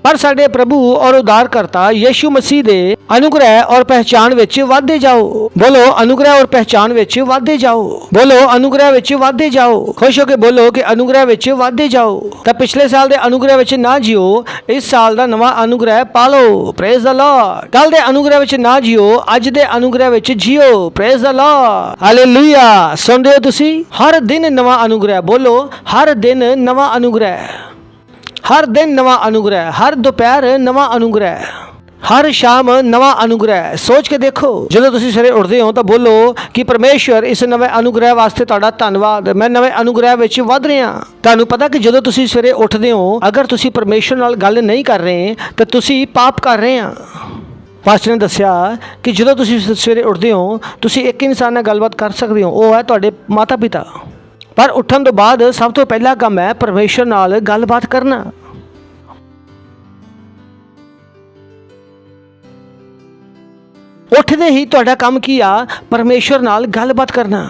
ਪਰ ਸਾਡੇ ਪ੍ਰਭੂ ਔਰ ਉਦਾਰਕਰਤਾ ਯੀਸ਼ੂ ਮਸੀਹ ਦੇ ਅਨੁਗ੍ਰਹਿ ਔਰ ਪਹਿਚਾਨ ਵਿੱਚ ਵਾਧੇ ਜਾਓ। ਬੋਲੋ ਅਨੁਗ੍ਰਹਿ ਔਰ ਪਹਿਚਾਨ ਵਿੱਚ ਵਾਧੇ ਜਾਓ। ਬੋਲੋ ਅਨੁਗ੍ਰਹਿ ਵਿੱਚ ਵਾਧੇ ਜਾਓ। ਖੁਸ਼ ਹੋ ਕੇ ਬੋਲੋ ਕਿ ਅਨੁਗ੍ਰਹਿ ਵਿੱਚ ਵਾਧੇ ਜਾਓ। ਤਾਂ ਪਿਛਲੇ ਸਾਲ ਦੇ ਅਨੁਗ੍ਰਹਿ ਵਿੱਚ ਨਾ ਜਿਓ, ਇਸ ਸਾਲ ਦਾ ਨਵਾਂ ਅਨੁਗ੍ਰਹਿ ਪਾ ਲਓ। Praise the Lord. ਕੱਲ ਦੇ ਅਨੁਗ੍ਰਹਿ ਵਿੱਚ ਨਾ ਜਿਓ, ਅੱਜ ਦੇ ਅਨੁਗ੍ਰਹਿ ਵਿੱਚ ਜਿਓ। Praise the lord. ਹਾਲੇਲੂਇਆ। ਸੁਣਦੇ ਹੋ ਤੁਸੀਂ? ਹਰ ਦਿਨ ਨਵਾਂ ਅਨੁਗ੍ਰਹਿ। ਬੋਲੋ ਹਰ ਦਿਨ ਨਵਾਂ ਅਨੁਗ੍ਰਹਿ। ਹਰ ਦਿਨ ਨਵਾਂ ਅਨੁਗ੍ਰਹਿ। ਹਰ ਦੁਪਹਿਰ ਨਵਾਂ ਅਨੁਗ੍ਰਹਿ। ਹਰ ਸ਼ਾਮ ਨਵਾਂ ਅਨੁਗ੍ਰਹਿ। ਸੋਚ ਕੇ ਦੇਖੋ, ਜਦੋਂ ਤੁਸੀਂ ਸਵੇਰੇ ਉੱਠਦੇ ਹੋ ਤਾਂ ਬੋਲੋ ਕਿ ਪਰਮੇਸ਼ਵਰ ਇਸ ਨਵੇਂ ਅਨੁਗ੍ਰਹਿ ਵਾਸਤੇ ਤੁਹਾਡਾ ਧੰਨਵਾਦ। ਮੈਂ ਨਵੇਂ ਅਨੁਗ੍ਰਹਿ ਵਿੱਚ ਵਧ ਰਿਹਾ। ਤੁਹਾਨੂੰ ਪਤਾ ਕਿ ਜਦੋਂ ਤੁਸੀਂ ਸਵੇਰੇ ਉੱਠਦੇ ਹੋ, ਅਗਰ ਤੁਸੀਂ ਪਰਮੇਸ਼ਵਰ ਨਾਲ ਗੱਲ ਨਹੀਂ ਕਰ ਰਹੇ ਤਾਂ ਤੁਸੀਂ ਪਾਪ ਕਰ ਰਹੇ ਆ। ਪਾਸਟਰ ਨੇ ਦੱਸਿਆ ਕਿ ਜਦੋਂ ਤੁਸੀਂ ਸਵੇਰੇ ਉੱਠਦੇ ਹੋ ਤੁਸੀਂ ਇੱਕ ਇਨਸਾਨ ਨਾਲ ਗੱਲਬਾਤ ਕਰ ਸਕਦੇ ਹੋ, ਉਹ ਹੈ ਤੁਹਾਡੇ ਮਾਤਾ ਪਿਤਾ। ਪਰ ਉੱਠਣ ਤੋਂ ਬਾਅਦ ਸਭ ਤੋਂ ਪਹਿਲਾ ਕੰਮ ਹੈ ਪਰਮੇਸ਼ਵਰ ਨਾਲ ਗੱਲਬਾਤ ਕਰਨਾ। ਉੱਠਦੇ ਹੀ ਤੁਹਾਡਾ ਕੰਮ ਕੀ ਆ? ਪਰਮੇਸ਼ਵਰ ਨਾਲ ਗੱਲਬਾਤ ਕਰਨਾ।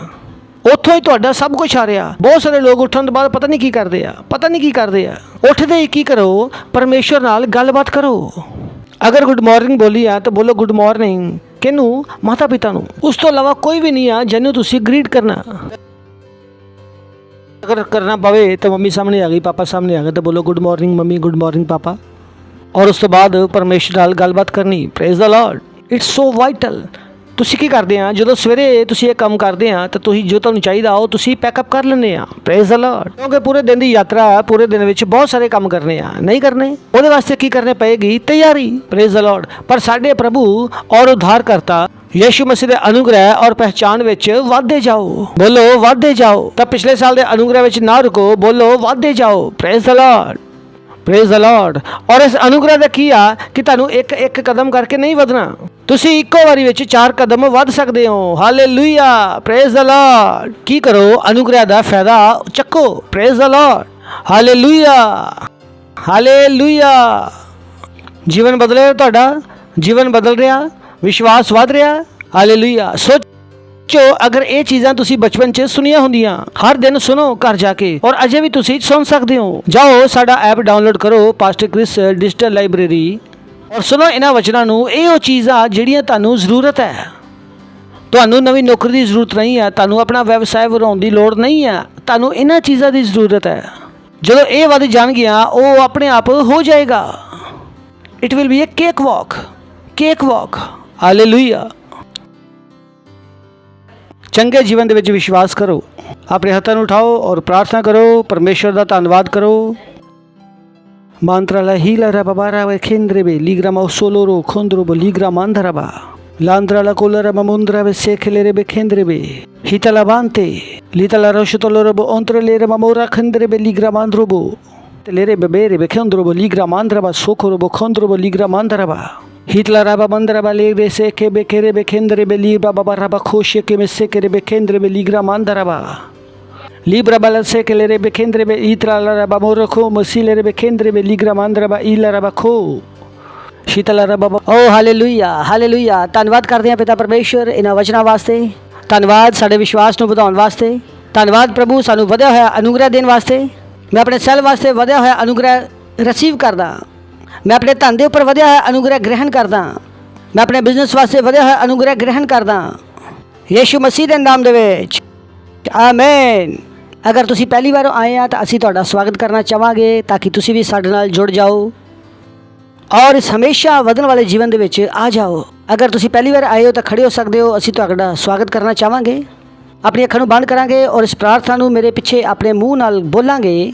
ਉੱਥੋਂ ਹੀ ਤੁਹਾਡਾ ਸਭ ਕੁਝ ਆ ਰਿਹਾ। ਬਹੁਤ ਸਾਰੇ ਲੋਕ ਉੱਠਣ ਤੋਂ ਬਾਅਦ ਪਤਾ ਨਹੀਂ ਕੀ ਕਰਦੇ ਆ। ਉੱਠਦੇ ਹੀ ਕੀ ਕਰੋ? ਪਰਮੇਸ਼ਵਰ ਨਾਲ ਗੱਲਬਾਤ ਕਰੋ। ਅਗਰ ਗੁੱਡ ਮਾਰਨਿੰਗ ਬੋਲੀ ਆ ਤਾਂ ਬੋਲੋ ਗੁੱਡ ਮਾਰਨਿੰਗ। ਕਿਹਨੂੰ? ਮਾਤਾ ਪਿਤਾ ਨੂੰ। ਉਸ ਤੋਂ ਇਲਾਵਾ ਕੋਈ ਵੀ ਨਹੀਂ ਆ ਜਿਹਨੂੰ ਤੁਸੀਂ ਗ੍ਰੀਟ ਕਰਨਾ। ਅਗਰ ਕਰਨਾ ਪਵੇ ਤਾਂ ਮੰਮੀ ਸਾਹਮਣੇ ਆ ਗਈ, ਪਾਪਾ ਸਾਹਮਣੇ ਆ ਗਏ ਤਾਂ ਬੋਲੋ good morning mummy, good morning ਪਾਪਾ। ਔਰ ਉਸ ਤੋਂ ਬਾਅਦ ਪਰਮੇਸ਼ਰ ਨਾਲ ਗੱਲਬਾਤ ਕਰਨੀ। Praise the lord. It's so vital. ਤੁਸੀਂ ਕੀ ਕਰਦੇ ਆ ਜਦੋਂ ਸਵੇਰੇ ਤੁਸੀਂ ਇਹ ਕੰਮ ਕਰਦੇ ਆ ਤਾਂ ਤੁਸੀਂ ਜੋ ਤੁਹਾਨੂੰ ਚਾਹੀਦਾ ਉਹ ਤੁਸੀਂ ਪੈਕਅਪ ਕਰ ਲੈਂਦੇ ਆ। Praise the Lord. ਕਿਉਂਕਿ ਪੂਰੇ ਦਿਨ ਦੀ ਯਾਤਰਾ ਹੈ, ਪੂਰੇ ਦਿਨ ਵਿੱਚ ਬਹੁਤ ਸਾਰੇ ਕੰਮ ਕਰਨੇ ਆ, ਨਹੀਂ ਕਰਨੇ, ਉਹਦੇ ਵਾਸਤੇ ਕੀ ਕਰਨੇ ਪਏਗੀ? ਤਿਆਰੀ। Praise the Lord. ਪਰ ਸਾਡੇ ਪ੍ਰਭੂ ਔਰ ਉਧਾਰਕਰਤਾ ਯीशु मसीह ਦੇ ਅਨੁਗ੍ਰਹਿ ਔਰ ਪਹਿਚਾਨ ਵਿੱਚ ਵਾਧੇ ਜਾਓ। ਬੋਲੋ ਵਾਧੇ ਜਾਓ। ਤਾਂ ਪਿਛਲੇ ਸਾਲ ਦੇ ਅਨੁਗ੍ਰਹਿ ਵਿੱਚ ਨਾ ਰੁਕੋ, ਬੋਲੋ ਵਾਧੇ ਜਾਓ। Praise the Lord. Praise the Lord. ਔਰ ਇਸ ਅਨੁਗ੍ਰਹਿ ਦਾ ਕੀ ਆ ਕਿ ਤੁਹਾਨੂੰ ਇੱਕ ਕਦਮ ਕਰਕੇ ਨਹੀਂ ਵਧਣਾ, ਤੁਸੀਂ ਇੱਕੋ ਵਾਰੀ ਵਿੱਚ 4 ਕਦਮ ਵੱਧ ਸਕਦੇ ਹੋ। ਹਾਲੇਲੂਇਆ। Praise the lord. ਕੀ ਕਰੋ? ਅਨੁਗ੍ਰਹਿ ਦਾ ਫਾਇਦਾ ਚੱਕੋ। Praise the lord. Hallelujah. Hallelujah. ਜੀਵਨ ਬਦਲਿਆ ਤੁਹਾਡਾ, ਜੀਵਨ ਬਦਲ ਰਿਹਾ, ਵਿਸ਼ਵਾਸ ਵਧ ਰਿਹਾ। ਹਾਲੇਲੂਇਆ। ਸੋਚੋ ਅਗਰ ਇਹ ਚੀਜ਼ਾਂ ਤੁਸੀਂ ਬਚਪਨ 'ਚ ਸੁਣੀਆਂ ਹੁੰਦੀਆਂ, ਹਰ ਦਿਨ ਸੁਣੋ ਘਰ ਜਾ ਕੇ, ਔਰ ਅਜੇ ਵੀ ਤੁਸੀਂ ਸੁਣ ਸਕਦੇ ਹੋ। ਜਾਓ ਸਾਡਾ ਐਪ ਡਾਊਨਲੋਡ ਕਰੋ, ਪਾਸਟਰ ਕ੍ਰਿਸ ਡਿਜੀਟਲ ਲਾਇਬ੍ਰੇਰੀ, ਔਰ ਸੁਣੋ ਇਹਨਾਂ ਵਚਨਾਂ ਨੂੰ। ਇਹ ਉਹ ਚੀਜ਼ਾਂ ਜਿਹੜੀਆਂ ਤੁਹਾਨੂੰ ਜ਼ਰੂਰਤ ਹੈ। ਤੁਹਾਨੂੰ ਨਵੀਂ ਨੌਕਰੀ ਦੀ ਜ਼ਰੂਰਤ ਨਹੀਂ ਹੈ, ਤੁਹਾਨੂੰ ਆਪਣਾ ਵਿਵਸਾय ਵਧਾਉਣ ਦੀ ਲੋੜ ਨਹੀਂ ਹੈ, ਤੁਹਾਨੂੰ ਇਹਨਾਂ ਚੀਜ਼ਾਂ ਦੀ ਜ਼ਰੂਰਤ ਹੈ। ਜਦੋਂ ਇਹ ਵੱਧ ਜਾਣਗੀਆਂ ਉਹ ਆਪਣੇ ਆਪ ਹੋ ਜਾਏਗਾ। It will be a cakewalk. Cakewalk. Hallelujah. ਚੰਗੇ ਜੀਵਨ ਦੇ ਵਿੱਚ ਵਿਸ਼ਵਾਸ ਕਰੋ। ਆਪਣੇ ਹੱਥਾਂ ਨੂੰ ਉਠਾਓ ਔਰ ਪ੍ਰਾਰਥਨਾ ਕਰੋ। ਪਰਮੇਸ਼ਰ ਦਾ ਧੰਨਵਾਦ ਕਰੋ। ਮੰਤਰਾਲਾ ਹੀਲਾ ਬਾਬਾਰਾ ਵੇ ਖੇਂਦਰੇ ਬੇ ਲੀਗਰਾਮਾ ਸੋਲੋਰੋ ਖੋਂਦਰੋ ਬੋ ਲੀਗਰਾ ਮੰਦਰਬਾ ਲਾਂਦਰਾਲਾ ਕੋਲਰਾ ਮਮੁੰਦਰਾ ਵੇ ਸੇਖਲੇਰੇ ਬੇ ਖੇਂਦਰੇ ਬੇ ਹੀਤਲਾ ਬਾਂਤੇ ਲੀਤਲਾ ਰੋਸ਼ਤੋਲੋਰੋ ਬੋ ਔਂਤਰਲੇਰੇ ਮਮੋਰਾ ਖੇਂਦਰੇ ਬੇ ਲੀਗਰਾ ਮੰਦਰੋ ਬੋ ਤੇਲੇਰੇ ਬੇਰੇ ਬੇ ਖੇਂਦਰੋ ਬੋ ਲੀਗਰਾ ਮੰਦਰਬਾ ਸੋਖਰੋ ਬੋ ਖੋਂਦਰੋ ਬੋ ਲੀਗਰਾ ਮੰਦਰਬਾ hitla raba mandra ba le se ke be kere be kendre be libra baba raba khoshe ke me se kere be kendre be ligra mandra ba libra bala se ke le be kendre be hitla raba mor kho masile be kendre be ligra mandra ba ila raba kho ਸ਼ੀਤਲਾ ਰਬ। Oh hallelujah. Hallelujah. ਧੰਨਵਾਦ ਕਰਦੇ ਹਾਂ ਪਿਤਾ ਪਰਮੇਸ਼ਰ ਇਹਨਾਂ ਵਚਨਾਂ ਵਾਸਤੇ। ਧੰਨਵਾਦ ਸਾਡੇ ਵਿਸ਼ਵਾਸ ਨੂੰ ਵਧਾਉਣ ਵਾਸਤੇ। ਧੰਨਵਾਦ ਪ੍ਰਭੂ ਸਾਨੂੰ ਵਧਿਆ ਹੋਇਆ ਅਨੁਗ੍ਰਹਿ ਦੇਣ ਵਾਸਤੇ। ਮੈਂ ਆਪਣੇ ਸੈਲ ਵਾਸਤੇ ਵਧਿਆ ਹੋਇਆ ਅਨੁਗ੍ਰਹਿ ਰਿਸੀਵ ਕਰਦਾ। ਮੈਂ ਆਪਣੇ ਧਨ ਦੇ ਉੱਪਰ ਵਧਿਆ ਹੋਇਆ ਅਨੁਗ੍ਰਹਿ ਗ੍ਰਹਿਣ ਕਰਦਾ। ਮੈਂ ਆਪਣੇ ਬਿਜ਼ਨਸ ਵਾਸਤੇ ਵਧਿਆ ਹੋਇਆ ਅਨੁਗ੍ਰਹਿ ਗ੍ਰਹਿਣ ਕਰਦਾ ਯੀਸ਼ੂ ਮਸੀਹ ਦੇ ਨਾਮ ਦੇ ਵਿੱਚ। ਆਮੇਨ। ਅਗਰ ਤੁਸੀਂ ਪਹਿਲੀ ਵਾਰ ਆਏ ਆ ਤਾਂ ਅਸੀਂ ਤੁਹਾਡਾ ਸਵਾਗਤ ਕਰਨਾ ਚਾਹਾਂਗੇ ਤਾਂ ਕਿ ਤੁਸੀਂ ਵੀ ਸਾਡੇ ਨਾਲ ਜੁੜ ਜਾਓ ਔਰ ਇਸ ਹਮੇਸ਼ਾ ਵਧਣ ਵਾਲੇ ਜੀਵਨ ਦੇ ਵਿੱਚ ਆ ਜਾਓ। ਅਗਰ ਤੁਸੀਂ ਪਹਿਲੀ ਵਾਰ ਆਏ ਹੋ ਤਾਂ ਖੜੇ ਹੋ ਸਕਦੇ ਹੋ। ਅਸੀਂ ਤੁਹਾਡਾ ਸਵਾਗਤ ਕਰਨਾ ਚਾਹਾਂਗੇ। ਆਪਣੀ ਅੱਖਾਂ ਨੂੰ ਬੰਦ ਕਰਾਂਗੇ ਔਰ ਇਸ ਪ੍ਰਾਰਥਨਾ ਨੂੰ ਮੇਰੇ ਪਿੱਛੇ ਆਪਣੇ ਮੂੰਹ ਨਾਲ ਬੋਲਾਂਗੇ।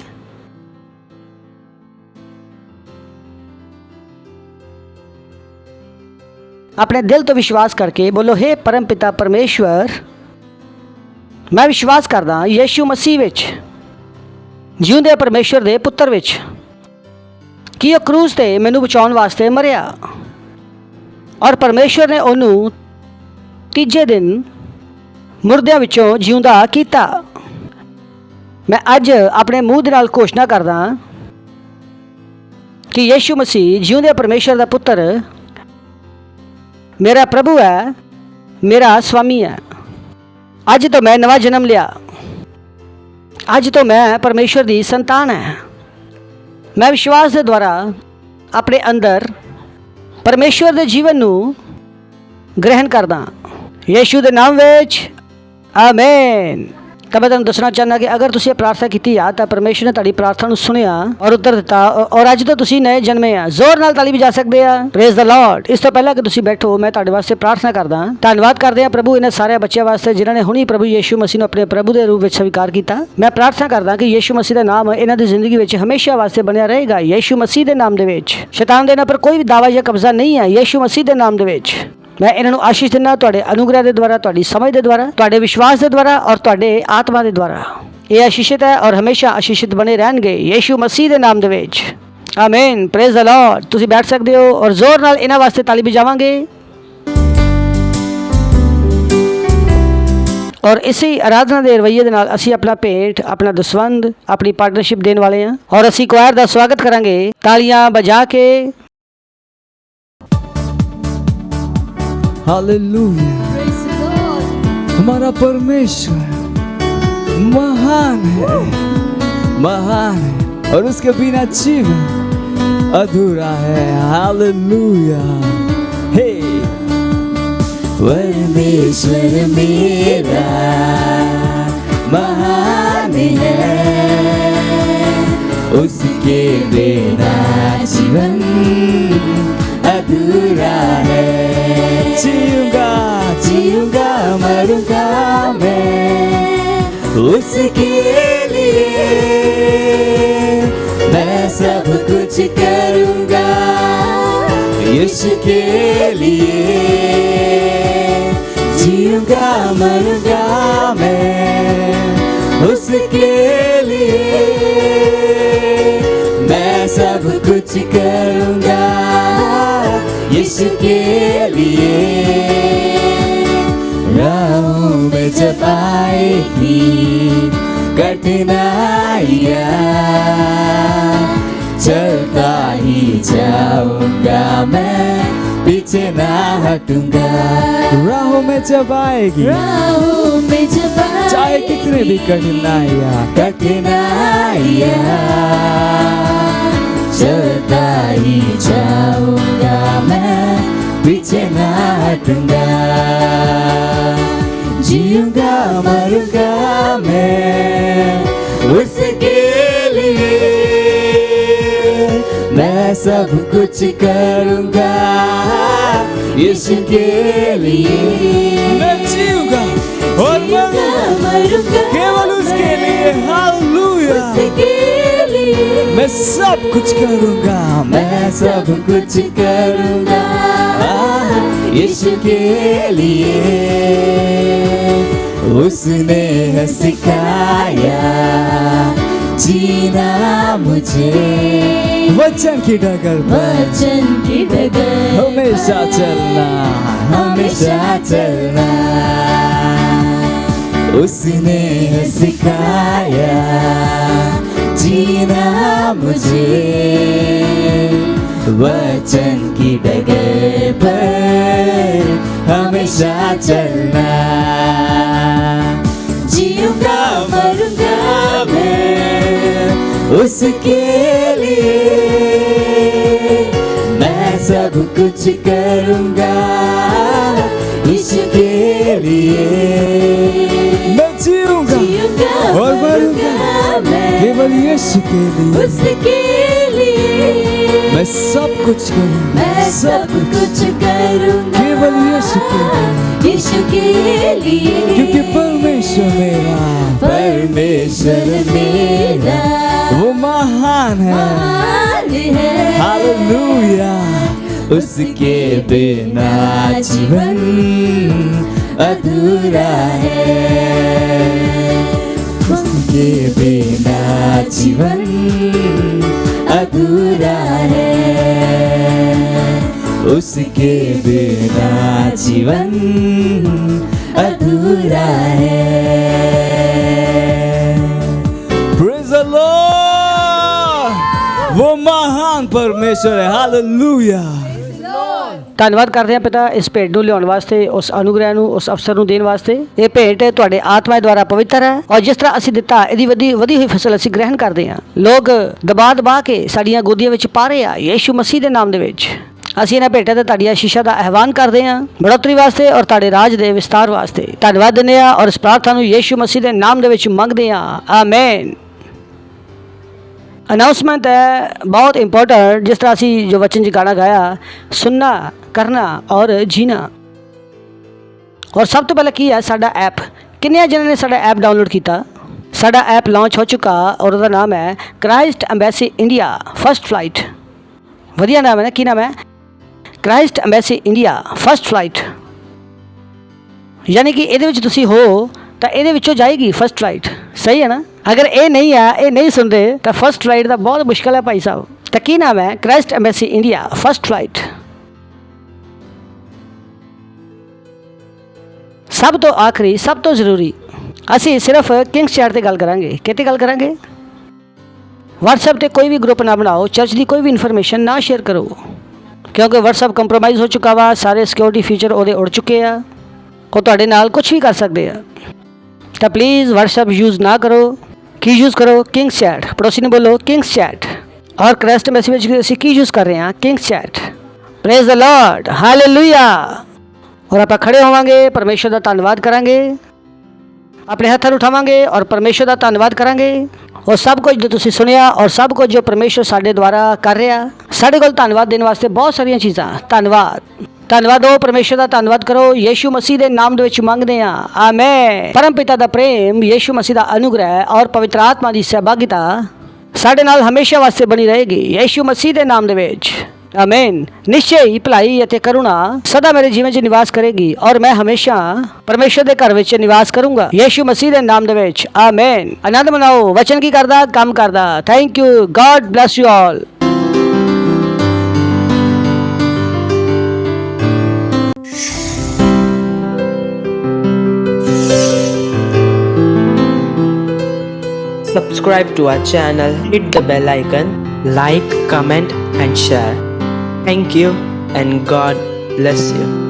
ਆਪਣੇ ਦਿਲ ਤੋਂ ਵਿਸ਼ਵਾਸ ਕਰਕੇ ਬੋਲੋ, ਹੇ ਪਰਮ ਪਿਤਾ ਪਰਮੇਸ਼ਵਰ, ਮੈਂ ਵਿਸ਼ਵਾਸ ਕਰਦਾ ਯੀਸ਼ੂ ਮਸੀਹ ਵਿੱਚ, ਜਿਉਂਦੇ ਪਰਮੇਸ਼ਵਰ ਦੇ ਪੁੱਤਰ ਵਿੱਚ, ਕਿ ਉਹ ਕਰੂਸ 'ਤੇ ਮੈਨੂੰ ਬਚਾਉਣ ਵਾਸਤੇ ਮਰਿਆ ਔਰ ਪਰਮੇਸ਼ਵਰ ਨੇ ਉਹਨੂੰ ਤੀਜੇ ਦਿਨ ਮੁਰਦਿਆਂ ਵਿੱਚੋਂ ਜਿਉਂਦਾ ਕੀਤਾ। ਮੈਂ ਅੱਜ ਆਪਣੇ ਮੂੰਹ ਦੇ ਨਾਲ ਘੋਸ਼ਣਾ ਕਰਦਾ ਕਿ ਯੀਸ਼ੂ ਮਸੀਹ ਜਿਉਂਦੇ ਪਰਮੇਸ਼ਵਰ ਦਾ ਪੁੱਤਰ ਮੇਰਾ ਪ੍ਰਭੂ ਹੈ, ਮੇਰਾ ਸਵਾਮੀ ਹੈ। ਅੱਜ ਤੋਂ ਮੈਂ ਨਵਾਂ ਜਨਮ ਲਿਆ। ਅੱਜ ਤੋਂ ਮੈਂ ਪਰਮੇਸ਼ਵਰ ਦੀ ਸੰਤਾਨ ਹੈ। ਮੈਂ ਵਿਸ਼ਵਾਸ ਦੇ ਦੁਆਰਾ ਆਪਣੇ ਅੰਦਰ ਪਰਮੇਸ਼ਵਰ ਦੇ ਜੀਵਨ ਨੂੰ ਗ੍ਰਹਿਣ ਕਰਦਾ ਯੀਸ਼ੂ ਦੇ ਨਾਮ ਵਿੱਚ। ਆਮੇਨ। ਤਾਂ ਮੈਂ ਤੁਹਾਨੂੰ ਦੱਸਣਾ ਚਾਹੁੰਦਾ ਕਿ ਅਗਰ ਤੁਸੀਂ ਇਹ ਪ੍ਰਾਰਥਨਾ ਕੀਤੀ ਆ ਤਾਂ ਪਰਮੇਸ਼ਰ ਨੇ ਤੁਹਾਡੀ ਪ੍ਰਾਰਥਨਾ ਨੂੰ ਸੁਣਿਆ ਔਰ ਉੱਤਰ ਦਿੱਤਾ ਔਰ ਅੱਜ ਤੋਂ ਤੁਸੀਂ ਨਏ ਜਨਮੇ ਆ। ਜ਼ੋਰ ਨਾਲ ਤਾਲੀ ਵਜਾ ਸਕਦੇ ਆ। Praise the Lord. ਇਸ ਤੋਂ ਪਹਿਲਾਂ ਕਿ ਤੁਸੀਂ ਬੈਠੋ ਮੈਂ ਤੁਹਾਡੇ ਵਾਸਤੇ ਪ੍ਰਾਰਥਨਾ ਕਰਦਾ। ਧੰਨਵਾਦ ਕਰਦੇ ਆ ਪ੍ਰਭੂ ਇਹਨਾਂ ਸਾਰੇ ਬੱਚਿਆਂ ਵਾਸਤੇ ਜਿਨ੍ਹਾਂ ਨੇ ਹੁਣੀ ਪ੍ਰਭੂ ਯੀਸ਼ੂ ਮਸੀਹ ਨੂੰ ਆਪਣੇ ਪ੍ਰਭੂ ਦੇ ਰੂਪ ਵਿੱਚ ਸਵੀਕਾਰ ਕੀਤਾ। ਮੈਂ ਪ੍ਰਾਰਥਨਾ ਕਰਦਾ ਕਿ ਯੀਸ਼ੂ ਮਸੀਹ ਦਾ ਨਾਮ ਇਹਨਾਂ ਦੀ ਜ਼ਿੰਦਗੀ ਵਿੱਚ ਹਮੇਸ਼ਾ ਵਾਸਤੇ ਬਣਿਆ ਰਹੇਗਾ। ਯੀਸ਼ੂ ਮਸੀਹ ਦੇ ਨਾਮ ਦੇ ਵਿੱਚ ਸ਼ੈਤਾਨ ਦੇ ਇਹਨਾਂ ਪਰ ਕੋਈ ਵੀ ਦਾਵਾ ਜਾਂ ਕਬਜ਼ਾ ਨਹੀਂ ਹੈ। ਯੀਸ਼ੂ ਮਸੀਹ ਦੇ ਨਾਮ ਦੇ ਵਿੱਚ ਮੈਂ ਇਹਨਾਂ ਨੂੰ ਆਸ਼ੀਸ਼ ਦਿੰਦਾ ਤੁਹਾਡੇ ਅਨੁਗ੍ਰਹਿ ਦੇ ਦੁਆਰਾ, ਤੁਹਾਡੀ ਸਮਝ ਦੇ ਦੁਆਰਾ, ਤੁਹਾਡੇ ਵਿਸ਼ਵਾਸ ਦੇ ਦੁਆਰਾ ਔਰ ਤੁਹਾਡੇ ਆਤਮਾ ਦੇ ਦੁਆਰਾ। ਇਹ ਆਸ਼ੀਸ਼ਿਤ ਹੈ ਔਰ ਹਮੇਸ਼ਾ ਆਸ਼ੀਸ਼ਿਤ ਬਣੇ ਰਹਿਣਗੇ ਯੀਸ਼ੂ ਮਸੀਹ ਦੇ ਨਾਮ ਦੇ ਵਿੱਚ। ਆਮੀਨ। Praise the Lord. ਤੁਸੀਂ ਬੈਠ ਸਕਦੇ ਹੋ ਔਰ ਜ਼ੋਰ ਨਾਲ ਇਹਨਾਂ ਵਾਸਤੇ ਤਾਲੀ ਵਜਾਵਾਂਗੇ ਔਰ ਇਸੇ ਆਰਾਧਨਾ ਦੇ ਰਵੱਈਏ ਦੇ ਨਾਲ ਅਸੀਂ ਆਪਣਾ ਭੇਂਟ, ਆਪਣਾ ਦਸਵੰਧ, ਆਪਣੀ ਪਾਰਟਨਰਸ਼ਿਪ ਦੇਣ ਵਾਲੇ ਹਾਂ ਔਰ ਅਸੀਂ ਕੁਆਇਰ ਦਾ ਸਵਾਗਤ ਕਰਾਂਗੇ ਤਾਲੀਆਂ ਵਜਾ ਕੇ। हालेलुया। हमारा परमेश्वर महान है, महान है और उसके बिना जीवन अधूरा है। हालेलुया। हे परमेश्वर मेरा महान है, उसके बिना जीवन अधूरा है। जीऊंगा जीऊंगा मरूंगा मैं उसके लिए, मैं सब कुछ करूंगा यीशु के लिए। जीऊंगा मरूंगा मैं उसके लिए, मैं सब कुछ करूंगा यीशु के लिए। राहों में जब आएगी कठिनाइयाँ, चलता ही जाऊंगा मैं, पीछे ना हटूंगा। राहों में जब आएगी, राहों में जब चाहे कितने भी कठिनाइयाँ चलता ही जाऊंगा मैं, पीछे ना हटूंगा। जीऊंगा मरूंगा मैं उसके लिए, मैं सब कुछ करूंगा यीशु के लिए। मैं जीऊंगा और मरूंगा केवल उसके लिए। हालेलुया। मैं सब कुछ करूंगा, मैं सब कुछ करूंगा यीशु के लिए। उसने सिखाया जीना मुझे, वचन की डगर हमेशा चलना, हमेशा चलना। उसने सिखाया जीना मुझे, वचन की डगर पर हमेशा चलना। जीऊंगा मरूंगा मैं उसके लिए, मैं सब कुछ करूंगा इसके लिए। मैं जीऊंगा और मरूंगा केवल यीशु के लिए, उसके लिए। मैं सब कुछ करूंगा, मैं सब कुछ करूंगा केवल यीशु के लिए, यीशु के लिए। क्योंकि परमेश्वर मेरा वो महान है। हालेलुया। उसके बिना जीवन अधूरा है, उसके बिना जीवन अधूरा है, उसके बिना जीवन अधूरा है। Praise the Lord! वो महान परमेश्वर है। हालेलुया। ਧੰਨਵਾਦ ਕਰਦੇ ਹਾਂ ਪਿਤਾ ਇਸ ਭੇਟ ਨੂੰ ਲਿਆਉਣ ਵਾਸਤੇ, ਉਸ ਅਨੁਗ੍ਰਹਿ ਨੂੰ, ਉਸ ਅਵਸਰ ਨੂੰ ਦੇਣ ਵਾਸਤੇ। ਇਹ ਭੇਟ ਤੁਹਾਡੇ ਆਤਮਾ ਦੁਆਰਾ ਪਵਿੱਤਰ ਹੈ ਔਰ ਜਿਸ ਤਰ੍ਹਾਂ ਅਸੀਂ ਦਿੱਤਾ ਇਹਦੀ ਵਧੀ ਹੋਈ ਫਸਲ ਅਸੀਂ ਗ੍ਰਹਿਣ ਕਰਦੇ ਹਾਂ। ਲੋਕ ਦਬਾ ਕੇ ਸਾਡੀਆਂ ਗੋਦੀਆਂ ਵਿੱਚ ਪਾ ਰਹੇ ਆ ਯੀਸ਼ੂ ਮਸੀਹ ਦੇ ਨਾਮ ਦੇ ਵਿੱਚ। ਅਸੀਂ ਇਹਨਾਂ ਭੇਟਾਂ ਤੇ ਤੁਹਾਡੀ ਆਸ਼ੀਸ਼ਾਂ ਦਾ ਆਹਵਾਨ ਕਰਦੇ ਹਾਂ, ਬੜੋਤਰੀ ਵਾਸਤੇ ਔਰ ਤੁਹਾਡੇ ਰਾਜ ਦੇ ਵਿਸਤਾਰ ਵਾਸਤੇ। ਧੰਨਵਾਦ ਦਿੰਦੇ ਹਾਂ ਔਰ ਇਸ ਪ੍ਰਾਰਥਨਾ ਨੂੰ ਯੀਸ਼ੂ ਮਸੀਹ ਦੇ ਨਾਮ ਦੇ ਵਿੱਚ ਮੰਗਦੇ ਹਾਂ। ਆਮੇਨ। अनाउंसमेंट है बहुत इंपॉर्टेंट, जिस तरह असी जो वचन जी गाना गाया, सुनना, करना और जीना। और सब तो पहले की है साडा ऐप। किन्ने जिन्होंने साडा ऐप डाउनलोड किया? साडा ऐप लॉन्च हो चुका और उसका नाम है Christ embassy India first flight. वधिया नाम है ना। की नाम है? Christ embassy India first flight. यानी कि ये तुसी हो तो ये जाएगी फर्स्ट फ्लाइट। सही है ना। अगर ये नहीं है, ये नहीं सुनते तो फर्स्ट फ्लाइट का बहुत मुश्किल है भाई साहब। तो की नाम है? Christ embassy India first flight. सब तो आखिरी, सब तो जरूरी, असी सिर्फ किंग्स चैट पर गल करांगे। किते गल करांगे? व्हाट्सएप पर कोई भी ग्रुप ना बनाओ, चर्च की कोई भी इन्फॉर्मेशन ना शेयर करो, क्योंकि व्हाट्सएप कंप्रोमाइज़ हो चुका वा। सारे सिक्योरिटी फीचर वो उड़ चुके हैं, वो तुहाडे नाल कुछ भी कर सकते हैं। तो प्लीज़ व्हाट्सएप यूज़ ना करो। की यूज़ करो? Kings chat. पड़ोसी ने बोलो किंग्स चैट। और क्राइस्ट मैसेज असी की यूज़ कर रहे हैं? Kings chat. Praise the lord. Hallelujah. और आप खड़े होवांगे, परमेश्वर का धन्यवाद करांगे, अपने हत्थ उठावांगे और परमेश्वर का धन्यवाद करांगे ਉਹ ਸਭ ਕੁਝ ਜੋ ਤੁਸੀਂ ਸੁਣਿਆ ਔਰ ਸਭ ਕੁਝ ਜੋ ਪਰਮੇਸ਼ਰ ਸਾਡੇ ਦੁਆਰਾ ਕਰ ਰਿਹਾ, ਸਾਡੇ ਕੋਲ ਧੰਨਵਾਦ ਦੇਣ ਵਾਸਤੇ ਬਹੁਤ ਸਾਰੀਆਂ ਚੀਜ਼ਾਂ। ਧੰਨਵਾਦ ਹੋ ਪਰਮੇਸ਼ਰ ਦਾ, ਧੰਨਵਾਦ ਕਰੋ। ਯੀਸ਼ੂ ਮਸੀਹ ਦੇ ਨਾਮ ਦੇ ਵਿੱਚ ਮੰਗਦੇ ਹਾਂ, ਆਮੇਨ। ਪਰਮ ਪਿਤਾ ਦਾ ਪ੍ਰੇਮ, ਯੀਸ਼ੂ ਮਸੀਹ ਦਾ ਅਨੁਗ੍ਰਹਿ ਔਰ ਪਵਿੱਤਰ ਆਤਮਾ ਦੀ ਸਹਿਭਾਗਿਤਾ ਸਾਡੇ ਨਾਲ ਹਮੇਸ਼ਾ ਵਾਸਤੇ ਬਣੀ ਰਹੇਗੀ, ਯੀਸ਼ੂ ਮਸੀਹ ਦੇ ਨਾਮ ਦੇ ਵਿੱਚ, ਆਮੇਨ। ਨਿਸ਼ਚੈ ਹੀ ਭਲਾਈ ਅਤੇ ਕਰੁਣਾ ਸਦਾ ਮੇਰੇ ਜੀਵਨ 'ਚ ਨਿਵਾਸ ਕਰੇਗੀ ਔਰ ਮੈਂ ਹਮੇਸ਼ਾ ਪਰਮੇਸ਼ਰ ਦੇ ਘਰ ਵਿੱਚ ਨਿਵਾਸ ਕਰੂੰਗਾ, ਯੀਸ਼ੂ ਮਸੀਹ ਦੇ ਨਾਮ ਦੇ ਵਿੱਚ, ਆਮੇਨ। ਆਨੰਦ ਮਨਾਓ, ਵਚਨ ਕੀ ਕਰਦਾ, ਕੰਮ ਕਰਦਾ। Thank you, god bless you all. Subscribe to our channel, hit the bell icon, like, comment and share. Thank you and God bless you.